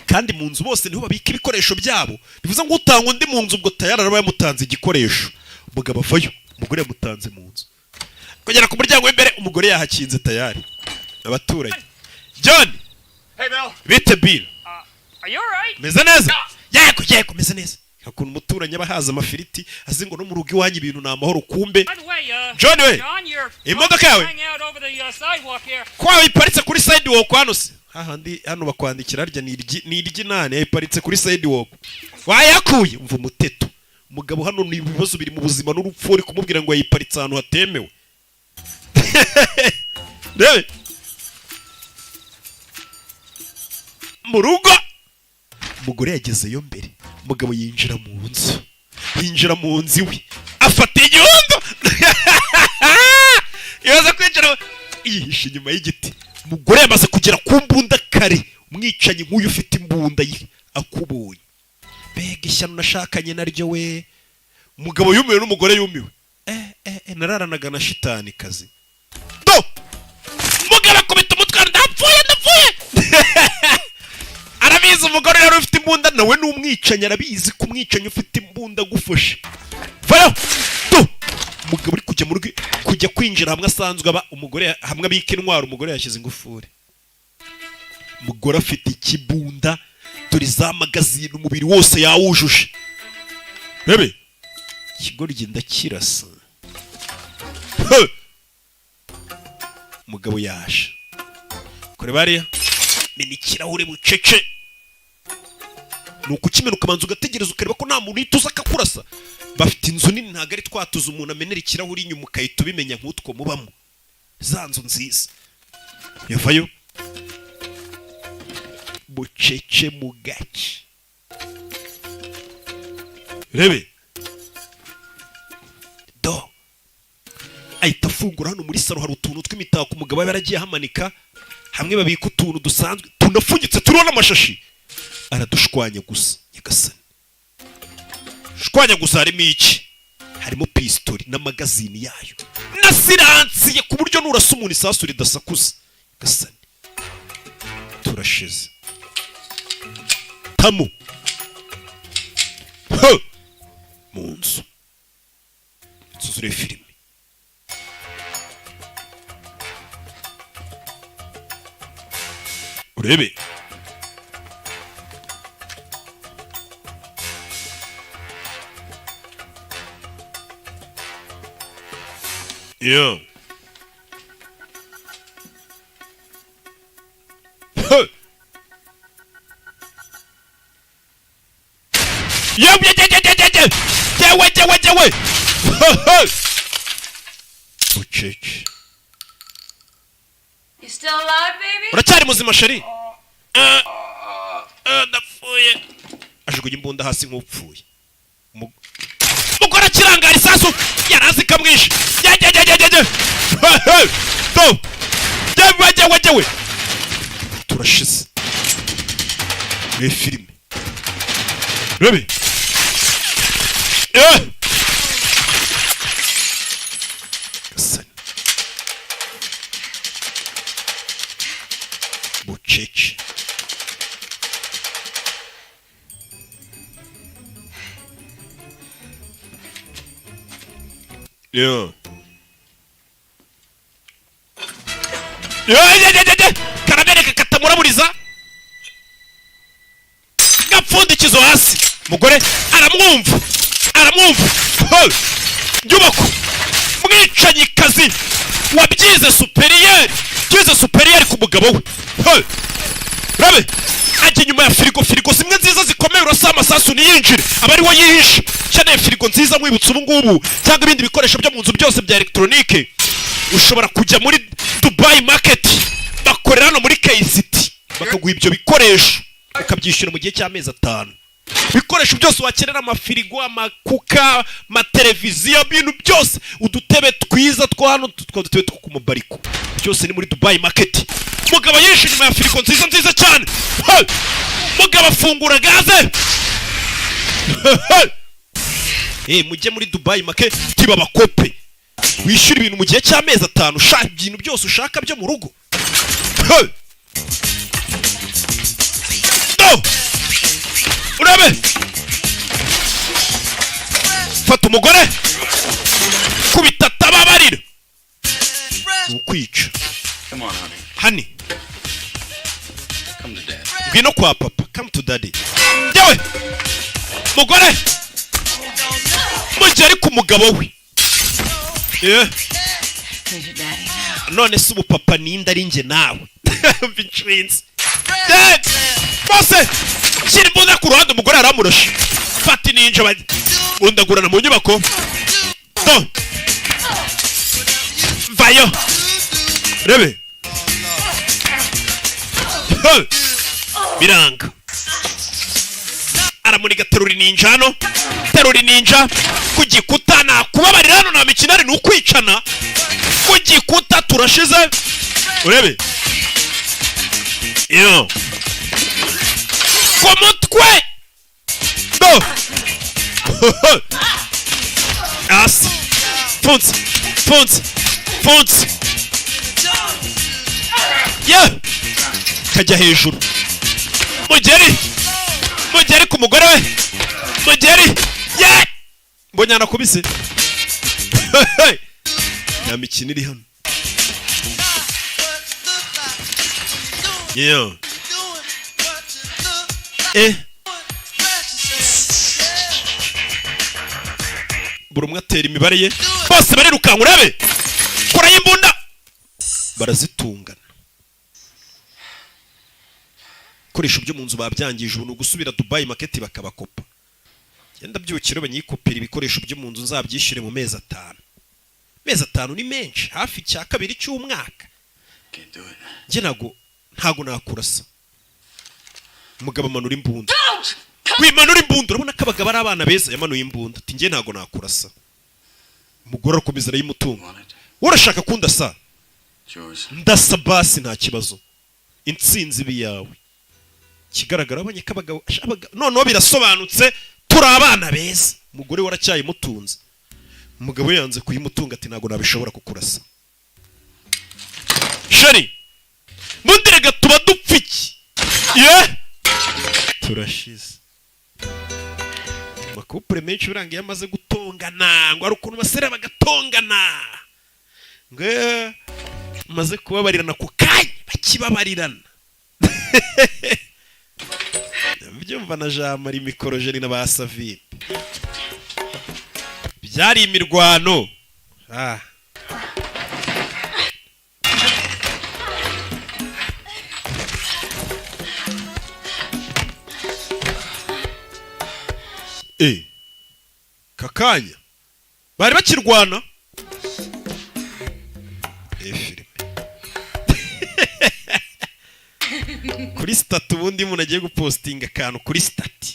kandi mu nzu bose niho babika ibikoresho byabo bivuze ngo utanga undi mu nzu ubwo tayari araba yamutanze igikoresho. Umugabo avayo umugore yamutanze mu nzu kugera ku muryango w'imbere umugore yahakinze tayari abaturage. John, hey Bill, bite Bill? Are you alright? Meze neza? Yego meze neza. Hakuna umuturanye abahaza amafiriti azi ngo no mu rugo iwanyu ibintu na amahoro kumbe. John we, imodoka yawe kwa iparitse kuri sidewalk hano se? Hano bakwandikira harya ni iry'inane iparitse kuri sidewalk. Wayakuye umva umuteto. Umugabo hano ni ibibazo biri mu buzima n'urupfu uri kumubwira ngo yayiparitse ahantu hatemewe. rebe mu rugo umugore yagezeyo mbere umugabo yinjira mu nzu iwe afata inyundo yaza kwinjira yihishe inyuma y'igiti umugore yamaze kugera ku mbunda kare umwicanyi nk'uyu ufite imbunda akubonye mbega ishyano nashakanye naryo we umugabo yumiwe n'umugore yumiwe nararanaga na shitani kazi do umugabo akubita umutwe ndapfuye arabizi umugore rero ufite imbunda nawe n'umwicanyi arabizi ko umwicanyi ufite imbunda agufashe vayo do umugabo uri kujya mu rugo kujya kwinjira hamwe asanzwe aba umugore hamwe abika intwaro umugore yashyize ingufuri umugore afite ikibunda dore za magazine umubiri wose yawujuje bebe ikigoryi ndakirasa umugabo yaje kore bariya mena ikirahure bucece nuko ukimena ukabanza ugategereza ukareba ko nta muntu uhita uza akakurasa bafite inzu nini ntabwo ari twatuza umuntu amenera ikirahuri inyuma ukahita ubimenya nk'utwo mubamo za nzu nziza yavayo bucece mu gake rebe do ahita afungura hano muri saro hari utuntu tw'imitako umugabo aba yaragiye hamanika hamwe babika utuntu dusanzwe tunafungitse turiho n'amashashi aradushwanya gusa nyagasani shwanya gusa harimo iki harimo pistori n'amagazini yayo na siransiye ku buryo nurasa umuntu isasu ridasakuza nyagasani turashize tamu mu nzu zuzure filime urebe yo jewe bucece You still alive, baby? uracyari muzima sheri ndapfuye ajugunya imbunda hasi nk'upfuye umugore akirangara isasu yarazi kamwishe jewe turashize muri filime rebe gasani bucece karabereka katamuraburiza gapfundikizo hasi mugore aramwumva nyubako mwicanyikazi wabyize superiyeri ku mugabo we rabe ajya inyuma ya firigo zimwe nziza zikomeye urasa amasasu niyinjire aba ariwo yihishe ukeneye firigo nziza mwibutsa ubu ngubu cyangwa ibindi bikoresho byo mu nzu byose bya elegitoronike ushobora kujya muri Dubai market bakorera hano muri KCT bakaguha ibyo bikoresho ukabyishyura mu gihe cy'amezi 5 bikoresho byose wakenera amafirigo amakuka amateleviziyo ibintu byose udutebe twiza two hano dutebe two ku mubariko byose ni muri Dubai market mugabo yishe nyuma ya firigo nziza cyane mugabo afungura gaze mujye muri Dubai market tiba bakope wishyura ibintu mu gihe cy'amezi 5 ushaka ibintu byose ushaka byo mu rugo urabe fata umugore kubita tababarira ukwica honey come to dad ngwino kwa papa come to daddy yewe mugore mujye ari ku mugabo we none se ubu papa ninde ari nge nawe bitwins bose shiri mbona ku ruhande umugore aramurashe fata ninja bundagurana mu nyubako vayo rebe biranga aramuniga terura ninja hano terura ninja ku gikuta nakubabarira hano nta mikino ari n'ukwicana ku gikuta turashize urebe yo ku mutwe do asi funsi ye kajya hejuru mugeri ku mugore we mugeri ye mbonyana kubise nta mikino iri hano yo buri umwe atera imibare ye bose barirukanka urabe kora y'imbunda barazitungana koresha byo mu nzu babyangije ubu gusubira Dubai market bakabakopa genda byukiro banyikopera ibikoresho byo mu nzu nzabyishyire mu mezi 5 mezi 5 ni menshi hafi cya kabiri cy'umwaka nge ntago nakurasa umugabo manura imbunda wimanura imbunda urabona ko abagabo ari abana beza yamanuye imbunda ati nge ntago nakurasa umugore akomeza arayimutunga urashaka kundasa ndasa basi nta kibazo intsinzi biyawe kigaragara abanye kabagabo noneho birasobanutse turi abana beza umugore waracyayimutunze umugabo yanze kuyimutunga ati ntago nabishobora kukurasa sheri mundirega tuba dupfiki ye turashize makupure menshi birangiye yamaze gutongana ngo ari ukuntu basera bagatongana ngo maze kubabarirana ku kanya bakibabarirana byumva na jamari mikorojeri na basavip byari imirwano kakanya bari bakirwana filime kuri stati ubundi umuntu agiye gupostinga akantu kuri stati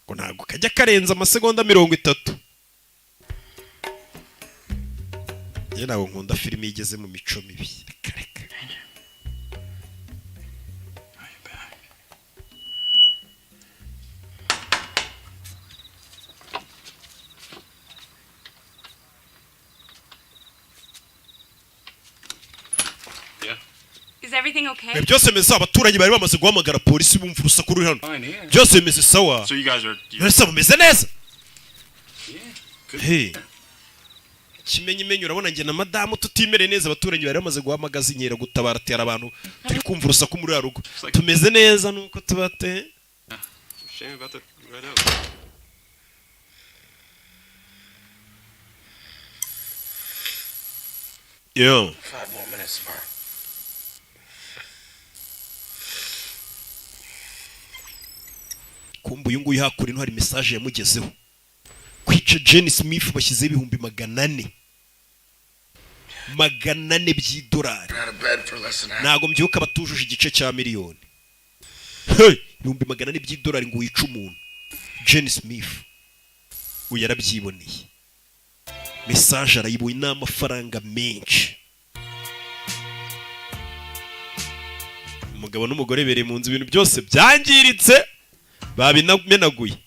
ngo ntabwo kajya karenza amasegonda 30 ye nawe nkunda filime igeze mu mico mibi reka Is everything okay? byose bimeze abaturage bari bamaze guhamagara polisi bumva urusaku ruri hano byose bimeze sawa So you guys are mbese bimeze neza kimenyimenyi urabona nge na madamu tutimere neza abaturage bari bamaze guhamagaza inkera gutabara atera abantu turi kumva urusaku muri rugo tumeze neza nuko tubate shame about the right out. Yo 5 more minutes, man. kumbu uyu nguyu hakuri no hari message yamugezeho kwica Jenny Smith bashyize 400 by'idolari ntago mbyuka batujuje igice cya miliyoni 400 by'idolari ngo wica umuntu Jenny Smith uyu yarabyiboneye message arayibuye n'amafaranga menshi umugabo n'umugore bereye mu nzu ibintu byose byangiritse babinamenaguye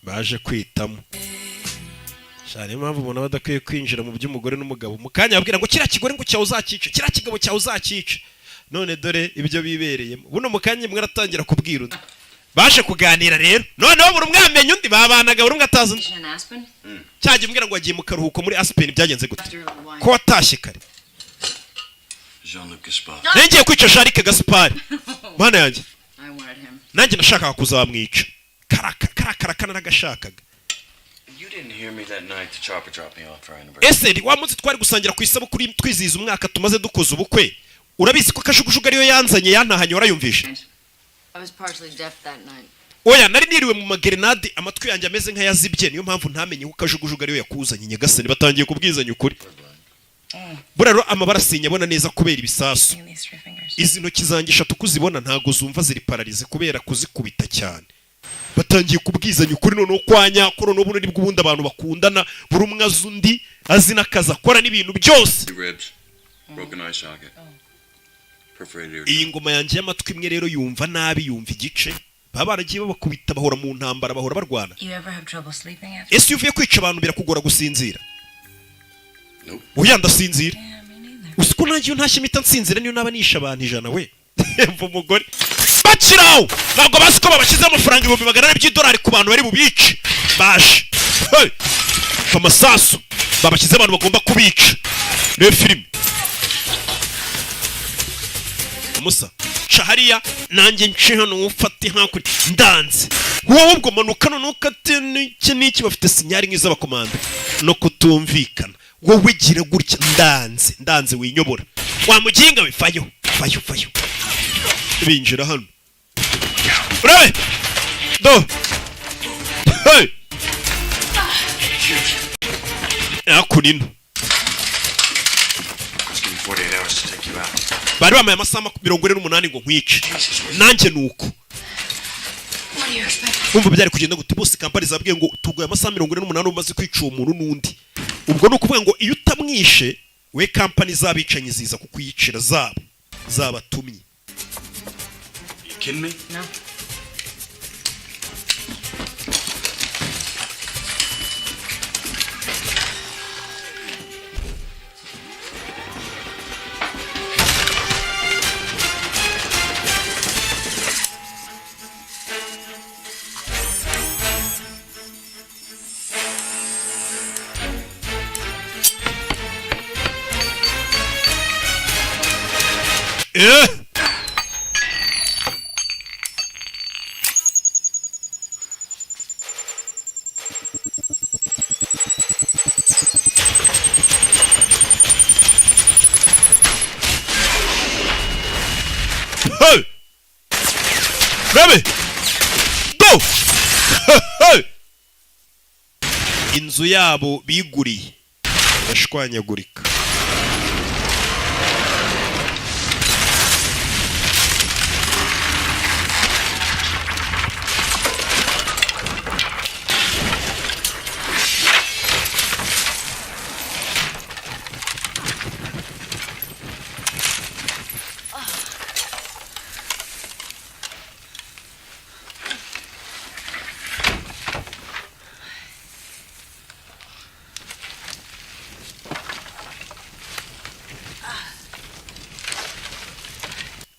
baje kwitamo cyane impamvu umuntu badakwiye kwinjira mu by'umugore n'umugabo mukanya babwira ngo kira kigore ngo cyawe uzakice kira kigabo cyawe uzakice none dore ibyo bibereyemo buno mukanya mwe aratangira kubwira baje kuganira rero noneho buri umwe amenye undi babanaga buri umwe atazi cyagiye mbwira ngo agiye mu karuhuko muri Aspen byagenze gute ko watashye kare ngiye kwica Jean-Luc Gaspard mana yanjye nanjye nashakaga kuzamwica karakara naragashakaga ese wa munsi twari gusangira ku isabukuru twizihiza umwaka tumaze dukoze ubukwe urabizi ko kajugujugu ariyo yanzanye yantahanye warayumvishe oya nari niriwe mu magrenade amatwi yanjye ameze nk'ayazibye niyo mpamvu ntamenye ko kajugujugu ariyo yakuzanye nyagasani batangiye kubwizanya ukuri buraro amabara sinyabona neza kubera ibisasu izi ntoki zanjye 3 kuzibona ntago zumva ziri paralize kubera kuzikubita cyane batangiye kubwizanya ukuri noneho kwanya ko noneho buno nibwo bundi abantu bakundana buri umwe azundi azina kaza akora n'ibintu byose iyi ngoma yanjye y'amatwi imwe rero yumva nabi yumva igice baba baragiye babakubita bahora mu ntambara bahora barwana ese uvuye kwica abantu birakugora gusinzira oya ndasinzira usiko nanjye ntashye mita nsinzira niyo naba nisha abantu 100 we mva umugore bakiraho ntabwo bazi ko babashyize amafaranga $200 ku bantu bari bubice baje amasasu babashyize abantu bagomba kubica niyo filime musa chahariya nanjye nce hano ufate hakuri ndanze wowe ubwo manuka nonuka niki bafite sinyari nk'iz'abakomanda no kutumvikana wowe gira gutya ndanze winyobora wamuginga bifayo fayo binjira hano urabe do hey akunino bari bamaye amasaha 48 ngo nkwice nanjye nuko umva byari kugenda gute bose kampani zabwiye ngo tugoye amasaha 48 umaze kwica umuntu nundi ubwo no kuvuga ngo iyo utamwishe we kampani zabicanye ziza kukuyicira zabatumye kidding me? No. Yeah. Hey! Baby! Go! Hey! Inzu yabo biguriye bashwanyagurika.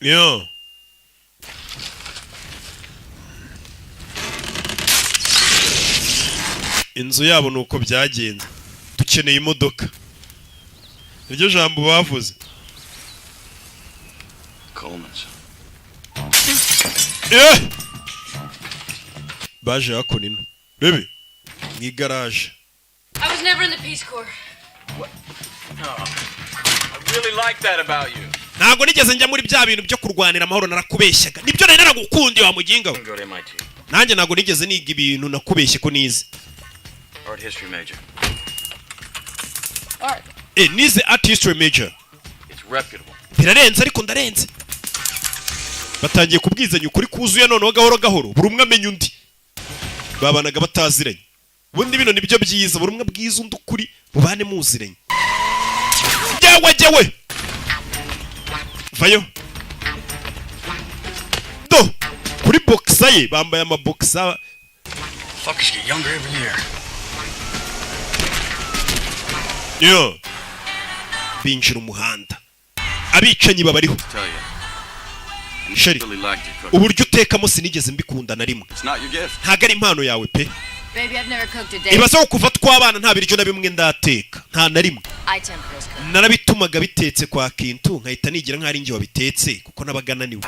Yeah. Inzu yabo nuko byagenze. Dukeneye imodoka. Iryo jambo bavuze. Coleman's. Yeah. Baje hakonino. Baby. Ni garage. I was never in the Peace Corps. What? No. I really like that about you. Ntago nigeze njya muri bya bintu byo kurwanira amahoro narakubeshyaga. Nibyo nari naragukundiye wa muginga we. Nanjye ntago nigeze niga ibintu nakubeshye ko nize. Art history major. Art. Nize art history major. It's reputable. Birarenze ariko ndarenze. Batangiye kubwizanya ukuri kuzuye noneho gahoro gahoro. Buri umwe amenya undi. Babanaga bataziranye. Ubundi bino nibyo byiza. Buri umwe bwiza undi ukuri mubane muziranye. Jewe. Vayo. Do. Kuri boxa ye bambaye ama boxa. Fuckers get younger every year. Yo. Binjira umuhanda. Abicanyi babariho. sheri uburyo utekamo sinigeze mbikunda na rimwe ntago ari impano yawe pe ibaze ko kuva twabana nta biryo na bimwe ndateka nta na rimwe narabitumaga bitetse kwa Kintu nkahita nigira nk'ari njye wabitetse kuko nabaga naniwe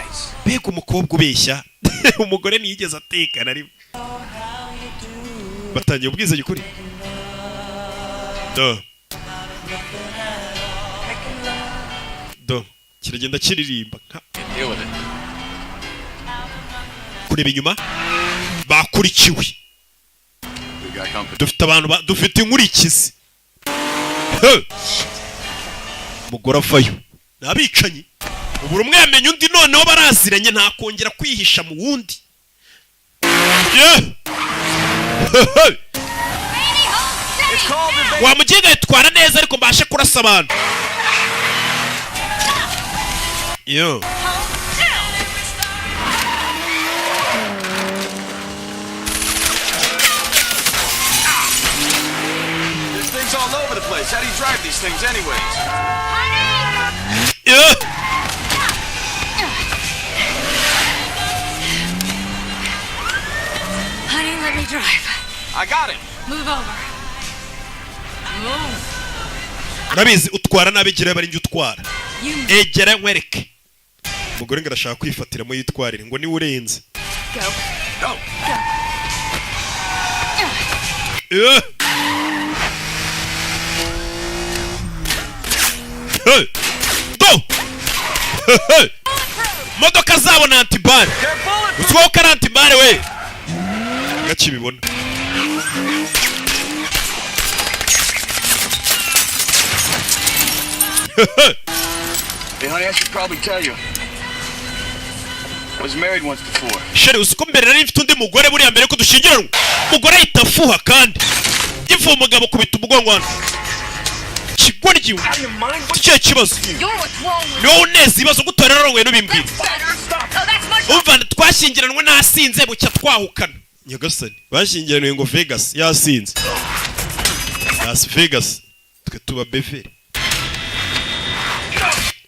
mbega umukobwa ubeshya umugore ntiyigeze ateka na rimwe batangiye ubwiza kuri do kiragenda kiririmba kureba inyuma bakurikiwe dufite abantu dufite inkurikizi mugora avayo nabicanyi ubura umwe yamenye undi noneho baraziranye ntakongera kwihisha mu wundi wa mugiga yitwara neza ariko mbashe kurasa abantu yo all over the place. How do you drive these things anyways? Yeah. Honey, let me drive. I got it. Move over. Move. Nabizi utwara nabigira bari njye utwara. Egera nkwereke. Mugore ngarashaka kwifatira mu yitwarire ngo ni urenze. Go. Go. Yeah. Hey! Go! Hey! Modoka zabo na antibare. Uswo ukara antibare we. Gakibibona. Hey honey, I should probably tell you. I was married once before. Sheri usiko mbere nari mfite undi mugore buri mbere ko dushingiranwa. Mugore itafuha kandi. Ifu umugabo kubita umugongo hano. Kigoryi. Cyo kibazo. No nezi ibibazo gutorera rongwe no bimbwira. Umva twashingiranwe nasinze bucya twahukana. Nyagasani. Bashingiranwe ngo Vegas yasinze. Las Vegas. Twe tuba befere.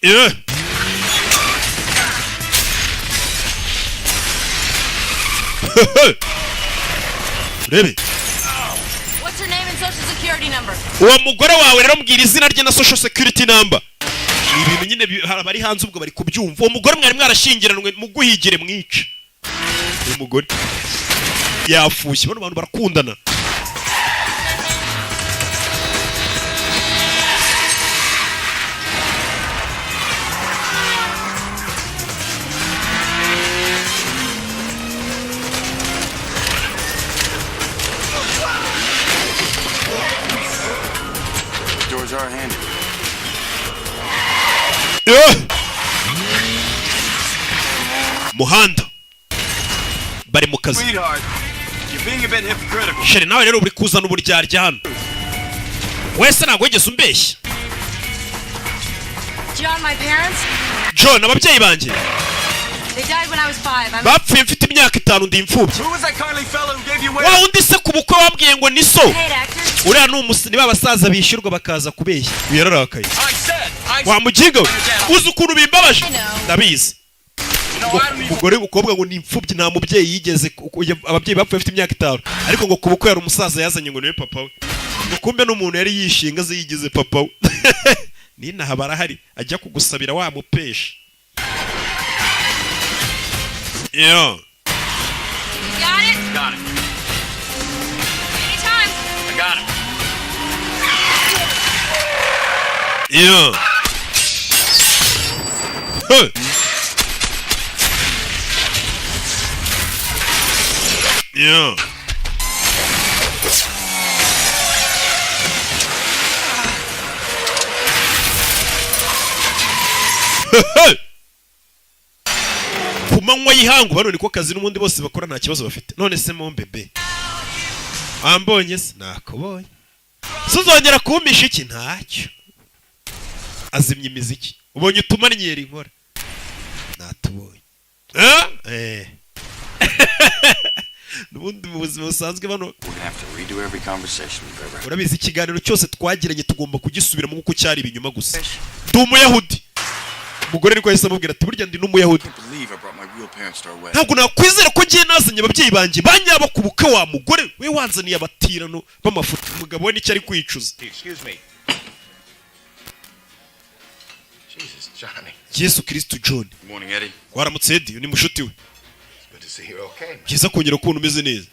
Yeah. Rebe. What's your name and social security number? Uwo mugore wawe rero mbwira izina rye na social security number. Ibintu nyine bari hanze ubwo bari kubyumva. Uwo mugore mwari mwarashingiranwe mu guhigire mwica. Uwo mugore yafushye bano bantu barakundana. Are handy. Yeah. Muhanda bari mu kazi. Sheri nawe rero uri kuzana uburyarya hano. Wese ntago wigeze umbeshya. John, my parents? John, ababyeyi banjye. They died when I was 5. Bapfuye mfite imyaka 5 ndi imfubyi. Wa undi se kubukwe wabwiye ngo ni so. Uriya ni umusini b'abasaza bishyurwa bakaza kubeshya. Uyararakaye. Wa mugiga we. Uzi ukuntu bimbabaje. Ndabizi. Umugore ukobwa ngo ni imfubyi nta mubyeyi yigeze ababyeyi bapfuye mfite imyaka 5. Ariko ngo kubukwe yari umusaza yazanye ngo niwe papa we. Ngo kumbe n'umuntu yari yishinga ze yigize papa we. Nina habara hari ajya kugusabira wa mupesha. Yeah. Got it? Got it. Anytime. I got it. Yeah. Hey. Yeah. Hey. Kumanywa yihangu bano niko kazi n'umundi bose bakora nta kibazo bafite. None se mo bebe. Ambonye se nakubonye. Suzongera kumisha iki ntacyo. Azimye imiziki. Ubonye utumanyeri nkora. Natubonye. Nubundi mu buzima busanzwe bano. Urabizi ikiganiro cyose twagiranye tugomba kugisubiramo kuko cyari ibinyuma gusa. Ndi umuyahudi. umugore niko yahise amubwira ati burya ndi n'umuyahudi ntabwo nakwizera ko ngiye nazanye ababyeyi banjye banyaba ku bukwe wa mugore we wanzaniye abatirano b'amafuti umugabo we nicyo ari kwicuza Yesu Kristo John waramutse Eddie ni mushuti we byiza kongera kubona umeze neza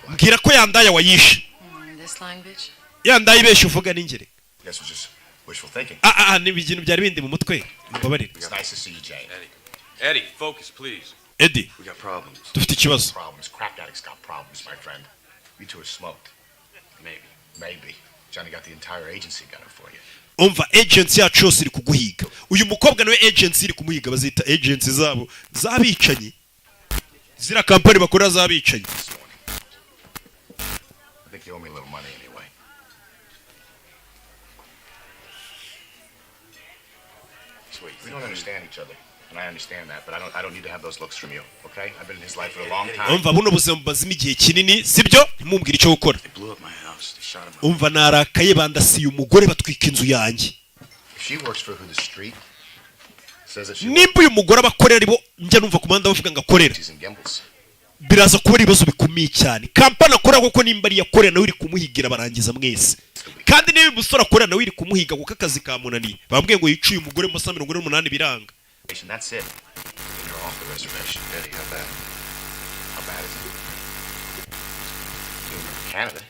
mbwira ko yandaye wayishe yandaye ibeshye uvuga n'ingere ni ibintu byari bindi mu mutwe mbabarire Eddie, focus, please. Eddie, we got problems. Dufite ikibazo. Crack addicts got problems, my friend. You two are smoked. Maybe. Johnny got the entire agency gunning for you. Umva agency yacu yose iri kuguhiga. Uyu mukobwa nawe agency iri kumuhiga bazita agency zabo zabicanyi. Zira company bakora zabicanyi. I think you owe me a little money anyway. Sweet. We don't understand each other. And I understand that, but I don't need to have those looks from you, okay? I've been in his life for a long time. Umva buno buzima bazima igihe kinini sibyo ntimumbwire icyo gukora. Umva narakaye bandasiye umugore batwika inzu yanjye. Nimba uyu mugore abakorera aribo njya numva kumanda bavuga ngo akorera. Biraza kuba ibibazo bikomeye cyane. Kampani akora kuko nimba ari yakorera nawe iri kumuhigira barangiza mwese. Kandi niba umusore akorera nawe iri kumuhiga kuko akazi kamunaniye. Bambwiye ngo yicuye umugore mu masaha 48 biranga. That's it. You're off the reservation. Eddie, how bad? How bad is it? You were in Canada.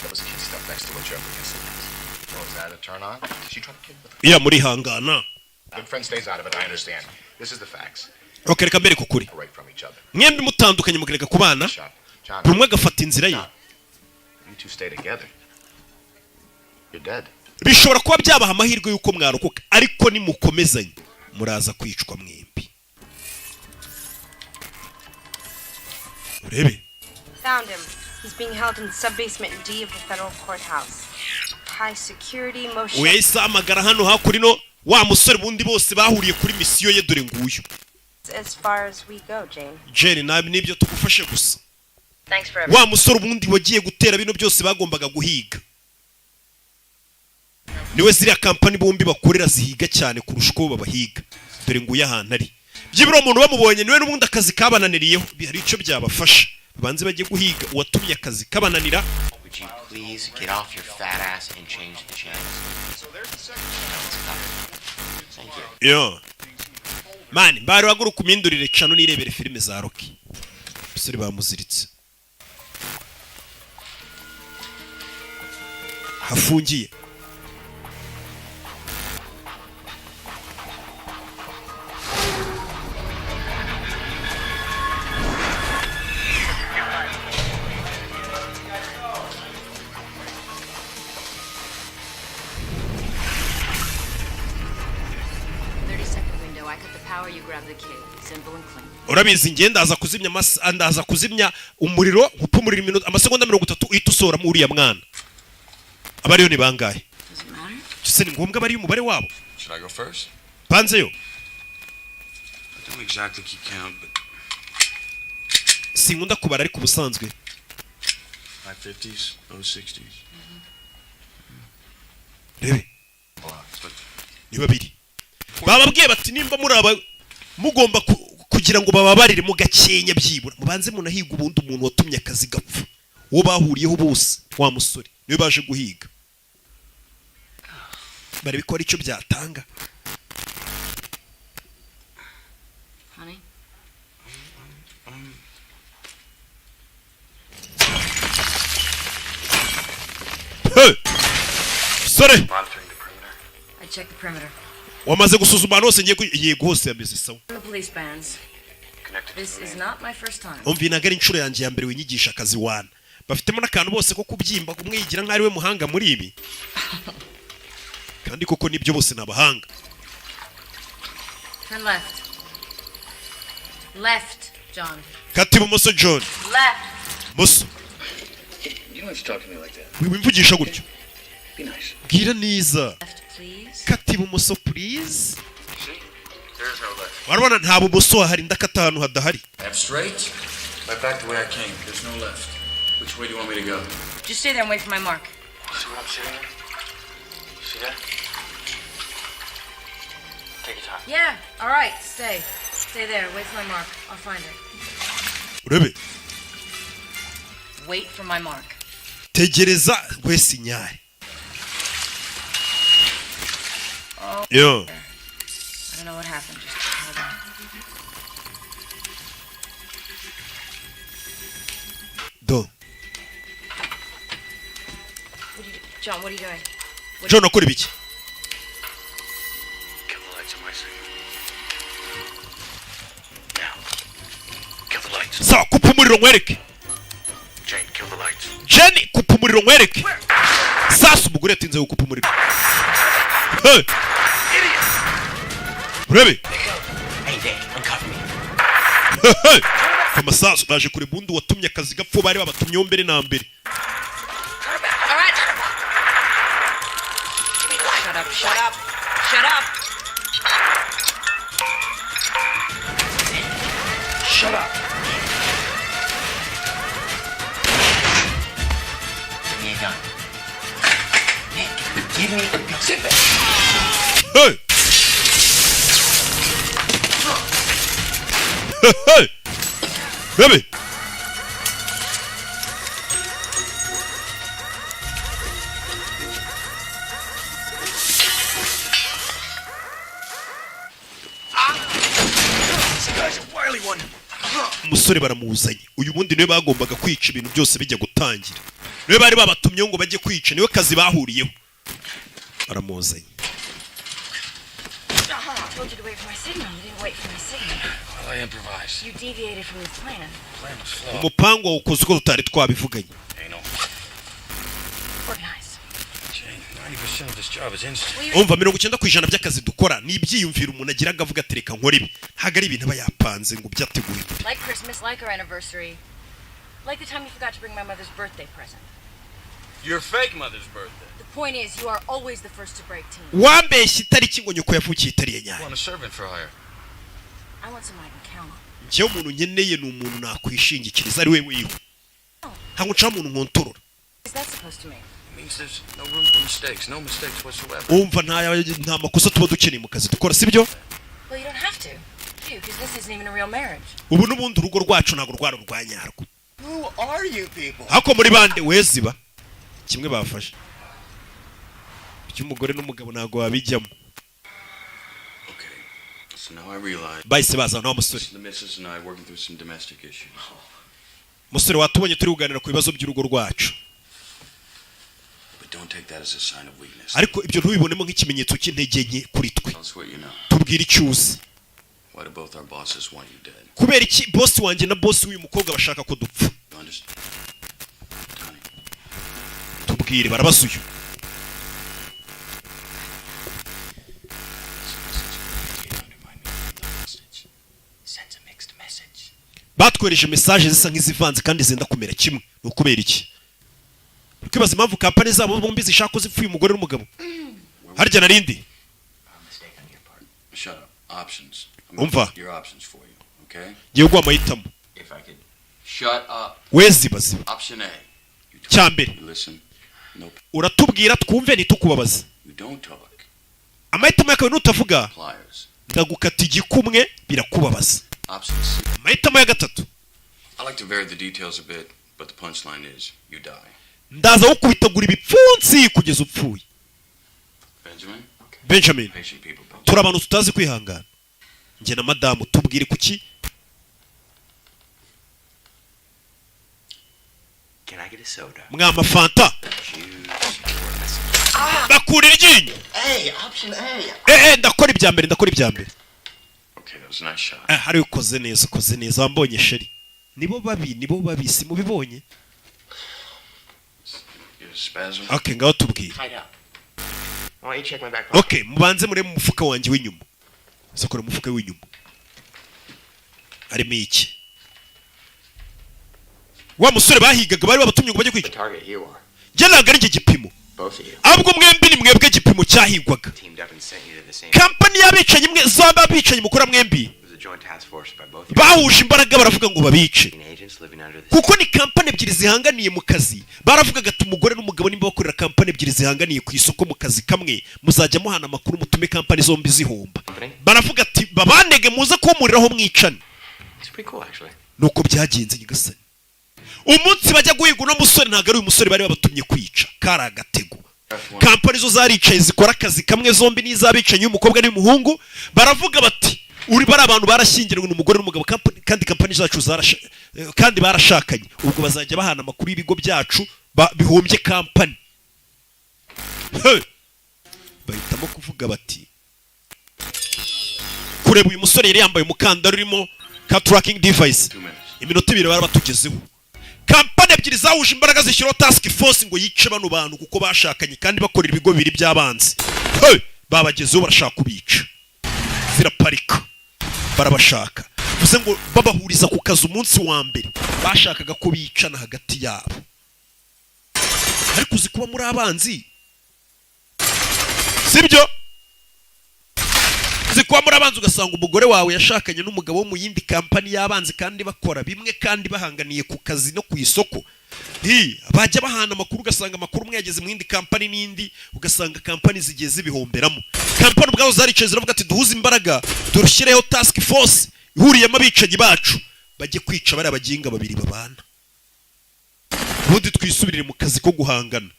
That was kid stuff next to what you're up against. Oh, is that a turn on? Did she try to kid with her? Yeah, muri hangana. Good friend stays out of it, I understand. This is the facts. Okay, reka mbere kukuri. Mwembi mutandukanye mugereka kubana. Bumwe agafata inzira ye. You two stay together. You're dead. Bishobora kuba byabaha amahirwe yuko mwarokoka ariko ni mukomezanye muraza kwicwa mwembi. Urebe. Found him. He's being held in the sub-basement D of the federal courthouse. High security motion. Uyahise amagara hano hakurino wa musore bundi bose bahuriye kuri misiyo ye dore nguyu. As far as we go, Jane. Jane nabi nibyo tugufashe gusa. Thanks for everything. Wa musore bundi wagiye gutera bino byose bagombaga guhiga. Niwe ziriya kampani bombi bakorera zihiga cyane kurusha uko babahiga dore nguye ahantu ari byibiro umuntu bamubonye niwe n'ubundi akazi kabananiriyeho hari icyo byabafasha banze bagiye guhiga uwatumye akazi kabananira. Would you please get off your fat ass and change the channel? Thank you. Yo man bari baguru kumindurire cano nirebere filime za Rocky bisuri bamuziritse hafungiye. Urabizi ngenda aza kuzimya ndaza kuzimya umuriro upumurira iminota amasegonda 30 uhita usoramo uriya mwana. Abariyo ni bangahe? Cise ni ngombwa bari umubare wabo. Should I go first? Panzeyo. I don't exactly keep count, but Sinkunda kubara ariko ubusanzwe. 550s, 060s. Rebe. Ni babiri. Bababwiye bati nimba muraba mugomba kugira ngo bababarire mu gakenya byibura mubanze munahiga ubundi umuntu watumye akazi gapfa wo bahuriyeho bose wa musore niwe baje guhiga bari bikora icyo byatanga. Honey? Sorry. I checked the perimeter. Wamaze gusuzuma hose ngiye yego hose yameze sawa. The police bands. This is not my first time. Umvina gari inshuro yanjye ya mbere winyigisha akazi wana. Bafitemo nakantu bose ko kubyimba kumwe yigira nk'ari we muhanga muri ibi. Kandi koko nibyo bose nabahanga. Turn left. Left, John. Kati ibumoso John. Left. Moso. You don't have to talk to me like that. Wimvugisha gutyo. Be nice. Gira niza. Left, please. Kati ibumoso please. There's no left. Warabona nta bumoso hari ndakata ahantu hadahari. Left straight. Right back the way I came. There's no left. Which way do you want me to go? Just stay there and wait for my mark. See what I'm sitting in? See that? Take your time. Yeah, all right, stay. Stay there, wait for my mark. I'll find it. urebe Wait for my mark. tegereza we sinyare. Oh. Yo. I don't know what happened, just hold on. Do. John, what are you doing? John akora ibiki? Kill the lights on my signal. Now. Kill the lights. Sawa, kupa umuriro nkwereke. Jane, kill the lights. Jenny, kupa umuriro nkwereke. Sasa umugore yatinze gukupa umuriro. Hey. Urebe. Hey there, uncuff me. Hey. Amasasu naje kure bundu watumye akazi gapfu bari babatumye mbere na mbere. Shut up, shut up, shut up. Shut up. Give me a gun. Nick, give me a gun. Sit back. Hey. Hey. Baby. Umusore baramuzanye uyu bundi niwe bagombaga kwica ibintu byose bijya gutangira niwe bari babatumye ngo bajye kwica niwe kazi bahuriyeho baramuzanye. I told you to wait for my signal. You didn't wait for my signal. Well, I improvised. You deviated from the plan. Plan was flawed. Umupango wawukoze uko tutari twabivuganye. Hey, no. Organize. Jane, 90% of this job is instinct. Umva 90% by'akazi dukora ni ibyiyumvira umuntu agira agavuga atereka nkora ibi ntago ari ibintu aba yapanze ngo byateguye. Like Christmas, like our anniversary, like the time you forgot to bring my mother's birthday present. Your fake mother's birthday. The point is, you are always the first to break team. Wambeshye itariki ngo nyoko yavukiye itariye nyayo. Want a servant for hire? I want someone I can count on. Njye umuntu nyeneye ni umuntu nakwishingikiriza ari we wiwe. Ntabwo nca umuntu nkontorora. Is that supposed to mean? It means there's no room for mistakes. No mistakes whatsoever. Umva nta makosa tuba dukeneye mu kazi dukora sibyo? Well, you don't have to. Because this isn't even a real marriage. Ubu n'ubundi urugo rwacu ntabwo rwari urwanyarwo. Who are you people? Hako muri bande weziba kimwe bafashe. Cy'umugore n'umugabo ntabwo wabijyamo. Okay. So now I realize. Bahise baza nawe musore. The missus and I working through some domestic issues. Musore watubonye turi kuganira ku bibazo by'urugo rwacu. But don't take that as a sign of weakness. Ariko ibyo ntubibonemo nk'ikimenyetso cy'intege nke kuri twe. That's what you know. Tubwire icyuzi. Why do both our bosses want you dead? Kubera iki boss wanjye na boss w'uyu mukobwa bashaka ko dupfa? Tubwire barabasuye. Batwereje message zisa nk'izivanze kandi zenda kumera kimwe. No kubera iki? Ukibaza impamvu kampani zabo bombi zishaka ko zipfuye umugore n'umugabo. Harya narindi. Shut up. Options. Umva. Your options for you, okay? Ngiye gwa mahitamo. If I could shut up. Wezibaziba. Option A. Cyambere. Listen. Nope. Uratubwira twumve nitukubabaza. You don't talk. Amahitamo yakawe nutavuga. Pliers. Ndagukata igikumwe birakubabaza. Option C. Amahitamo ya gatatu. I like to vary the details a bit, but the punchline is you die. Ndaza gukubitagura ibipfunsi kugeza upfuye. Benjamin? Benjamin. Patient people, Benjamin. Turi abantu tutazi kwihangana. Nge na madamu tubwire kuki. Can I get a soda? Mwama fanta. Bakurira iryinyo. Hey, option A. Ndakora ibya mbere. Okay, that was a nice shot. Hari ukoze neza wambonye sheri. Nibo babi simubibonye. Spasm. Okay, ngaho tubwire. Tied up. I want you to check my back pocket. Okay, mubanze mure mu mufuka wanjye w'inyuma. Sakora umufuka w'inyuma. Harimo iki? Wa musore bahigaga bari babatumye ngo bajye kwica. Target you are. Njye ntabwo ari gipimo. Both of you. Ahubwo mwembi ni mwebwe gipimo cyahigwaga. Teamed up and sent you to the same. Company y'abicanyi mwe zaba bicanyi mukora mwembi. It was a joint task force by both. Bahuje imbaraga baravuga ngo babice. kuko ni kampani ebyiri zihanganiye mu kazi. Baravugaga ati umugore n'umugabo nimba bakorera kampani ebyiri zihanganiye ku isoko mu kazi kamwe, muzajya muhana amakuru mutume kampani zombi zihomba. Baravuga ati babanege muze kumuriraho mwicane. Nuko byagenze nyigasani. Umunsi bajya guhiga uno musore ntago ari uyu musore bari babatumye kwica, kari agatego. Kampani zo zaricaye zikora akazi kamwe zombi n'izabicanye y'umukobwa n'umuhungu. Baravuga bati uri bari abantu barashyingiranywe n'umugore n'umugabo kandi kampani zacu kandi barashakanye, ubwo bazajya bahana amakuru y'ibigo byacu bihombye kampani. Bahitamo kuvuga bati kureba uyu musore yari yambaye umukandara urimo ka tracking device, iminota 2 barabatugezeho. Kampani ebyiri zawuje imbaraga zishyiraho task force ngo yice bano bantu kuko bashakanye kandi bakorera ibigo bibiri by'abanzi. Babagezeho barashaka kubica, ziraparika barabashaka, bivuze ngo babahuriza ku kazi umunsi wa mbere. Bashakaga ko bicana hagati yabo, ariko uzi kuba muri abanzi, sibyo? Uzi kuba muri abanzi ugasanga umugore wawe yashakanye n'umugabo wo mu yindi kampani y'abanzi kandi bakora bimwe kandi bahanganiye ku kazi no ku isoko. Bajya bahana amakuru ugasanga amakuru umwe yageze mu yindi kampani n'indi, ugasanga kampani zigiye zibihomberamo. Kampani ubwazo zaricaye ziravuga ati duhuze imbaraga dushyireho task force ihuriyemo abicanyi bacu bajye kwica bari abaginga babiri babana, ubundi twisubirire mu kazi ko guhangana.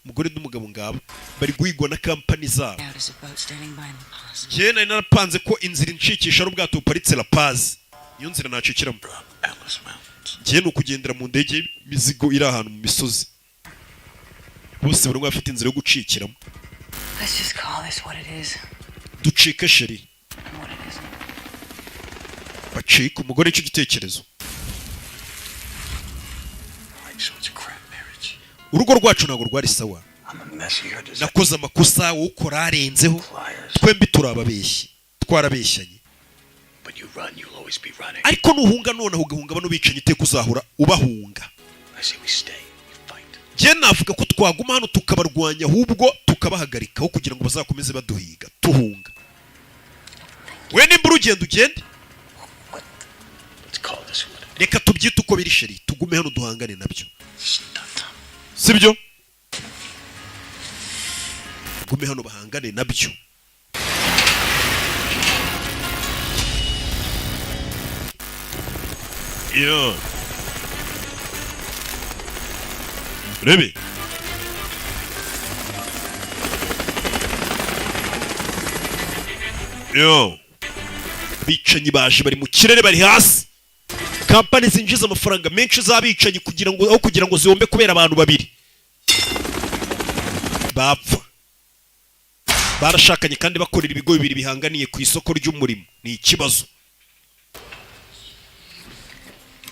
Umugore n'umugabo ngabo bari guhigwa na kampani zabo. Njye nari narapanze ko inzira inshikisha ari ubwato buparitse La Paz, iyo nzira nacikiramo. Njye nukugendera mu ndege mizigo iri ahantu mu misozi, bose bari bafite inzira yo gucikiramo. Ducike sheri, bacika umugore icyo gitekerezo. Urugo rwacu ntabwo rwari sawa, nakoze amakosa wowe ukora arenzeho, twembi turababeshyi, twarabeshyanye. Ariko nuhunga noneho ugahunga bano bicanyi iteka uzahura ubahunga. Njye navuga ko twaguma hano tukabarwanya ahubwo tukabahagarikaho kugira ngo bazakomeze baduhiga tuhunga. We nimba urugendo ugende, reka tubyite uko biri sheri, tugume hano duhangane nabyo, sibyo? Gume hano bahangane nabyo. Rebe bicanyi baje bari mu kirere bari hasi. Kampani zinjiza amafaranga menshi z'abicanyi kugira ngo zihombe kubera abantu babiri bapfa. Barashakanye kandi bakorera ibigo bibiri bihanganiye ku isoko ry'umurimo, ni ikibazo.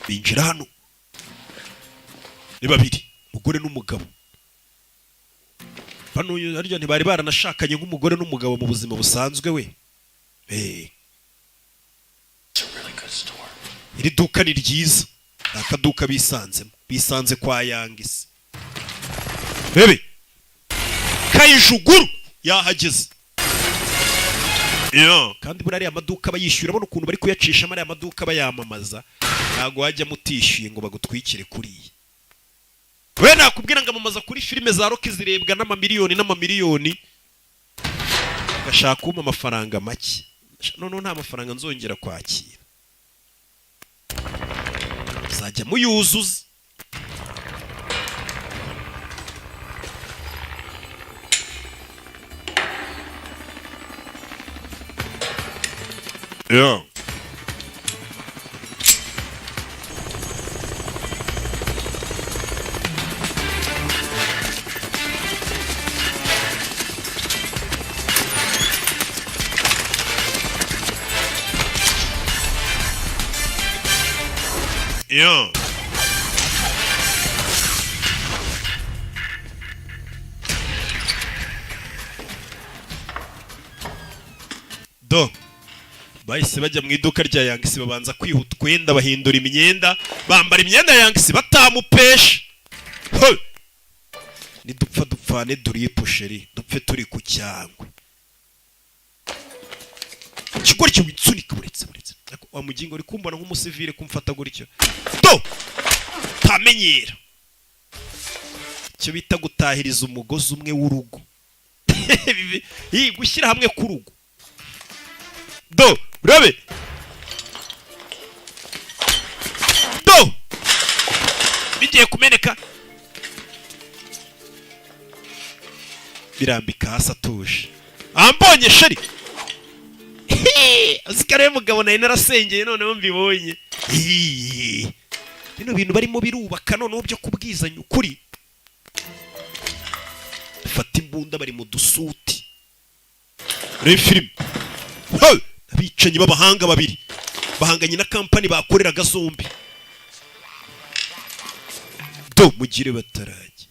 Binjira hano ni babiri, umugore n'umugabo. Bano arya ntibari baranashakanye nk'umugore n'umugabo mu buzima busanzwe we. Iri duka ni ryiza, akaduka bisanze kwa Yangisi. Bebe Kayijuguru yahageze. Kandi buri ariya maduka bayishyura, abona ukuntu bari kuyacisha ariya maduka bayamamaza, ntago wajya mutishyuye ngo bagutwikire kuriya. We nakubwira ngo amamaza kuri filime za Rock zirebwa n'amamiliyoni, gashaka kuma amafaranga make. None nta mafaranga nzongera kwakira, zajya muyuzuza. Bahise bajya mu iduka rya Yangisi babanza kwihuta kwenda bahindura imyenda, bambara imyenda ya Yangisi batamupesha. Ni dupfane duripo sheri, dupfe turi ku cyangwe. ikigoryi witsunika buretse wa mugingo uri kumbona nk'umusivile kumfata gutyo do tamenyera cyo bita gutahiriza umugozi umwe w'urugo gushyira hamwe ku rugo do urabe do bigiye kumeneka birambika hasi atuje ambonye sheri azikare mugabo nayo narasengeye noneho mbibonye bino bintu barimo birubaka noneho byo kubwizanya ukuri fata imbunda bari mu dusuti reba filime abicanyi b'abahanga babiri bahanganye na kampani bakoreraga zombi do mugire batarajye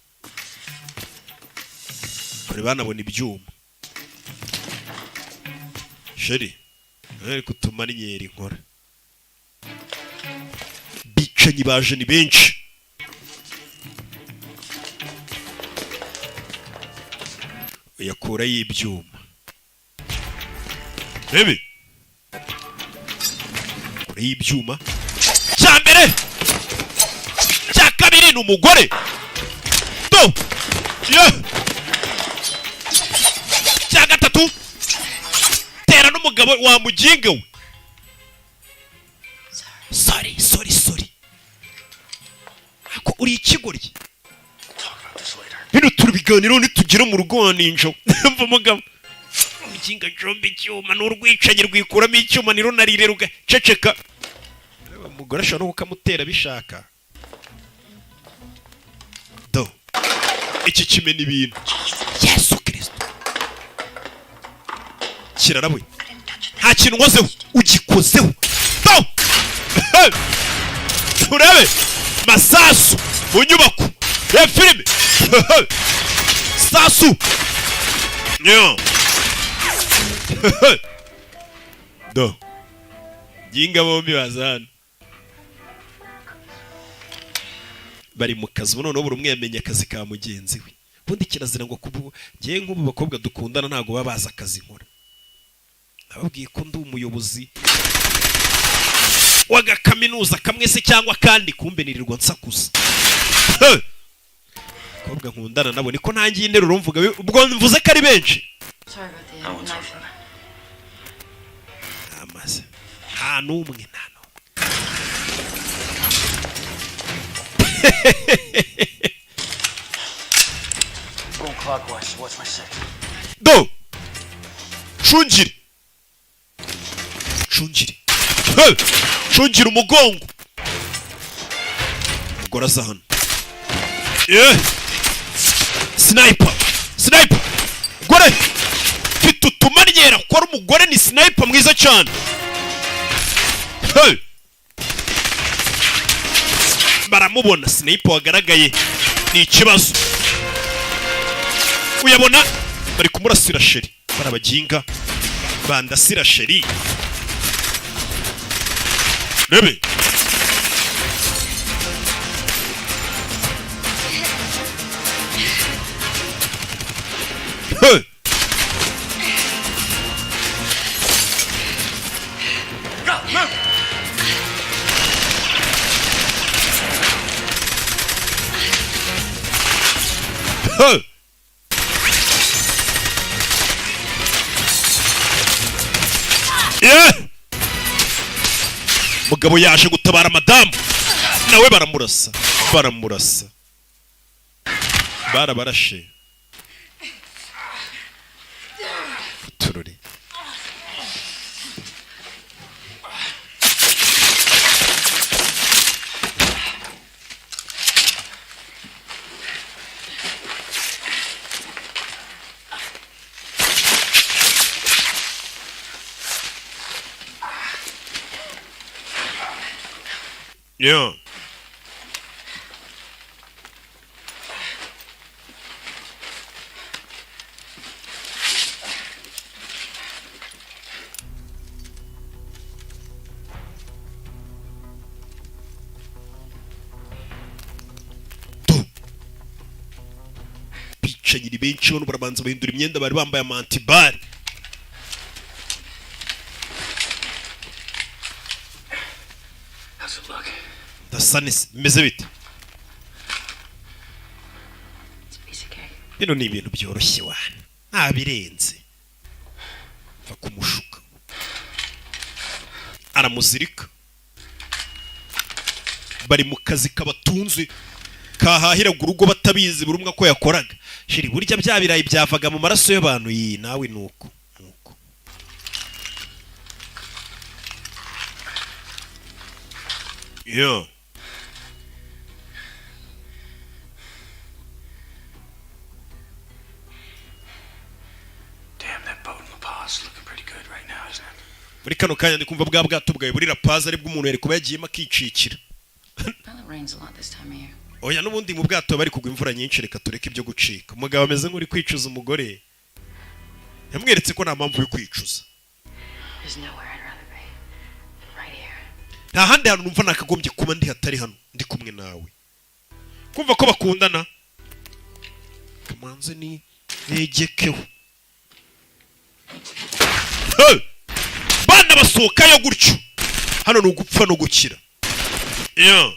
bari banabona ibyuma sheri ari kutuma ninyeri inkora bicanyi baje ni benshi yakura y'ibyuma rebe kure y'ibyuma cya mbere cya kabiri ni umugore do cya gatatu tera n'umugabo wa muginga we sorry ako uri ikigoryi bino turi biganiro nitugera mu rugo wa ninja mva umugabo muginga jombe icyuma n'urwicanyi rwikuramo icyuma niro narire rugaceceka umugore ashobora no kukamutera bishaka do iki kimena ibintu Yesu Kristo kirarabuye nta kintu nkozeho ugikozeho do turabe masasu mu nyubako ya filime sasu do ginga bombi bazana bari mu kazi noneho buri umwe yamenye akazi ka mugenzi we ubundi kirazira ngo kubu ngiye nk'ubu bakobwa dukundana ntago baba bazi akazi nkora nababwiye ko ndi umuyobozi w'agakaminuza kamwe se cyangwa kandi kumbe nirirwa nsakuza bakobwa nkundana nabo niko ntangiye interuro mvuga ubwo mvuze ko ari benshi amaze nta n'umwe do shunjiri shunjiri umugongo umugore aza hano sniper gore mfite utumanyera ko ari umugore ni sniper mwiza cyane baramubona sniper wagaragaye ni ikibazo uyabona bari kumurasira sheri barabaginga bandasira sheri rebe mugabo yaje gutabara madamu nawe baramurasa barabarashe tururi yeah. Bicanyi ni benshi bano barabanza bahindura imyenda bari bambaye amantibari sanisi bimeze bite bino ni ibintu byoroshye wana nta birenze va kumushuka aramuzirika bari mu kazi kabatunze kahahiraga urugo batabizi buri umwe ko yakoraga shiri burya bya birayi byavaga mu maraso y'abantu yi nawe nuko yo muri kano kanya ndi kumva bwa bwato bwawe buri rapaza aribwo umuntu yari kuba yagiyemo akicikira oya n'ubundi mu bwato bari kugwa imvura nyinshi reka tureke ibyo gucika umugabo ameze nk'uri kwicuza umugore yamweretse ko nta mpamvu yo kwicuza nta handi hantu numva nakagombye kuba ndi hatari hano ndi kumwe nawe kumva ko bakundana kamanze ni negekeho bana basohokayo gutyo hano ni ugupfa no gukira yeah.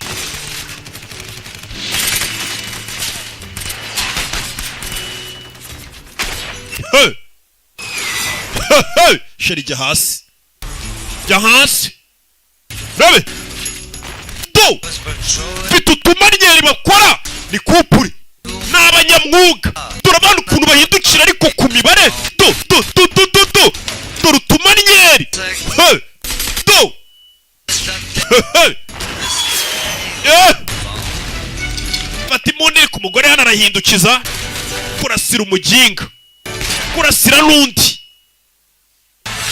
sheri jya hasi rabe do mfite utumanyeri bakora ni kupuri ni abanyamwuga turabona ukuntu bahindukira ariko ku mibare do dore utumanyeri do fata imbunda ku mugore hano arahindukiza kurasira umuginga kurasira n'undi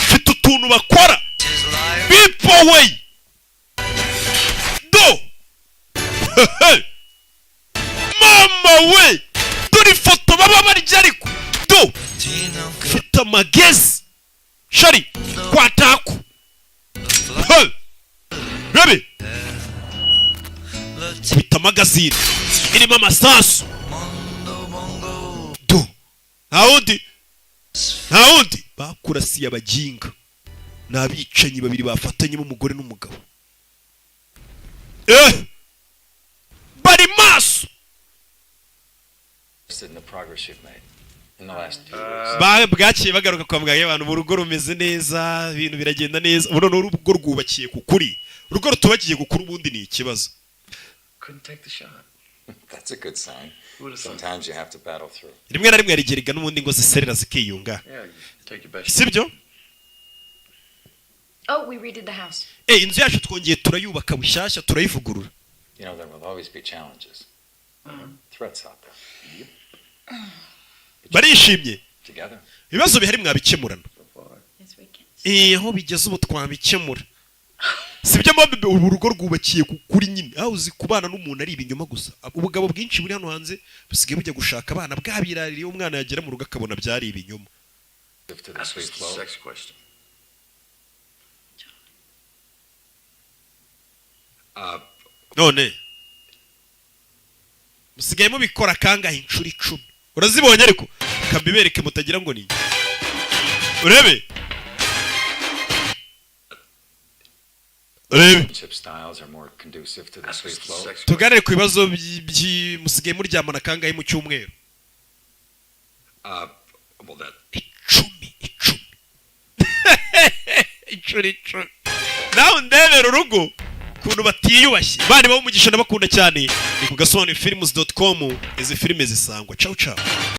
mfite utuntu bakora people way do mama we dore ifoto baba barya ariko do mfite amagezi shari kwataku rabe mfite amagazine irimo amasasu do nta wundi bakurasiye abaginga ni abicanyi babiri bafatanyemo umugore n'umugabo bari maso bwakiye bagaruka kwa muganga y'abantu urugo rumeze neza ibintu biragenda neza ubu noneho urugo rwubakiye ku kuri urugo rutubakiye ku kuri ubundi ni ikibazo rimwe na rimwe yarigeriga n'ubundi ngo ziserera zikiyunga sibyo inzu yacu twongeye turayubaka bushyashya turayivugurura barishimye ibibazo bihari mwabikemurana aho bigeze ubu twabikemura sibyo mpamvu ubu rugo rwubakiye kuri nyine aho uzi kubana n'umuntu ari ibinyoma gusa ubugabo bwinshi buri hano hanze busigaye bujya gushaka abana bwabiraririye umwana yagera mu rugo akabona byari ibinyoma none musigaye mubikora kangahe inshuro 10 urazibonye ariko kambibereke mutagira ngo ni urebe tuganire ku bibazo musigaye muryamana kangahe mu cyumweru 10 nawe ndebera urugo kuntu batiyubashye bari bamugisha n'abakunda cyane ni ku gasobanuye films.com izi filime zisangwa ciao